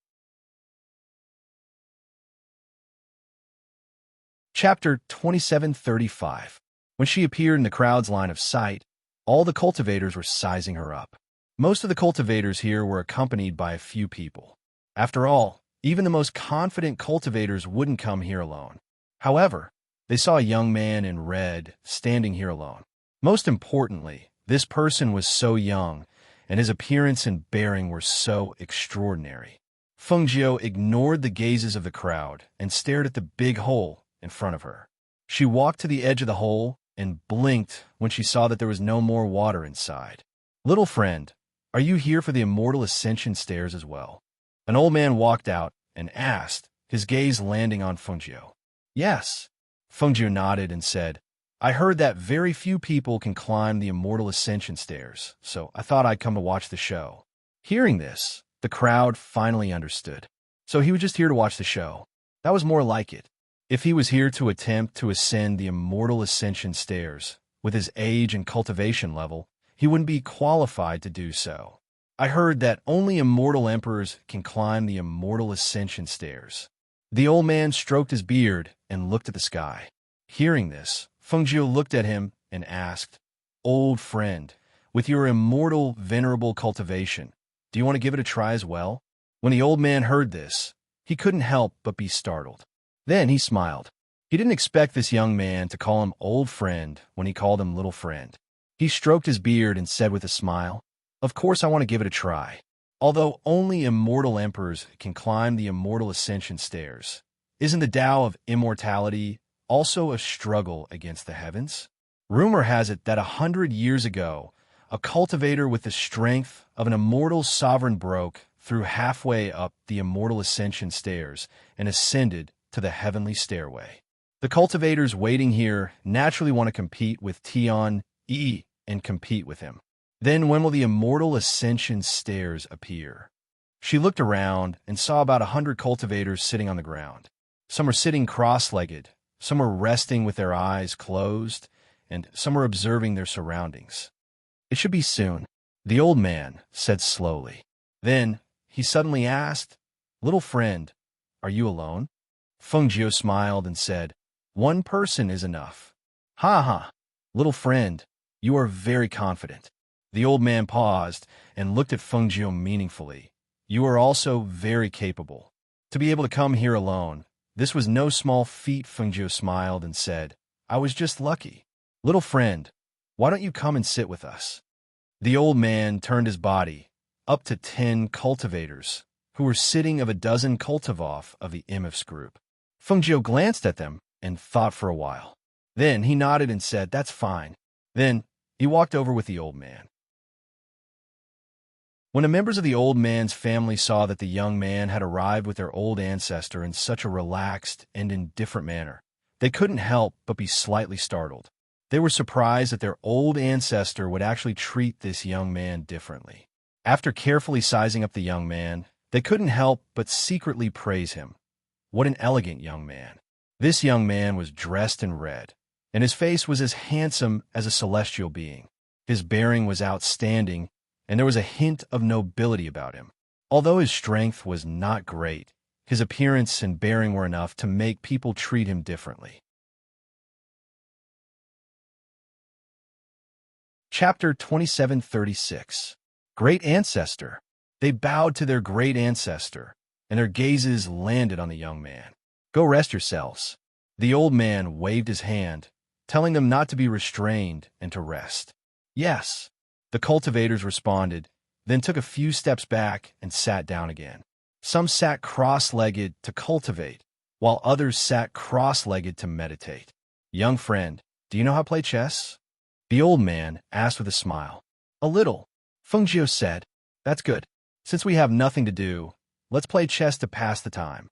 Chapter 2735. When she appeared in the crowd's line of sight, all the cultivators were sizing her up. Most of the cultivators here were accompanied by a few people. After all, even the most confident cultivators wouldn't come here alone. However, they saw a young man in red standing here alone. Most importantly, this person was so young, and his appearance and bearing were so extraordinary. Fengjiu ignored the gazes of the crowd and stared at the big hole in front of her. She walked to the edge of the hole and blinked when she saw that there was no more water inside. Little friend, are you here for the immortal ascension stairs as well? An old man walked out and asked, his gaze landing on Fengjiu. Yes. Fengjiu nodded and said, I heard that very few people can climb the immortal ascension stairs, so I thought I'd come to watch the show. Hearing this, the crowd finally understood. So he was just here to watch the show. That was more like it. If he was here to attempt to ascend the immortal ascension stairs, with his age and cultivation level, he wouldn't be qualified to do so. I heard that only immortal emperors can climb the immortal ascension stairs. The old man stroked his beard and looked at the sky. Hearing this, Fengjiu looked at him and asked, Old friend, with your immortal, venerable cultivation, do you want to give it a try as well? When the old man heard this, he couldn't help but be startled. Then he smiled. He didn't expect this young man to call him old friend when he called him little friend. He stroked his beard and said with a smile, Of course I want to give it a try. Although only immortal emperors can climb the immortal ascension stairs, isn't the Tao of immortality also a struggle against the heavens? Rumor has it that 100 years ago, a cultivator with the strength of an immortal sovereign broke through halfway up the immortal ascension stairs and ascended to the heavenly stairway. The cultivators waiting here naturally want to compete with Tian Yi and compete with him. Then when will the immortal ascension stairs appear? She looked around and saw about 100 cultivators sitting on the ground. Some were sitting cross-legged, some were resting with their eyes closed, and some were observing their surroundings. It should be soon, the old man said slowly. Then he suddenly asked, Little friend, are you alone? Fengjiu smiled and said, One person is enough. Ha ha, little friend, you are very confident. The old man paused and looked at Fengjiu meaningfully. You are also very capable. To be able to come here alone, this was no small feat. Fengjiu smiled and said, I was just lucky. Little friend, why don't you come and sit with us? The old man turned his body up to 10 cultivators, who were sitting of a dozen cultivoff of the Immerse group. Fengjiu glanced at them and thought for a while. Then he nodded and said, That's fine. Then he walked over with the old man. When the members of the old man's family saw that the young man had arrived with their old ancestor in such a relaxed and indifferent manner, they couldn't help but be slightly startled. They were surprised that their old ancestor would actually treat this young man differently. After carefully sizing up the young man, they couldn't help but secretly praise him. What an elegant young man. This young man was dressed in red, and his face was as handsome as a celestial being. His bearing was outstanding, and there was a hint of nobility about him. Although his strength was not great, his appearance and bearing were enough to make people treat him differently. Chapter 2736. Great Ancestor. They bowed to their great ancestor, and their gazes landed on the young man. Go rest yourselves. The old man waved his hand, telling them not to be restrained and to rest. Yes, the cultivators responded, then took a few steps back and sat down again. Some sat cross-legged to cultivate, while others sat cross-legged to meditate. Young friend, do you know how to play chess? The old man asked with a smile. A little, Fengjiu said. That's good. Since we have nothing to do, let's play chess to pass the time.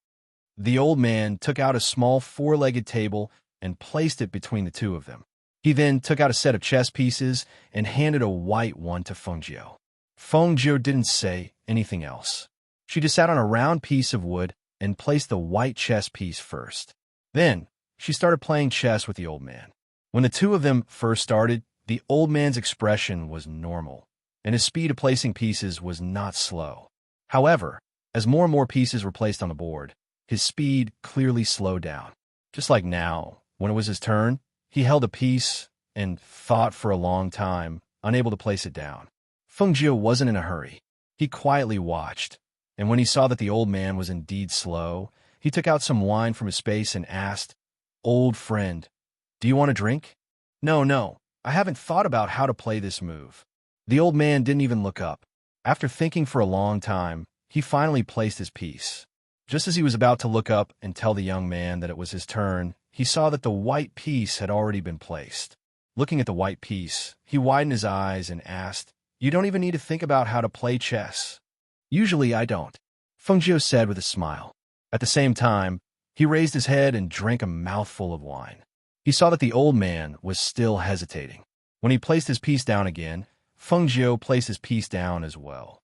The old man took out a small four-legged table and placed it between the two of them. He then took out a set of chess pieces and handed a white one to Fengjiu. Fengjiu didn't say anything else. She just sat on a round piece of wood and placed the white chess piece first. Then, she started playing chess with the old man. When the two of them first started, the old man's expression was normal, and his speed of placing pieces was not slow. However, as more and more pieces were placed on the board, his speed clearly slowed down. Just like now, when it was his turn, he held a piece and thought for a long time, unable to place it down. Fengjiu wasn't in a hurry. He quietly watched, and when he saw that the old man was indeed slow, he took out some wine from his space and asked, "Old friend, do you want a drink?" No, I haven't thought about how to play this move." The old man didn't even look up. After thinking for a long time, he finally placed his piece. Just as he was about to look up and tell the young man that it was his turn, he saw that the white piece had already been placed. Looking at the white piece, he widened his eyes and asked, "You don't even need to think about how to play chess." "Usually I don't," Fengjiu said with a smile. At the same time, he raised his head and drank a mouthful of wine. He saw that the old man was still hesitating. When he placed his piece down again, Fengjiu placed his piece down as well.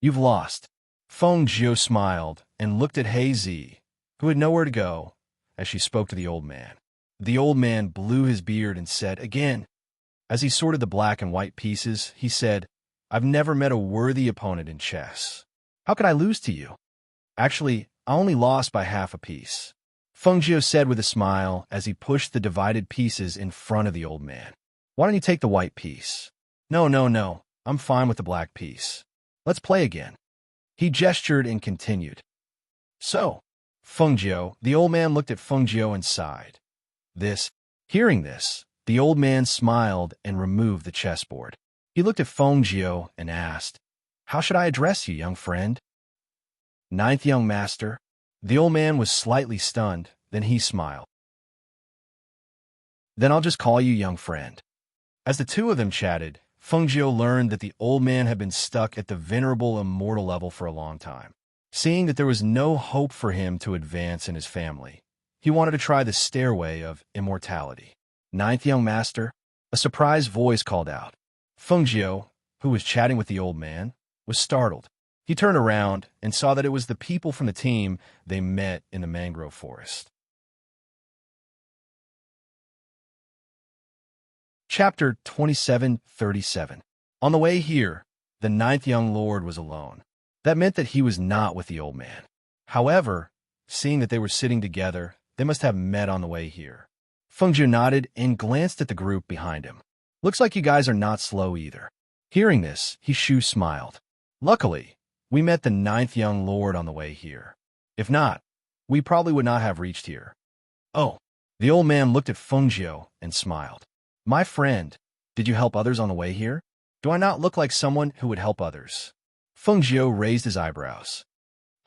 "You've lost." Fengjiu smiled and looked at Hazy, who had nowhere to go, as she spoke to the old man. The old man blew his beard and said again. As he sorted the black and white pieces, he said, "I've never met a worthy opponent in chess. How could I lose to you?" "Actually, I only lost by half a piece," Fengjiu said with a smile as he pushed the divided pieces in front of the old man. "Why don't you take the white piece?" No, I'm fine with the black piece. Let's play again." He gestured and continued. "So, Fengjiu," the old man looked at Fengjiu and sighed. Hearing this, the old man smiled and removed the chessboard. He looked at Fengjiu and asked, "How should I address you, young friend?" "Ninth young master." The old man was slightly stunned, then he smiled. "Then I'll just call you young friend." As the two of them chatted, Fengjiu learned that the old man had been stuck at the venerable immortal level for a long time. Seeing that there was no hope for him to advance in his family, he wanted to try the stairway of immortality. "Ninth young master," a surprised voice called out. Fengjiu, who was chatting with the old man, was startled. He turned around and saw that it was the people from the team they met in the mangrove forest. Chapter 2737. On the way here, the ninth young lord was alone. That meant that he was not with the old man. However, seeing that they were sitting together, they must have met on the way here. Fengjiu nodded and glanced at the group behind him. "Looks like you guys are not slow either." Hearing this, Shu smiled. "Luckily, we met the ninth young lord on the way here. If not, we probably would not have reached here." "Oh." The old man looked at Fengjiu and smiled. "My friend, did you help others on the way here? Do I not look like someone who would help others?" Fengjiu raised his eyebrows.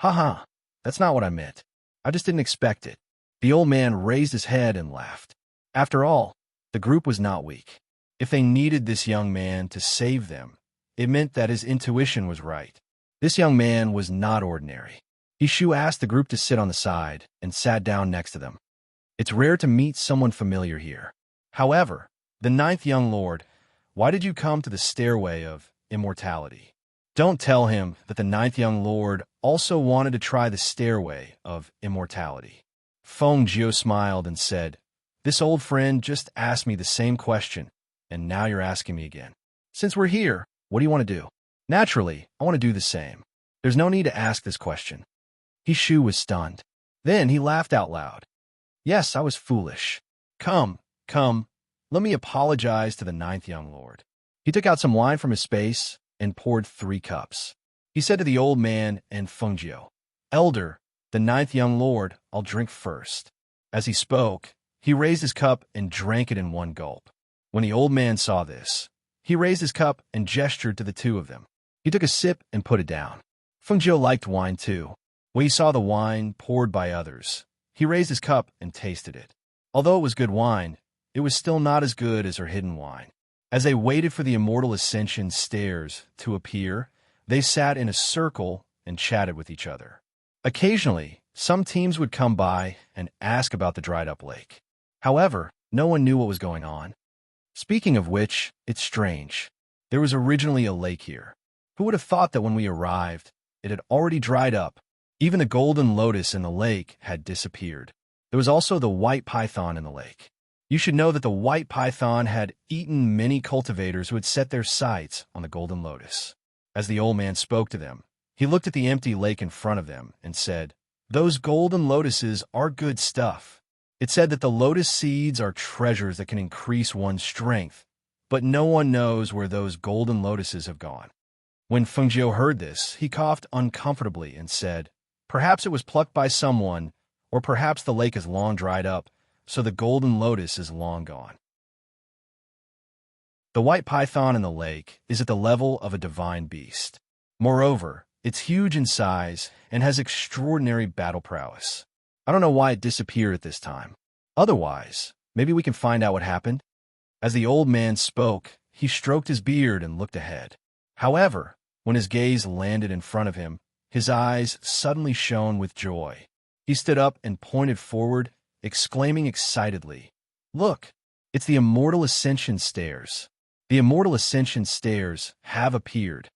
"Haha, that's not what I meant. I just didn't expect it." The old man raised his head and laughed. After all, the group was not weak. If they needed this young man to save them, it meant that his intuition was right. This young man was not ordinary. Shu asked the group to sit on the side and sat down next to them. It's rare to meet someone familiar here. However, the ninth young lord, why did you come to the stairway of immortality? Don't tell him that the ninth young lord also wanted to try the stairway of immortality. Fengjiu smiled and said, This old friend just asked me the same question, and now you're asking me again. Since we're here, what do you want to do? Naturally, I want to do the same. There's no need to ask this question. Shu was stunned. Then he laughed out loud. Yes, I was foolish. Come, let me apologize to the ninth young lord. He took out some wine from his space and poured 3 cups. He said to the old man and Fengjiu, Elder, the ninth young lord, I'll drink first. As he spoke, he raised his cup and drank it in one gulp. When the old man saw this, he raised his cup and gestured to the 2 of them. He took a sip and put it down. Fengjiu liked wine too. When he saw the wine poured by others, he raised his cup and tasted it. Although it was good wine, it was still not as good as her hidden wine. As they waited for the immortal ascension stairs to appear, they sat in a circle and chatted with each other. Occasionally, some teams would come by and ask about the dried-up lake. However, no one knew what was going on. Speaking of which, it's strange. There was originally a lake here. Who would have thought that when we arrived, it had already dried up? Even the golden lotus in the lake had disappeared. There was also the white python in the lake. You should know that the white python had eaten many cultivators who had set their sights on the golden lotus. As the old man spoke to them, he looked at the empty lake in front of them and said, Those golden lotuses are good stuff. It said that the lotus seeds are treasures that can increase one's strength, but no one knows where those golden lotuses have gone. When Fengjiu heard this, he coughed uncomfortably and said, Perhaps it was plucked by someone, or perhaps the lake is long dried up, so the golden lotus is long gone. The white python in the lake is at the level of a divine beast. Moreover, it's huge in size and has extraordinary battle prowess. I don't know why it disappeared at this time. Otherwise, maybe we can find out what happened. As the old man spoke, he stroked his beard and looked ahead. However, when his gaze landed in front of him, his eyes suddenly shone with joy. He stood up and pointed forward, exclaiming excitedly, Look, it's the immortal ascension stairs. The immortal ascension stairs have appeared.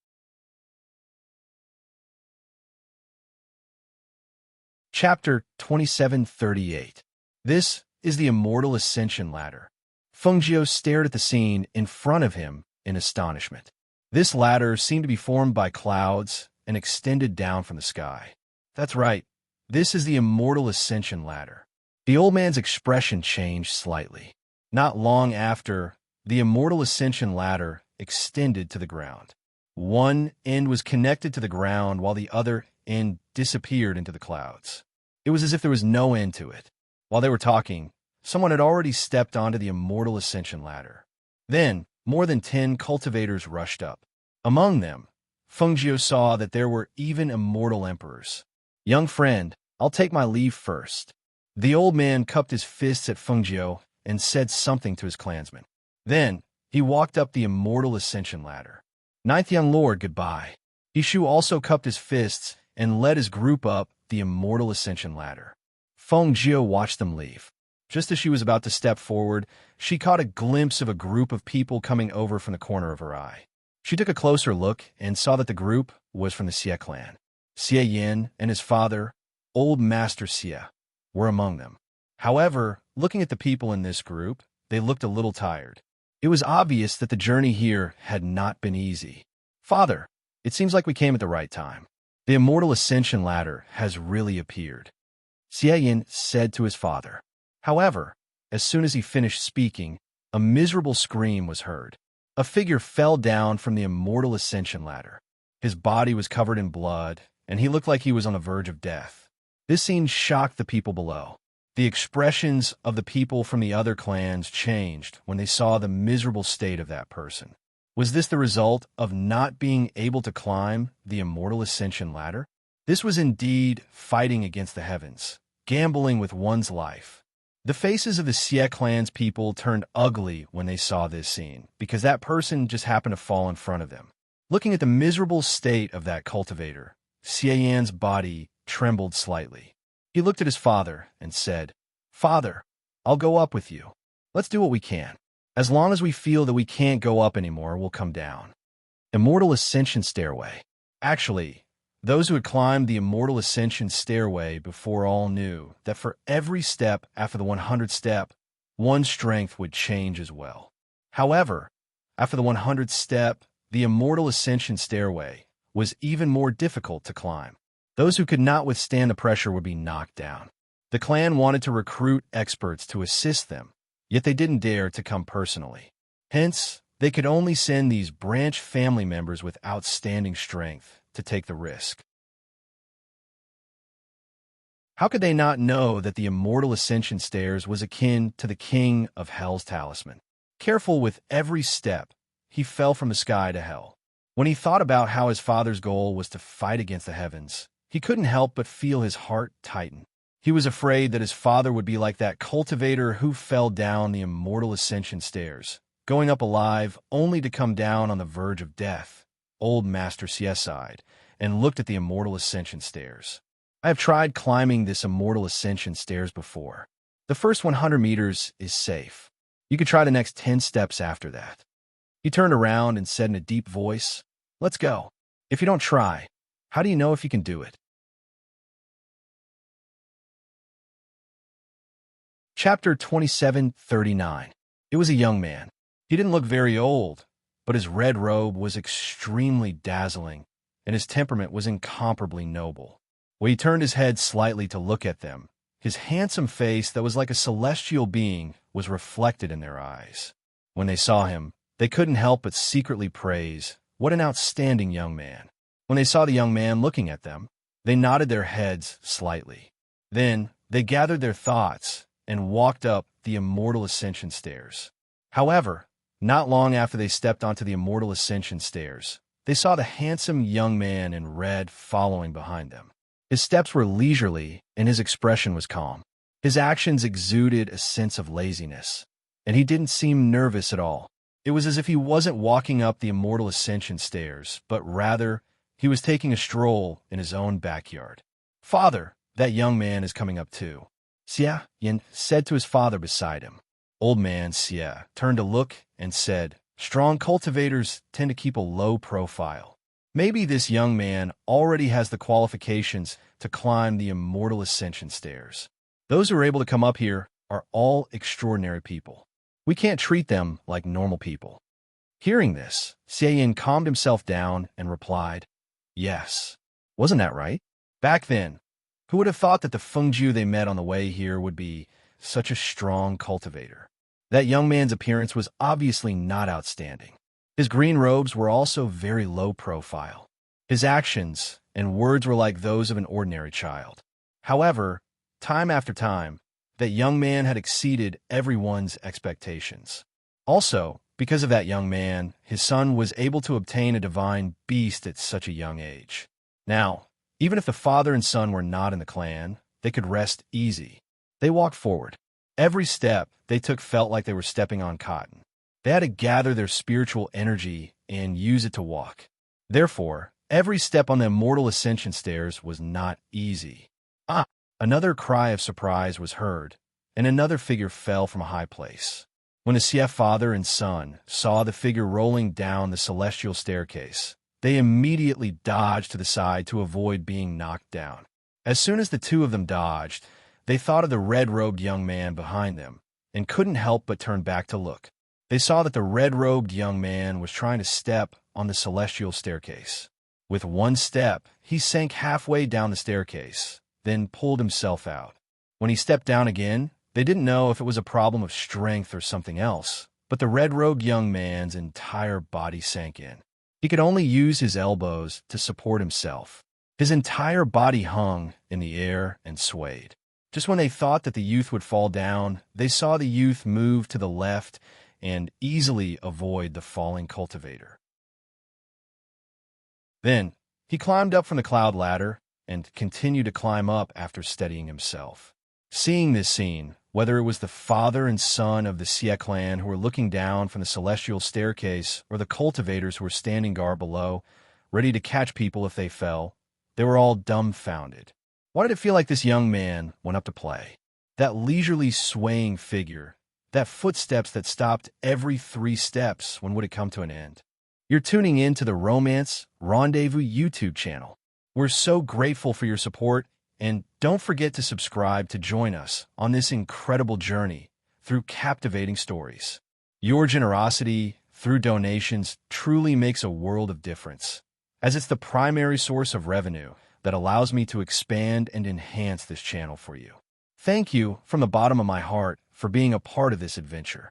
Chapter 2738. This is the immortal ascension ladder. Fengjiu stared at the scene in front of him in astonishment. This ladder seemed to be formed by clouds and extended down from the sky. That's right, this is the immortal ascension ladder. The old man's expression changed slightly. Not long after, the immortal ascension ladder extended to the ground. One end was connected to the ground while the other end disappeared into the clouds. It was as if there was no end to it. While they were talking, someone had already stepped onto the immortal ascension ladder. Then, more than 10 cultivators rushed up. Among them, Fengjiu saw that there were even immortal emperors. Young friend, I'll take my leave first. The old man cupped his fists at Fengjiu and said something to his clansmen. Then, he walked up the immortal ascension ladder. Ninth young lord, goodbye. Shu also cupped his fists and led his group up the immortal ascension ladder. Fengjiu watched them leave. Just as she was about to step forward, she caught a glimpse of a group of people coming over from the corner of her eye. She took a closer look and saw that the group was from the Xie clan. Xie Yin and his father, Old Master Xie, were among them. However, looking at the people in this group, they looked a little tired. It was obvious that the journey here had not been easy. Father, it seems like we came at the right time. The immortal ascension ladder has really appeared, Xie Yin said to his father. However, as soon as he finished speaking, a miserable scream was heard. A figure fell down from the immortal ascension ladder. His body was covered in blood, and he looked like he was on the verge of death. This scene shocked the people below. The expressions of the people from the other clans changed when they saw the miserable state of that person. Was this the result of not being able to climb the immortal ascension ladder? This was indeed fighting against the heavens, gambling with one's life. The faces of the Xie clan's people turned ugly when they saw this scene, because that person just happened to fall in front of them. Looking at the miserable state of that cultivator, Xie Yan's body trembled slightly. He looked at his father and said, Father, I'll go up with you. Let's do what we can. As long as we feel that we can't go up anymore, we'll come down. Immortal Ascension Stairway. Actually, those who had climbed the Immortal Ascension Stairway before all knew that for every step after the 100th step one's strength would change as well. However, after the 100th step, the immortal ascension stairway was even more difficult to climb. Those who could not withstand the pressure would be knocked down. The clan wanted to recruit experts to assist them, yet they didn't dare to come personally. Hence, they could only send these branch family members with outstanding strength to take the risk. How could they not know that the immortal ascension stairs was akin to the king of hell's talisman? Careful with every step, he fell from the sky to hell. When he thought about how his father's goal was to fight against the heavens, he couldn't help but feel his heart tighten. He was afraid that his father would be like that cultivator who fell down the immortal ascension stairs, going up alive only to come down on the verge of death. Old Master Xie sighed and looked at the immortal ascension stairs. I have tried climbing this immortal ascension stairs before. The first 100 meters is safe. You could try the next 10 steps after that. He turned around and said in a deep voice, "Let's go. If you don't try, how do you know if you can do it?" Chapter 27:39. It was a young man. He didn't look very old, but his red robe was extremely dazzling, and his temperament was incomparably noble. When he turned his head slightly to look at them, his handsome face that was like a celestial being was reflected in their eyes. When they saw him, they couldn't help but secretly praise, "What an outstanding young man." When they saw the young man looking at them, they nodded their heads slightly. Then they gathered their thoughts and walked up the immortal ascension stairs. However, not long after they stepped onto the immortal ascension stairs, they saw the handsome young man in red following behind them. His steps were leisurely, and his expression was calm. His actions exuded a sense of laziness, and he didn't seem nervous at all. It was as if he wasn't walking up the immortal ascension stairs, but rather he was taking a stroll in his own backyard. "Father, that young man is coming up too," Xie Yin said to his father beside him. Old man Xie turned to look and said, "Strong cultivators tend to keep a low profile. Maybe this young man already has the qualifications to climb the immortal ascension stairs. Those who are able to come up here are all extraordinary people. We can't treat them like normal people." Hearing this, Xie Yin calmed himself down and replied, "Yes. Wasn't that right?" Back then, who would have thought that the Fengju they met on the way here would be such a strong cultivator? That young man's appearance was obviously not outstanding. His green robes were also very low profile. His actions and words were like those of an ordinary child. However, time after time, that young man had exceeded everyone's expectations. Also, because of that young man, his son was able to obtain a divine beast at such a young age. Now, even if the father and son were not in the clan, they could rest easy. They walked forward. Every step they took felt like they were stepping on cotton. They had to gather their spiritual energy and use it to walk. Therefore, every step on the immortal ascension stairs was not easy. Another cry of surprise was heard, and another figure fell from a high place. When the Xie father and son saw the figure rolling down the celestial staircase, they immediately dodged to the side to avoid being knocked down. As soon as the two of them dodged, they thought of the red-robed young man behind them and couldn't help but turn back to look. They saw that the red-robed young man was trying to step on the celestial staircase. With one step, he sank halfway down the staircase, then pulled himself out. When he stepped down again, they didn't know if it was a problem of strength or something else, but the red-robed young man's entire body sank in. He could only use his elbows to support himself. His entire body hung in the air and swayed. Just when they thought that the youth would fall down, they saw the youth move to the left and easily avoid the falling cultivator. Then, he climbed up from the cloud ladder and continued to climb up after steadying himself. Seeing this scene, whether it was the father and son of the Xie clan who were looking down from the celestial staircase or the cultivators who were standing guard below, ready to catch people if they fell, they were all dumbfounded. Why did it feel like this young man went up to play? That leisurely swaying figure, that footsteps that stopped every 3 steps when would it come to an end? You're tuning in to the Romance Rendezvous YouTube channel. We're so grateful for your support, and don't forget to subscribe to join us on this incredible journey through through captivating stories. Your generosity, through donations, truly makes a world of difference, as it's the primary source of revenue that allows me to expand and enhance this channel for you. Thank you from the bottom of my heart for being a part of this adventure.